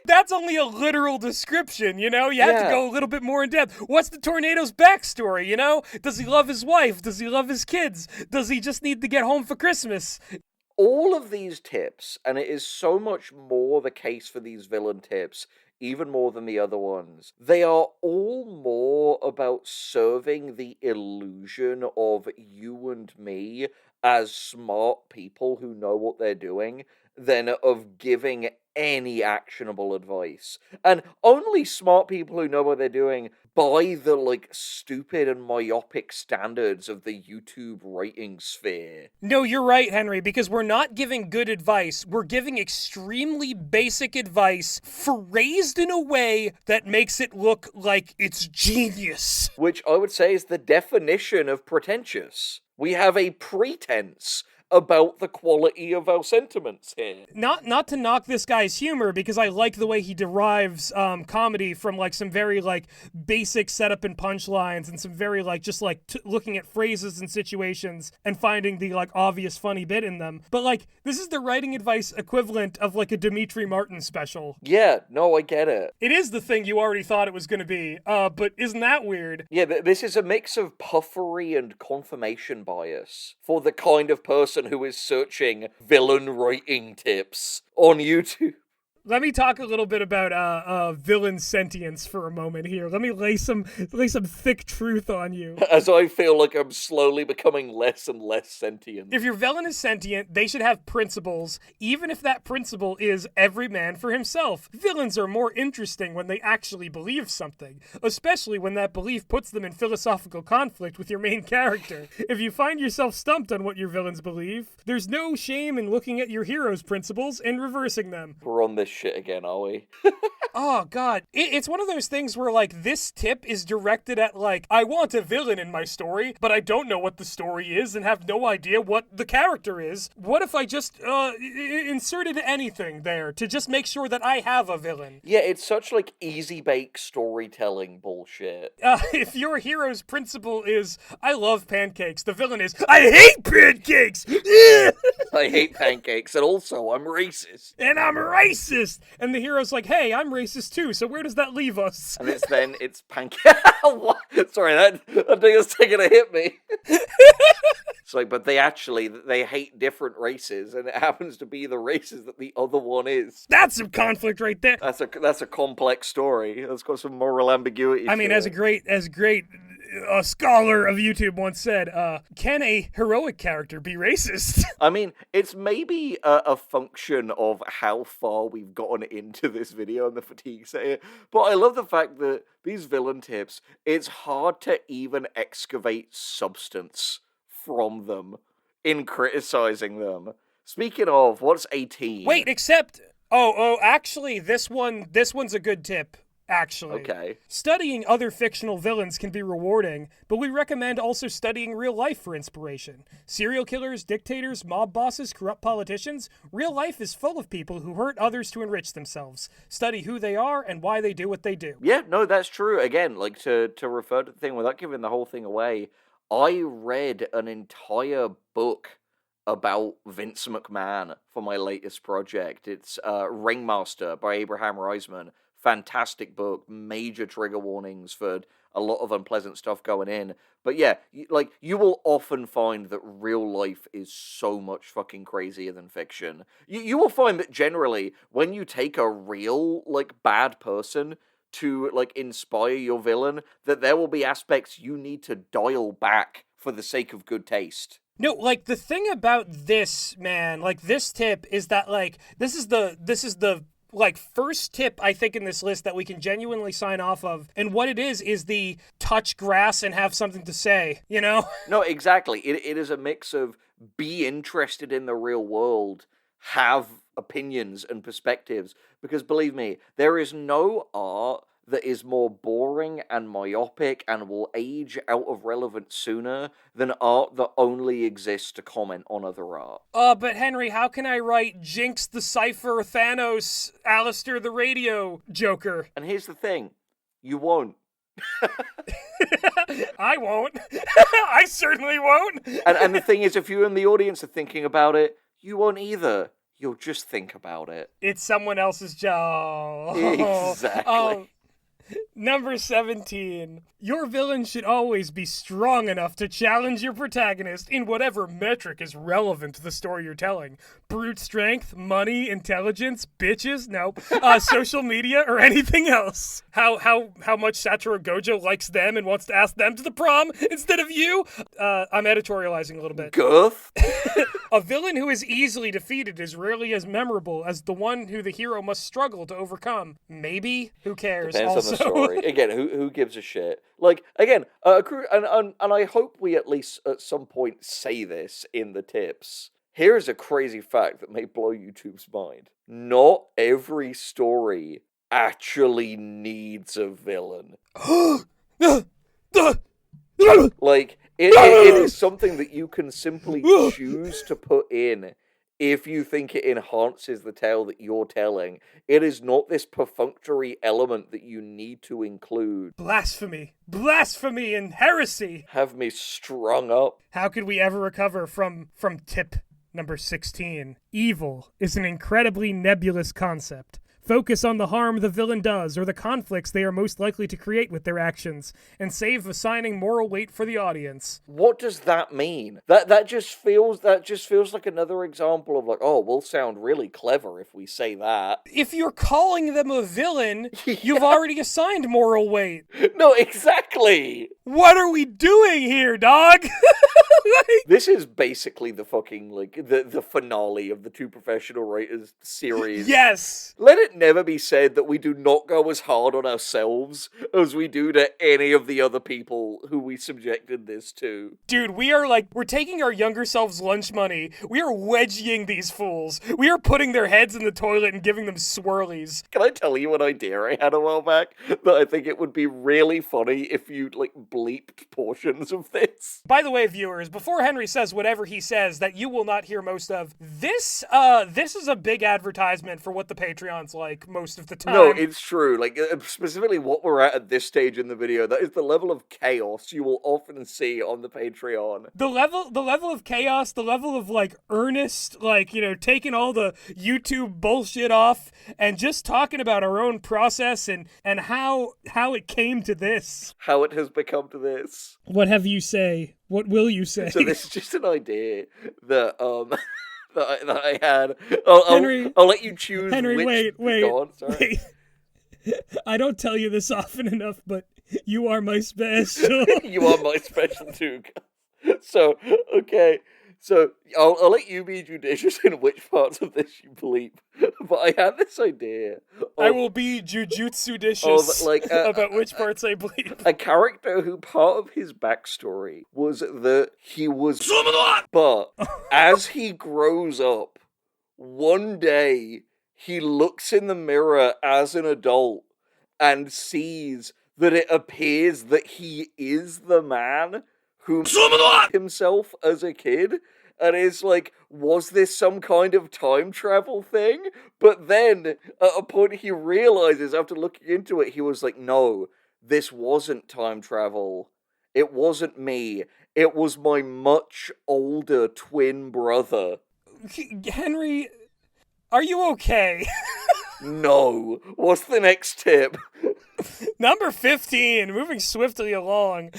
A: That's only a literal description, you know? You have to go a little bit more in depth. What's the tornado's backstory, you know? Does he love his wife? Does he love his kids? Does he just need to get home for Christmas?
B: All of these tips, and it is so much more the case for these villain tips, even more than the other ones, they are all more about serving the illusion of you and me as smart people who know what they're doing than of giving any actionable advice. And only smart people who know what they're doing by the, like, stupid and myopic standards of the YouTube writing sphere.
A: No, you're right, Henry, because we're not giving good advice. We're giving extremely basic advice phrased in a way that makes it look like it's genius.
B: Which I would say is the definition of pretentious. We have a pretense about the quality of our sentiments here.
A: Not to knock this guy's humor, because I like the way he derives comedy from, like, some very, like, basic setup and punchlines and some very, like, just, like, looking at phrases and situations and finding the, like, obvious funny bit in them. But, like, this is the writing advice equivalent of, like, a Dimitri Martin special.
B: Yeah, no, I get it.
A: It is the thing you already thought it was going to be, but isn't that weird?
B: Yeah, this is a mix of puffery and confirmation bias for the kind of person who is searching villain writing tips on YouTube.
A: Let me talk a little bit about villain sentience for a moment here. Let me lay some thick truth on you.
B: As I feel like I'm slowly becoming less and less sentient.
A: If your villain is sentient, they should have principles, even if that principle is every man for himself. Villains are more interesting when they actually believe something, especially when that belief puts them in philosophical conflict with your main character. If you find yourself stumped on what your villains believe, there's no shame in looking at your hero's principles and reversing them.
B: We're on this shit again, are we?
A: Oh, God. It's one of those things where, like, this tip is directed at, like, I want a villain in my story, but I don't know what the story is and have no idea what the character is. What if I just inserted anything there to just make sure that I have a villain?
B: Yeah, it's such, like, easy-bake storytelling bullshit.
A: If your hero's principle is, I love pancakes, the villain is, I hate pancakes!
B: I hate pancakes, and also I'm racist.
A: And I'm racist! And the hero's like, hey, I'm racist too, so where does that leave us?
B: And it's pancake. What? Sorry, that thing is taking a hit me. It's like, but they hate different races, and it happens to be the races that the other one is.
A: That's some conflict right there.
B: That's a complex story. That's got some moral ambiguity.
A: I mean, as a great scholar of YouTube once said, can a heroic character be racist?
B: I mean, it's maybe a function of how far we've gotten into this video and the fatigue set, but I love the fact that these villain tips, it's hard to even excavate substance from them in criticizing them. Speaking of, what's 18?
A: Wait, except, actually, this one's a good tip. Actually.
B: Okay.
A: Studying other fictional villains can be rewarding, but we recommend also studying real life for inspiration. Serial killers, dictators, mob bosses, corrupt politicians. Real life is full of people who hurt others to enrich themselves. Study who they are and why they do what they do.
B: Yeah, no, that's true. Again, like, to refer to the thing without giving the whole thing away, I read an entire book about Vince McMahon for my latest project. It's Ringmaster by Abraham Reisman. Fantastic book, major trigger warnings for a lot of unpleasant stuff going in. But yeah, you will often find that real life is so much fucking crazier than fiction. You will find that generally, when you take a real, like, bad person, to, like, inspire your villain, that there will be aspects you need to dial back for the sake of good taste.
A: No, like, the thing about this, man, like, this tip is that, like, this is the like, first tip, I think, in this list that we can genuinely sign off of. And what it is the touch grass and have something to say, you know?
B: No, exactly. It is a mix of be interested in the real world, have opinions and perspectives. Because believe me, there is no art that is more boring and myopic and will age out of relevance sooner than art that only exists to comment on other art.
A: But Henry, how can I write Jinx the Cypher, Thanos, Alistair the Radio, Joker?
B: And here's the thing, you won't.
A: I won't. I certainly won't.
B: And the thing is, if you in the audience are thinking about it, you won't either. You'll just think about it.
A: It's someone else's job.
B: Exactly.
A: Number 17. Your villain should always be strong enough to challenge your protagonist in whatever metric is relevant to the story you're telling. Brute strength, money, intelligence, bitches, nope. Social media, or anything else. How much Satoru Gojo likes them and wants to ask them to the prom instead of you? I'm editorializing a little bit.
B: Girth?
A: A villain who is easily defeated is rarely as memorable as the one who the hero must struggle to overcome. Maybe? Who cares?
B: Depends
A: also.
B: on the story. Again, who gives a shit? Like, again, and I hope we at least at some point say this in the tips. Here's a crazy fact that may blow YouTube's mind. Not every story actually needs a villain. Like, it is something that you can simply choose to put in if you think it enhances the tale that you're telling. It is not this perfunctory element that you need to include.
A: Blasphemy! Blasphemy and heresy!
B: Have me strung up.
A: How could we ever recover from tip number 16? Evil is an incredibly nebulous concept. Focus on the harm the villain does or the conflicts they are most likely to create with their actions, and save assigning moral weight for the audience.
B: What does that mean? That just feels like another example of, like, oh, we'll sound really clever if we say that.
A: If you're calling them a villain, you've already assigned moral weight.
B: No, exactly.
A: What are we doing here, dog?
B: This is basically the fucking, like, the finale of the Two Professional Writers series.
A: Yes!
B: Let it never be said that we do not go as hard on ourselves as we do to any of the other people who we subjected this to.
A: Dude, we're taking our younger selves' lunch money. We are wedging these fools. We are putting their heads in the toilet and giving them swirlies.
B: Can I tell you an idea I had a while back? That I think it would be really funny if you, like, bleeped portions of this.
A: By the way, viewers, before Henry says whatever he says that you will not hear most of, this is a big advertisement for what the Patreon's like most of the time.
B: No, it's true. Like, specifically what we're at this stage in the video, that is the level of chaos you will often see on the Patreon.
A: The level of chaos, the level of, like, earnest, like, you know, taking all the YouTube bullshit off and just talking about our own process and how it came to this.
B: How it has become to this.
A: What have you say? What will you say?
B: So this is just an idea that that I had.
A: Henry,
B: I'll let you choose.
A: Henry,
B: which...
A: wait.
B: Go on, sorry.
A: Wait. I don't tell you this often enough, but you are my special.
B: You are my special too. So, okay. So, I'll let you be judicious in which parts of this you bleep. But I had this idea.
A: I will be jujutsu-dicious about which parts I bleep.
B: A character who part of his backstory was that he was... But as he grows up, one day he looks in the mirror as an adult and sees that it appears that he is the man who himself as a kid, and is like, was this some kind of time travel thing? But then, at a point he realizes, after looking into it, he was like, no, this wasn't time travel. It wasn't me. It was my much older twin brother.
A: Henry, are you okay?
B: No. What's the next tip?
A: Number 15, moving swiftly along.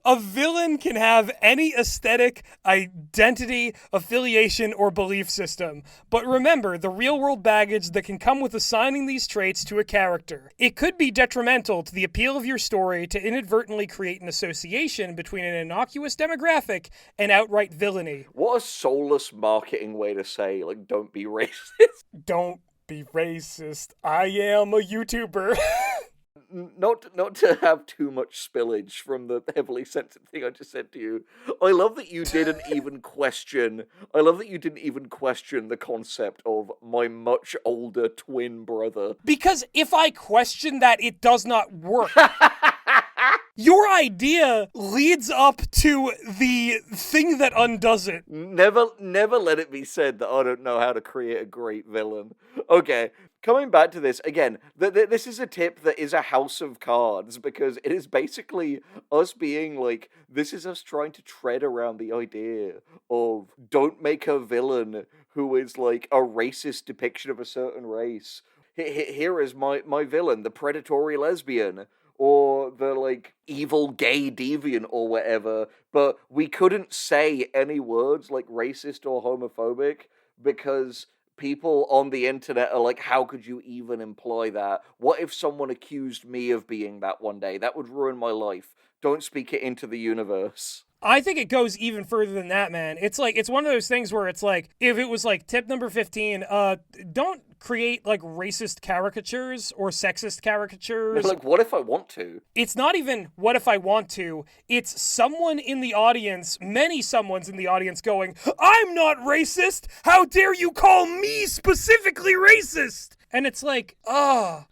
A: A villain can have any aesthetic, identity, affiliation, or belief system. But remember the real-world baggage that can come with assigning these traits to a character. It could be detrimental to the appeal of your story to inadvertently create an association between an innocuous demographic and outright villainy.
B: What a soulless marketing way to say, like, don't be racist.
A: Don't be racist. I am a YouTuber.
B: Not to have too much spillage from the heavily censored thing I just said to you. I love that you didn't even question. I love that you didn't even question the concept of my much older twin brother.
A: Because if I question that, it does not work. Your idea leads up to the thing that undoes it.
B: Never let it be said that I don't know how to create a great villain. Okay, coming back to this, again, this is a tip that is a house of cards, because it is basically us being like, this is us trying to tread around the idea of don't make a villain who is like a racist depiction of a certain race. Here is my villain, the predatory lesbian, or the, like, evil gay deviant or whatever, but we couldn't say any words like racist or homophobic because people on the internet are like, how could you even imply that? What if someone accused me of being that one day? That would ruin my life. Don't speak it into the universe.
A: I think it goes even further than that, man. It's like, it's one of those things where it's like, if it was like tip number 15, don't create like racist caricatures or sexist caricatures.
B: Like, what if I want to?
A: It's not even what if I want to. It's someone in the audience, many someones in the audience going, I'm not racist! How dare you call me specifically racist? And it's like,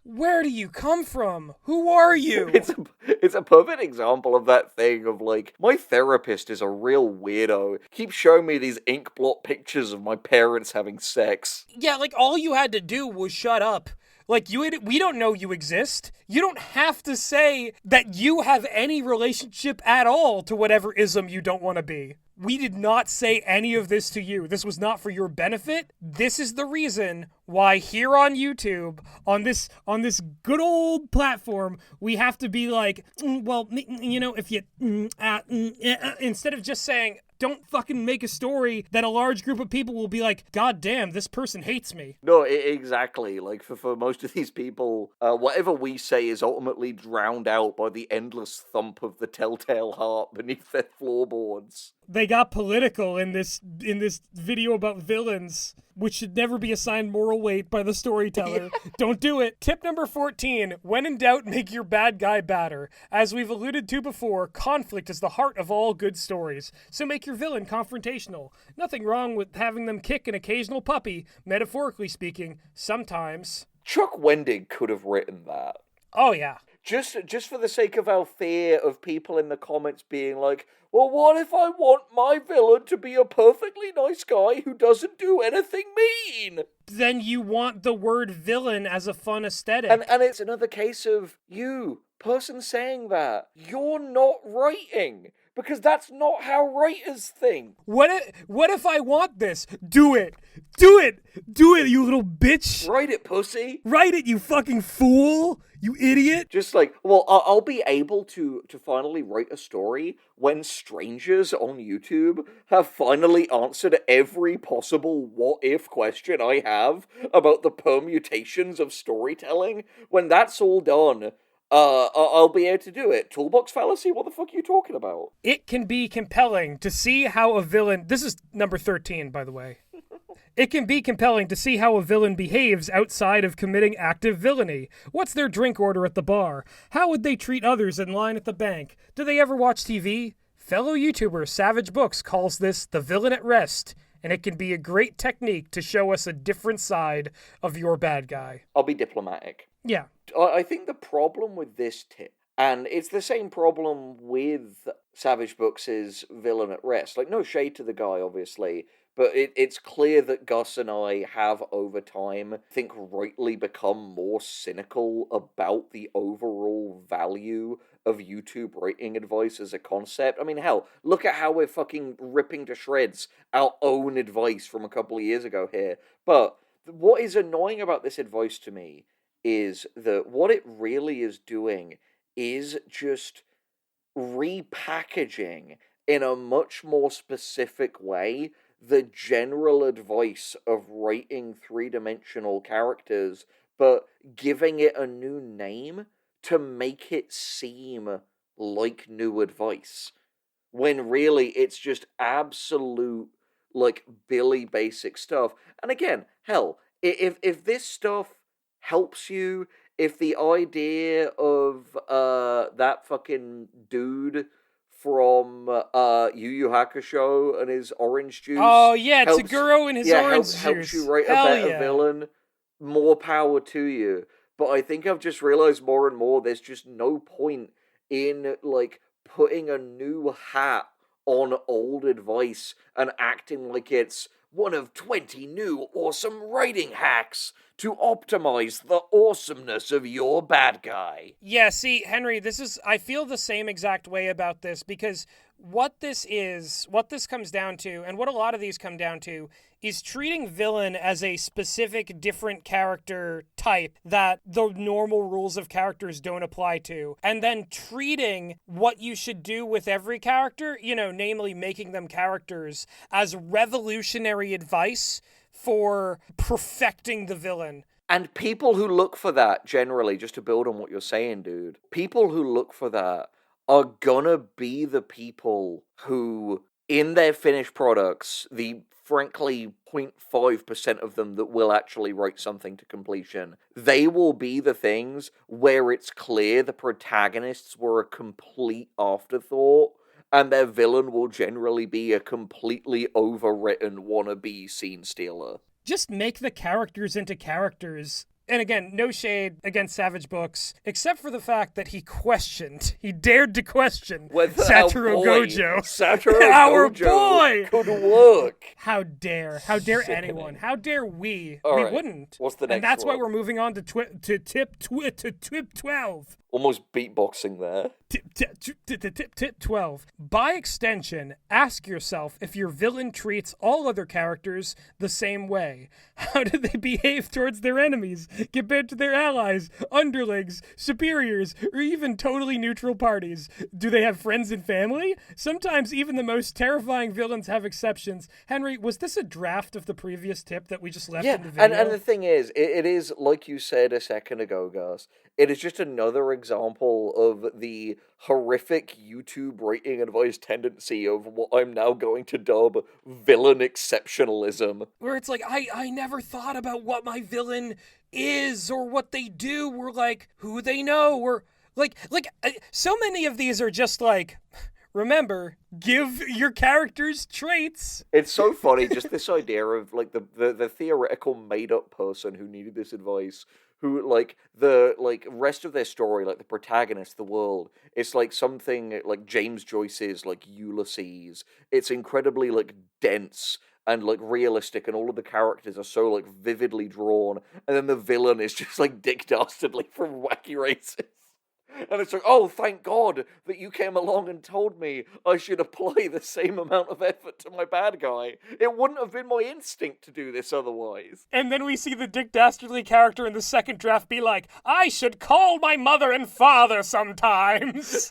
A: where do you come from? Who are you?
B: It's a perfect example of that thing of like, my therapist is a real weirdo. Keeps showing me these ink blot pictures of my parents having sex.
A: Yeah, like all you had to do was shut up. Like, we don't know you exist. You don't have to say that you have any relationship at all to whatever ism you don't want to be. We did not say any of this to you. This was not for your benefit. This is the reason why here on YouTube, on this good old platform, we have to be like, if you, instead of just saying, don't fucking make a story that a large group of people will be like, God damn, this person hates me.
B: No, exactly. Like, for most of these people, whatever we say is ultimately drowned out by the endless thump of the telltale heart beneath their floorboards.
A: They got political in this video about villains, which should never be assigned moral weight by the storyteller. Don't do it. Tip number 14, when in doubt, make your bad guy badder. As we've alluded to before, conflict is the heart of all good stories. So make your villain confrontational. Nothing wrong with having them kick an occasional puppy, metaphorically speaking, sometimes.
B: Chuck Wendig could have written that.
A: Oh, yeah.
B: Just for the sake of our fear of people in the comments being like, well, what if I want my villain to be a perfectly nice guy who doesn't do anything mean?
A: Then you want the word villain as a fun aesthetic.
B: And it's another case of you, person saying that, you're not writing. Because that's not how writers think.
A: What if I want this? Do it! Do it! Do it, you little bitch!
B: Write it, pussy!
A: Write it, you fucking fool! You idiot!
B: Just like, well, I'll be able to finally write a story when strangers on YouTube have finally answered every possible what-if question I have about the permutations of storytelling. When that's all done, I'll be able to do it. Toolbox fallacy? What the fuck are you talking about?
A: It can be compelling to see how a villain... This is number 13, by the way. It can be compelling to see how a villain behaves outside of committing active villainy. What's their drink order at the bar? How would they treat others in line at the bank? Do they ever watch TV? Fellow YouTuber Savage Books calls this the villain at rest, and it can be a great technique to show us a different side of your bad guy.
B: I'll be diplomatic.
A: Yeah.
B: I think the problem with this tip, and it's the same problem with Savage Books' Villain at Rest, like, no shade to the guy, obviously, but it's clear that Gus and I have, over time, I think rightly become more cynical about the overall value of YouTube writing advice as a concept. I mean, hell, look at how we're fucking ripping to shreds our own advice from a couple of years ago here. But what is annoying about this advice to me is that what it really is doing is just repackaging in a much more specific way the general advice of writing three-dimensional characters, but giving it a new name to make it seem like new advice. When really it's just absolute, like, Billy basic stuff. And again, hell, if this stuff helps you, if the idea of that fucking dude from Yu Yu Hakusho and his orange juice
A: Oh yeah,
B: helps,
A: Taguro and his orange juice.
B: helps you write
A: Hell
B: a better
A: yeah.
B: villain, more power to you. But I think I've just realized more and more there's just no point in, like, putting a new hat on old advice and acting like it's one of 20 new awesome writing hacks to optimize the awesomeness of your bad guy.
A: Yeah, see, Henry, I feel the same exact way about this, because what this comes down to, and what a lot of these come down to, is treating villain as a specific different character type that the normal rules of characters don't apply to, and then treating what you should do with every character, namely making them characters, as revolutionary advice for perfecting the villain.
B: And people who look for that, generally, just to build on what you're saying, dude, people who look for that are gonna be the people who, in their finished products, the frankly 0.5% of them that will actually write something to completion, they will be the things where it's clear the protagonists were a complete afterthought, and their villain will generally be a completely overwritten wannabe scene stealer.
A: Just make the characters into characters. And again, no shade against Savage Books, except for the fact that he dared to question Satoru Gojo.
B: Satoru
A: Our
B: Gojo
A: boy!
B: could work.
A: How dare anyone? How dare we?
B: All
A: we
B: right.
A: wouldn't.
B: What's the next
A: And that's
B: one?
A: why we're moving on to tip 12.
B: Almost beatboxing there.
A: Tip 12. By extension, ask yourself if your villain treats all other characters the same way. How do they behave towards their enemies compared to their allies, underlings, superiors, or even totally neutral parties? Do they have friends and family? Sometimes even the most terrifying villains have exceptions. Henry, was this a draft of the previous tip that we just left in the video?
B: And the thing is, it is, like you said a second ago, Gus, it is just another example of the horrific YouTube writing advice tendency of what I'm now going to dub villain exceptionalism.
A: Where it's like, I never thought about what my villain is or what they do, or like who they know, or like so many of these are just like, remember, give your characters traits.
B: It's so funny, just this idea of like the theoretical made up person who needed this advice, who, like, the, like, rest of their story, like, the protagonist, the world, it's like something like James Joyce's, like, Ulysses. It's incredibly, like, dense and, like, realistic, and all of the characters are so, like, vividly drawn, and then the villain is just, like, Dick Dastardly from Wacky Races. And it's like, oh, thank God that you came along and told me I should apply the same amount of effort to my bad guy. It wouldn't have been my instinct to do this otherwise.
A: And then we see the Dick Dastardly character in the second draft be like, I should call my mother and father sometimes.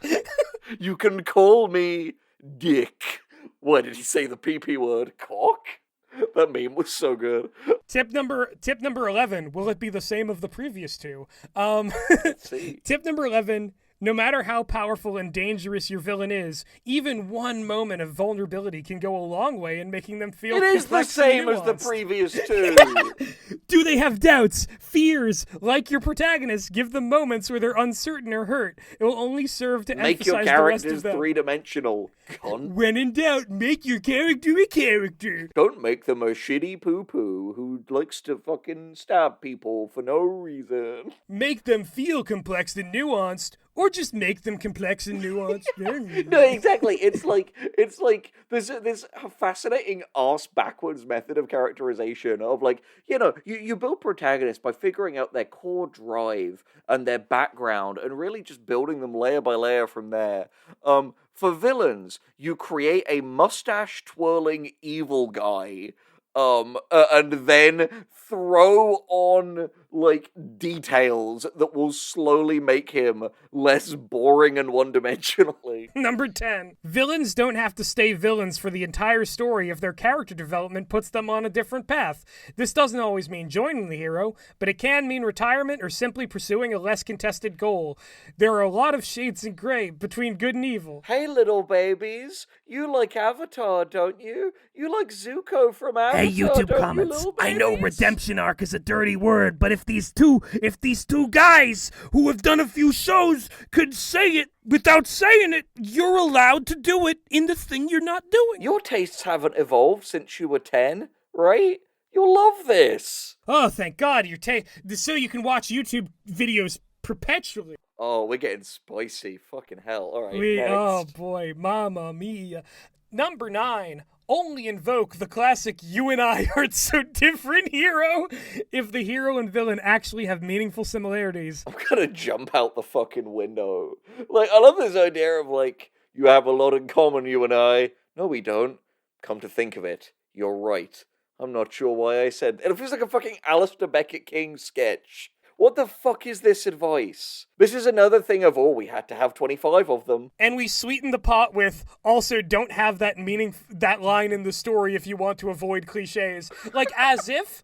B: You can call me Dick. Why did he say the PP word? Cock? That meme was so good.
A: Tip number 11. Will it be the same of the previous two?
B: Let's see.
A: Tip number 11. No matter how powerful and dangerous your villain is, even one moment of vulnerability can go a long way in making them feel
B: It is the
A: complex and
B: same as the
A: nuanced.
B: previous two.
A: Do they have doubts, fears? Like your protagonist, give them moments where they're uncertain or hurt. It will only serve to
B: Make your
A: emphasize the rest of
B: characters
A: them.
B: three-dimensional, cunt.
A: When in doubt, make your character a character.
B: Don't make them a shitty poo-poo who likes to fucking stab people for no reason.
A: Make them feel complex and nuanced, or just make them complex and nuanced.
B: No, exactly. It's like there's this fascinating arse backwards method of characterization of, like, you build protagonists by figuring out their core drive and their background and really just building them layer by layer from there. For villains, you create a mustache twirling evil guy. And then throw on, like, details that will slowly make him less boring and one-dimensionally.
A: Number 10. Villains don't have to stay villains for the entire story if their character development puts them on a different path. This doesn't always mean joining the hero, but it can mean retirement or simply pursuing a less contested goal. There are a lot of shades in gray between good and evil.
B: Hey, little babies, you like Avatar, don't you? You like Zuko from Avatar,
C: Hey, YouTube
B: don't
C: comments.
B: you, little
C: I know
B: babies?
C: redemption arc is a dirty word, but if these two guys who have done a few shows could say it without saying it, you're allowed to do it in the thing you're not doing.
B: Your tastes haven't evolved since you were 10, right? You'll love this.
A: Oh, thank God, so you can watch YouTube videos perpetually.
B: Oh, we're getting spicy. Fucking hell. All right, next.
A: Oh boy, mamma mia. Number 9. Only invoke the classic "you and I are so different" hero if the hero and villain actually have meaningful similarities.
B: I'm gonna jump out the fucking window. Like, I love this idea of, like, you have a lot in common, you and I. No, we don't. Come to think of it, you're right. I'm not sure why I said... It feels like a fucking Alistair Beckett King sketch. What the fuck is this advice? This is another thing of, we had to have 25 of them.
A: And we sweeten the pot with, also don't have that line in the story if you want to avoid cliches. Like, as if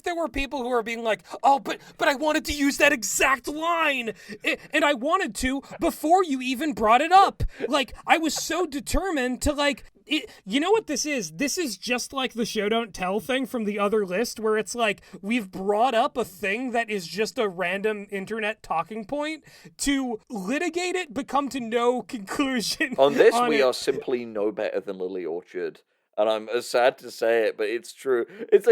A: there were people who are being like, oh, but I wanted to use that exact line. And I wanted to before you even brought it up. Like, I was so determined to, like... You know what this is? This is just like the show don't tell thing from the other list, where it's like we've brought up a thing that is just a random internet talking point to litigate it, but come to no conclusion.
B: On this, we are simply no better than Lily Orchard. And I'm sad to say it, but it's true. It's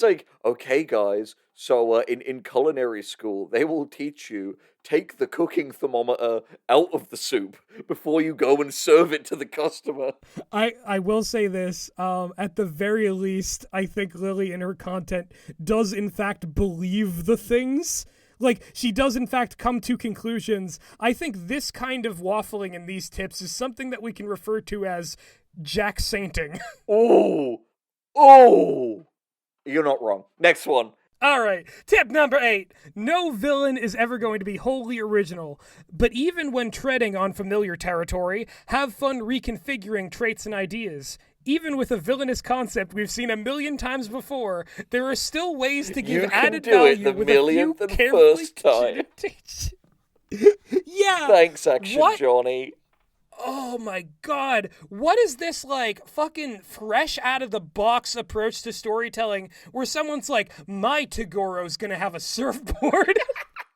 B: like, okay, guys, so in culinary school, they will teach you, take the cooking thermometer out of the soup before you go and serve it to the customer.
A: I will say this, at the very least, I think Lily in her content does in fact believe the things. Like, she does in fact come to conclusions. I think this kind of waffling in these tips is something that we can refer to as Jack Sainting.
B: Oh! You're not wrong. Next one.
A: All right, tip number 8. No villain is ever going to be wholly original, but even when treading on familiar territory, have fun reconfiguring traits and ideas. Even with a villainous concept we've seen a million times before, there are still ways to give added value with a few carefully Yeah.
B: Thanks, Action Johnny.
A: Oh my God, what is this, like, fucking fresh out of the box approach to storytelling where someone's like, my Tagoro's gonna have a surfboard?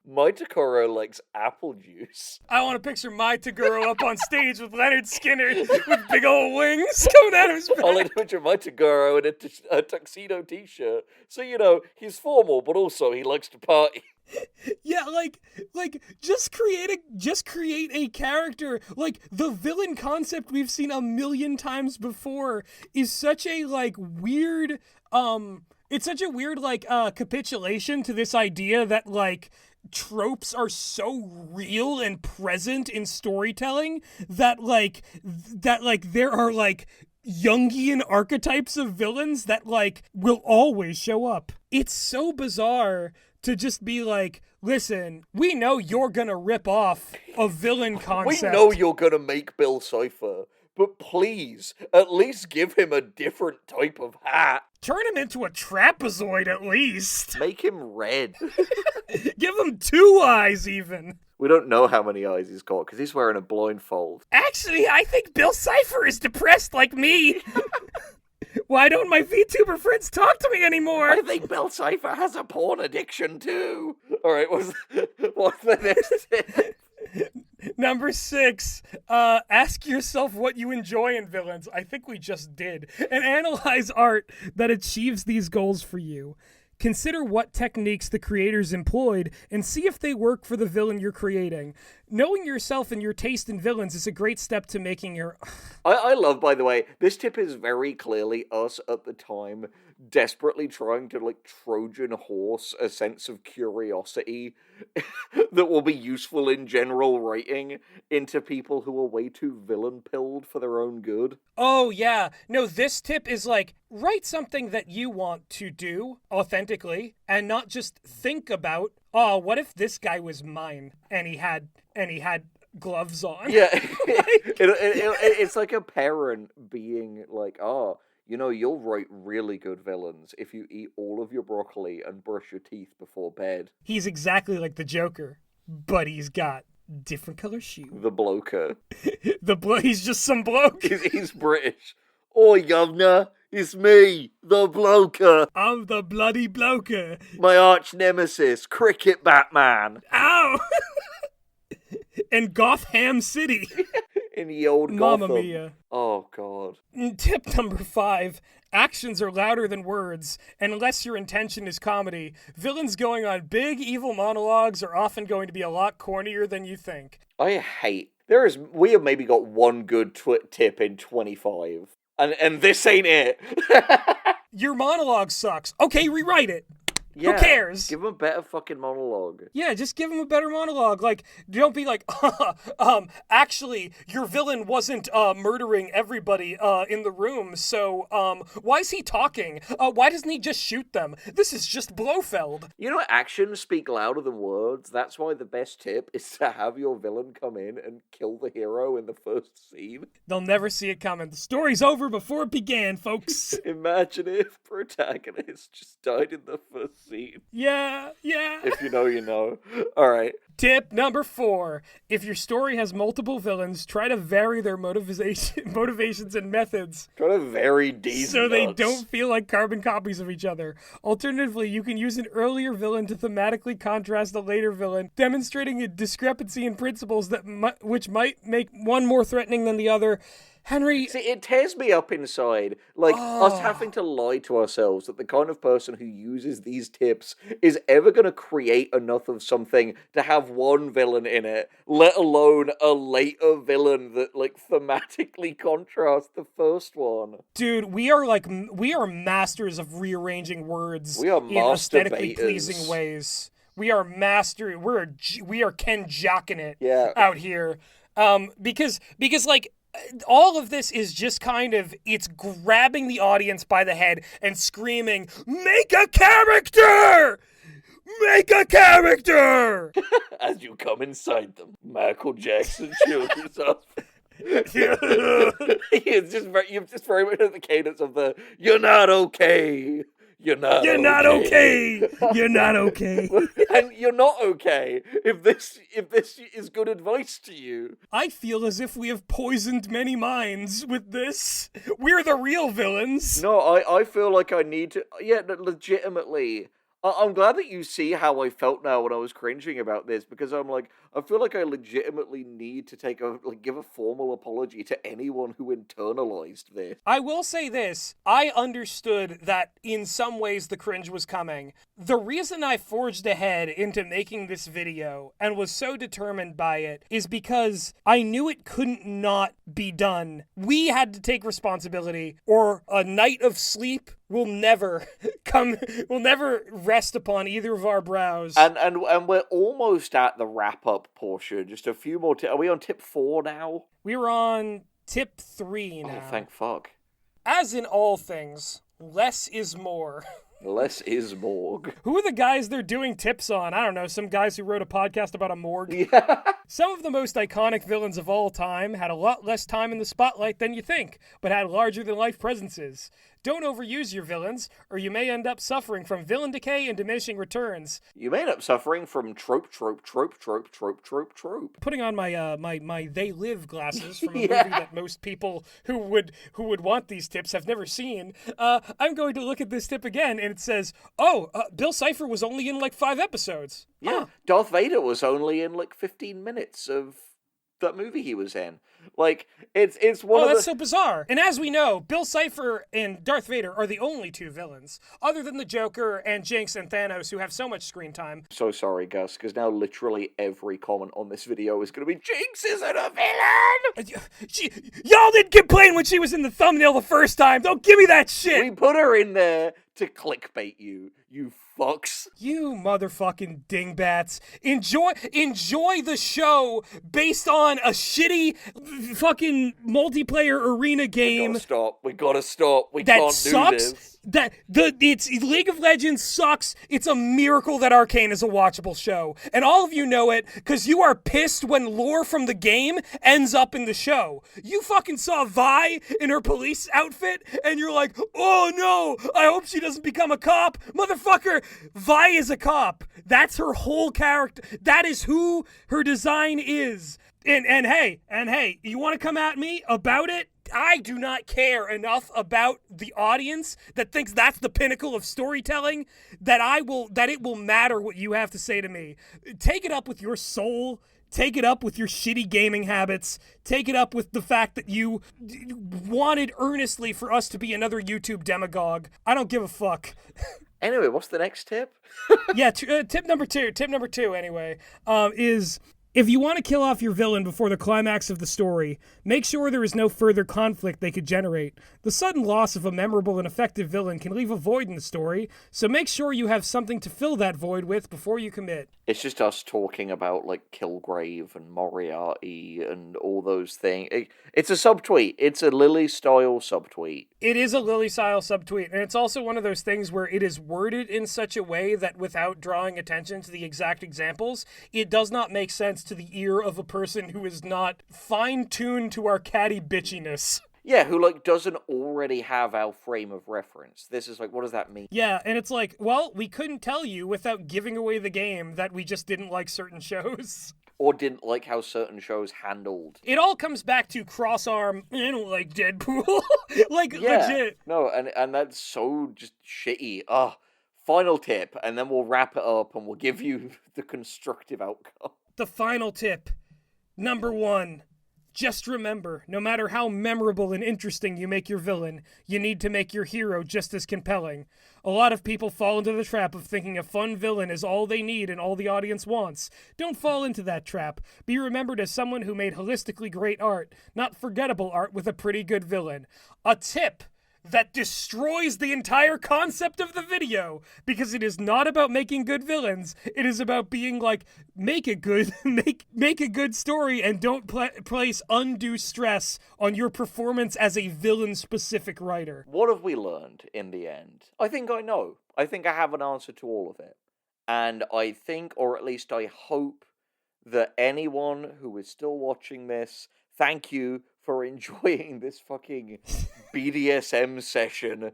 B: My Tagoro likes apple juice.
A: I want to picture my Tagoro up on stage with Leonard Skinner with big old wings coming out of his back.
B: I like to picture my Tagoro in a tuxedo t-shirt. So, you know, he's formal, but also he likes to party.
A: Yeah, like just create a character. Like, the villain concept we've seen a million times before is such a, like, weird it's such a weird, like, capitulation to this idea that, like, tropes are so real and present in storytelling that there are, like, Jungian archetypes of villains that, like, will always show up. It's so bizarre to just be like, listen, we know you're gonna rip off a villain concept.
B: We know you're gonna make Bill Cipher, but please, at least give him a different type of hat.
A: Turn him into a trapezoid at least.
B: Make him red.
A: Give him 2 eyes even.
B: We don't know how many eyes he's got because he's wearing a blindfold.
A: Actually, I think Bill Cipher is depressed like me. Why don't my VTuber friends talk to me anymore?
B: I think Bill Cipher has a porn addiction too. All right, what's the next tip?
A: Number 6, ask yourself what you enjoy in villains. I think we just did. And analyze art that achieves these goals for you. Consider what techniques the creators employed and see if they work for the villain you're creating. Knowing yourself and your taste in villains is a great step to making your...
B: I love, by the way, this tip is very clearly us at the time desperately trying to, like, Trojan horse a sense of curiosity that will be useful in general writing into people who are way too villain-pilled for their own good.
A: Oh, yeah. No, this tip is like, write something that you want to do authentically and not just think about, oh, what if this guy was mine and he had gloves on?
B: Yeah. It's like a parent being like, oh, you know, you'll write really good villains if you eat all of your broccoli and brush your teeth before bed.
A: He's exactly like the Joker, but he's got different color shoes.
B: The bloker.
A: He's just some bloke.
B: He's British. Oi, governor, it's me, the bloker.
A: I'm the bloody bloker.
B: My arch nemesis, Cricket Batman.
A: Ow! In Gotham City.
B: In the old
A: Mamma
B: Gotham.
A: mia.
B: Oh, God.
A: Tip number 5. Actions are louder than words, and unless your intention is comedy, villains going on big evil monologues are often going to be a lot cornier than you think.
B: I hate... We have maybe got one good tip in 25. And this ain't it.
A: Your monologue sucks. Okay, rewrite it.
B: Yeah,
A: who cares?
B: Give him a better fucking monologue.
A: Yeah, just give him a better monologue. Like, don't be like, actually, your villain wasn't murdering everybody in the room, so why is he talking? Why doesn't he just shoot them? This is just Blofeld.
B: You know, actions speak louder than words. That's why the best tip is to have your villain come in and kill the hero in the first scene.
A: They'll never see it coming. The story's over before it began, folks.
B: Imagine if protagonist just died in the first scene.
A: Yeah.
B: If you know, you know. All right.
A: Tip number 4. If your story has multiple villains, try to vary their motivations and methods.
B: Try to vary these
A: so they don't feel like carbon copies of each other. Alternatively, you can use an earlier villain to thematically contrast a later villain, demonstrating a discrepancy in principles which might make one more threatening than the other. Henry...
B: See, it tears me up inside. Like, us having to lie to ourselves that the kind of person who uses these tips is ever going to create enough of something to have one villain in it, let alone a later villain that, like, thematically contrasts the first one.
A: Dude, we are masters of rearranging words
B: We are
A: in aesthetically pleasing ways. We are we are Ken Jockin' it out here. Because like, all of this is just kind of, it's grabbing the audience by the head and screaming, make a character! Make a character!
B: As you come inside them, Michael Jackson shoulders up. You've just very much the cadence of the, you're not okay. You're not okay.
A: You're not okay.
B: And you're not okay if this is good advice to you.
A: I feel as if we have poisoned many minds with this. We're the real villains.
B: No, I feel like I need to... Yeah, legitimately. I'm glad that you see how I felt now when I was cringing about this, because I'm like, I feel like I legitimately need to give a formal apology to anyone who internalized this.
A: I will say this, I understood that in some ways the cringe was coming. The reason I forged ahead into making this video and was so determined by it is because I knew it couldn't not be done. We had to take responsibility, or a night of sleep will never rest upon either of our brows.
B: And we're almost at the wrap-up portion. Just a few more Are we on tip 4 now?
A: We're on tip 3 now.
B: Oh, thank fuck.
A: As in all things, less is more.
B: Less is morgue.
A: Who are the guys they're doing tips on? I don't know, some guys who wrote a podcast about a morgue?
B: Yeah.
A: Some of the most iconic villains of all time had a lot less time in the spotlight than you think, but had larger-than-life presences. Don't overuse your villains, or you may end up suffering from villain decay and diminishing returns.
B: You may end up suffering from trope.
A: Putting on my They Live glasses from a movie that most people who would want these tips have never seen, I'm going to look at this tip again, and it says, Bill Cipher was only in like 5 episodes.
B: Yeah, Darth Vader was only in like 15 minutes of that movie he was in. Like, it's one
A: Oh,
B: of
A: that's
B: the...
A: so bizarre. And as we know, Bill Cipher and Darth Vader are the only two villains, other than the Joker and Jinx and Thanos, who have so much screen time.
B: So sorry, Gus, because now literally every comment on this video is going to be, Jinx isn't a villain!
A: Y'all didn't complain when she was in the thumbnail the first time. Don't give me that shit.
B: We put her in there to clickbait you, you fucks.
A: You motherfucking dingbats. Enjoy the show based on a shitty fucking multiplayer arena game.
B: We gotta stop. We
A: that
B: can't
A: sucks.
B: do this.
A: It's League of Legends sucks. It's a miracle that Arcane is a watchable show. And all of you know it because you are pissed when lore from the game ends up in the show. You fucking saw Vi in her police outfit and you're like, oh no, I hope she doesn't become a cop. Motherfucker, Vi is a cop. That's her whole character. That is who her design is. And hey, you want to come at me about it? I do not care enough about the audience that thinks that's the pinnacle of storytelling that it will matter what you have to say to me. Take it up with your soul. Take it up with your shitty gaming habits. Take it up with the fact that you wanted earnestly for us to be another YouTube demagogue. I don't give a fuck.
B: Anyway, what's the next tip?
A: Yeah, tip number two, anyway, is if you want to kill off your villain before the climax of the story, make sure there is no further conflict they could generate. The sudden loss of a memorable and effective villain can leave a void in the story, so make sure you have something to fill that void with before you commit.
B: It's just us talking about, like, Kilgrave and Moriarty and all those things. It's a subtweet. It's a Lily-style subtweet.
A: It is a Lily-style subtweet, and it's also one of those things where it is worded in such a way that without drawing attention to the exact examples, it does not make sense to the ear of a person who is not fine-tuned to our catty bitchiness.
B: Yeah, who, like, doesn't already have our frame of reference. This is like, what does that mean?
A: Yeah, and it's like, well, we couldn't tell you without giving away the game that we just didn't like certain shows.
B: Or didn't like how certain shows handled.
A: It all comes back to cross-arm, I don't like Deadpool. Legit.
B: No, and that's so just shitty. Final tip, and then we'll wrap it up and we'll give you the constructive outcome.
A: The final tip. Number 1. Just remember, no matter how memorable and interesting you make your villain, you need to make your hero just as compelling. A lot of people fall into the trap of thinking a fun villain is all they need and all the audience wants. Don't fall into that trap. Be remembered as someone who made holistically great art, not forgettable art with a pretty good villain. A tip that destroys the entire concept of the video, because it is not about making good villains. It is about being like, make a good story and don't place undue stress on your performance as a villain-specific writer.
B: What have we learned in the end? I think I know. I think I have an answer to all of it. And I think, or at least I hope, that anyone who is still watching this, thank you for enjoying this fucking BDSM session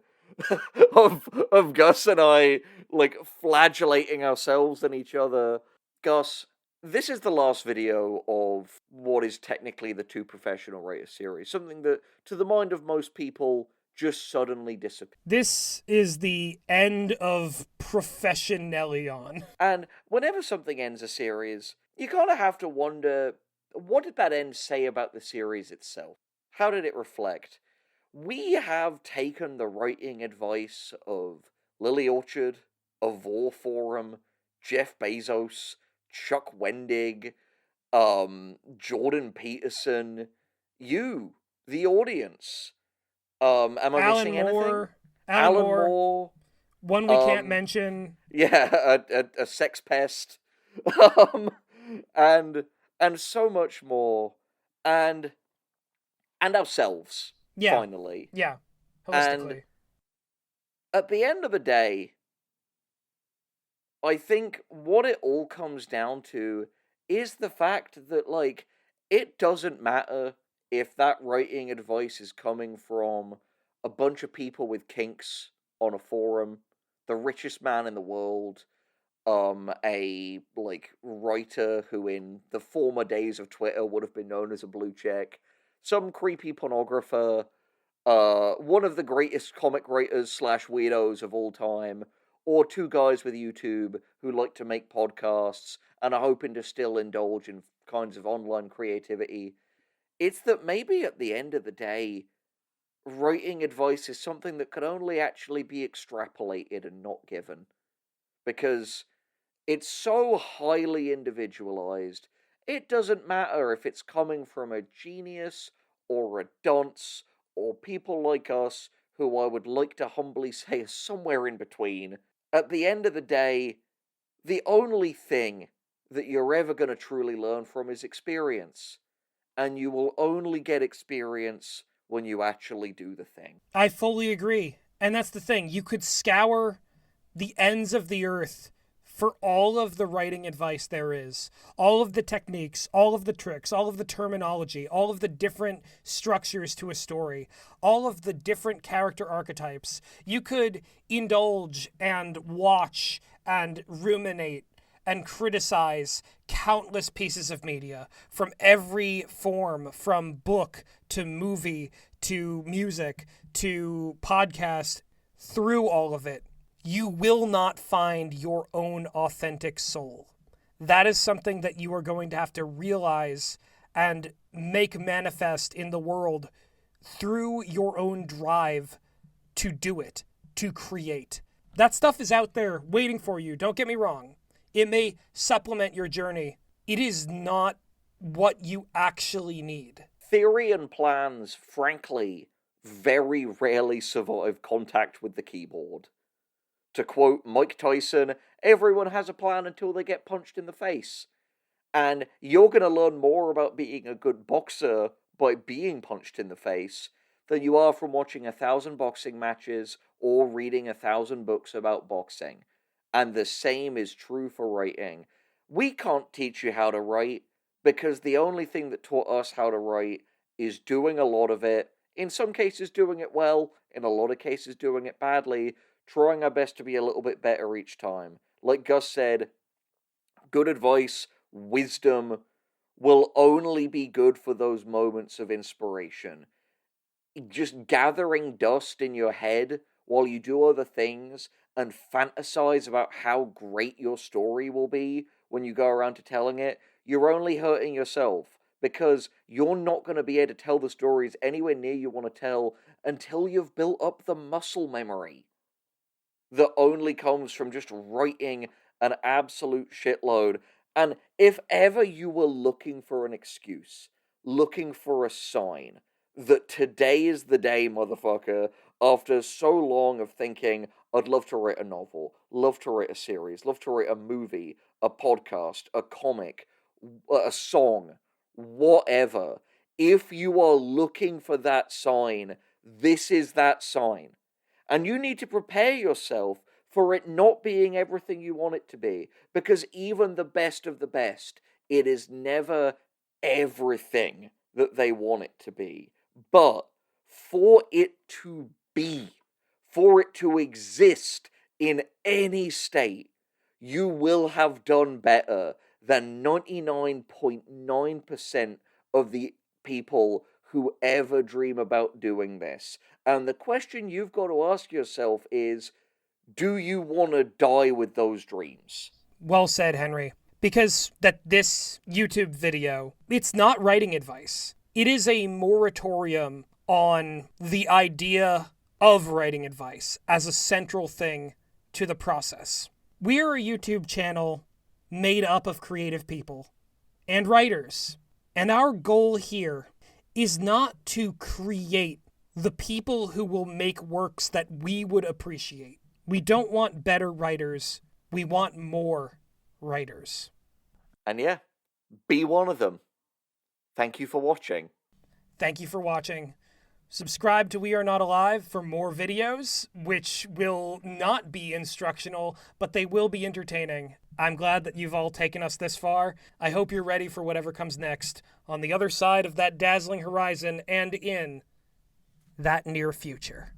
B: of Gus and I, like, flagellating ourselves and each other. Gus, this is the last video of what is technically the Two Professional Writers series, something that, to the mind of most people, just suddenly disappeared.
A: This is the end of Professionellion.
B: And whenever something ends a series, you kind of have to wonder, what did that end say about the series itself? How did it reflect? We have taken the writing advice of Lily Orchard, of War Forum, Jeff Bezos, Chuck Wendig, Jordan Peterson, you, the audience. Am I missing anything?
A: Alan Moore. One we can't mention.
B: Yeah, a sex pest. And so much more. And ourselves, finally.
A: Yeah, holistically.
B: And at the end of the day, I think what it all comes down to is the fact that, like, it doesn't matter if that writing advice is coming from a bunch of people with kinks on a forum, the richest man in the world, a, like, writer who in the former days of Twitter would have been known as a blue check, some creepy pornographer, one of the greatest comic writers / weirdos of all time, or two guys with YouTube who like to make podcasts and are hoping to still indulge in kinds of online creativity. It's that maybe at the end of the day, writing advice is something that could only actually be extrapolated and not given. Because it's so highly individualized, it doesn't matter if it's coming from a genius or a dunce or people like us, who I would like to humbly say is somewhere in between. At the end of the day, the only thing that you're ever going to truly learn from is experience. And you will only get experience when you actually do the thing.
A: I fully agree. And that's the thing. You could scour the ends of the earth for all of the writing advice there is, all of the techniques, all of the tricks, all of the terminology, all of the different structures to a story, all of the different character archetypes. You could indulge and watch and ruminate and criticize countless pieces of media from every form, from book to movie to music to podcast, through all of it. You will not find your own authentic soul. That is something that you are going to have to realize and make manifest in the world through your own drive to do it, to create. That stuff is out there waiting for you, don't get me wrong. It may supplement your journey. It is not what you actually need.
B: Theory and plans, frankly, very rarely survive contact with the keyboard. To quote Mike Tyson, everyone has a plan until they get punched in the face. And you're going to learn more about being a good boxer by being punched in the face than you are from watching 1,000 boxing matches or reading 1,000 books about boxing. And the same is true for writing. We can't teach you how to write because the only thing that taught us how to write is doing a lot of it, in some cases doing it well, in a lot of cases doing it badly, trying our best to be a little bit better each time. Like Gus said, good advice, wisdom, will only be good for those moments of inspiration. Just gathering dust in your head while you do other things and fantasize about how great your story will be when you go around to telling it, you're only hurting yourself, because you're not going to be able to tell the stories anywhere near you want to tell until you've built up the muscle memory that only comes from just writing an absolute shitload. And if ever you were looking for an excuse, looking for a sign that today is the day, motherfucker, after so long of thinking, I'd love to write a novel, love to write a series, love to write a movie, a podcast, a comic, a song, whatever. If you are looking for that sign, this is that sign. And you need to prepare yourself for it not being everything you want it to be. Because even the best of the best, it is never everything that they want it to be. But for it to be, for it to exist in any state, you will have done better than 99.9% of the people who ever dream about doing this. And the question you've got to ask yourself is, do you want to die with those dreams?
A: Well said, Henry. Because this YouTube video, it's not writing advice. It is a moratorium on the idea of writing advice as a central thing to the process. We are a YouTube channel made up of creative people and writers. And our goal here is not to create the people who will make works that we would appreciate. We don't want better writers. We want more writers.
B: And yeah, be one of them. Thank you for watching.
A: Thank you for watching. Subscribe to We Are Not Alive for more videos, which will not be instructional, but they will be entertaining. I'm glad that you've all taken us this far. I hope you're ready for whatever comes next on the other side of that dazzling horizon and in that near future.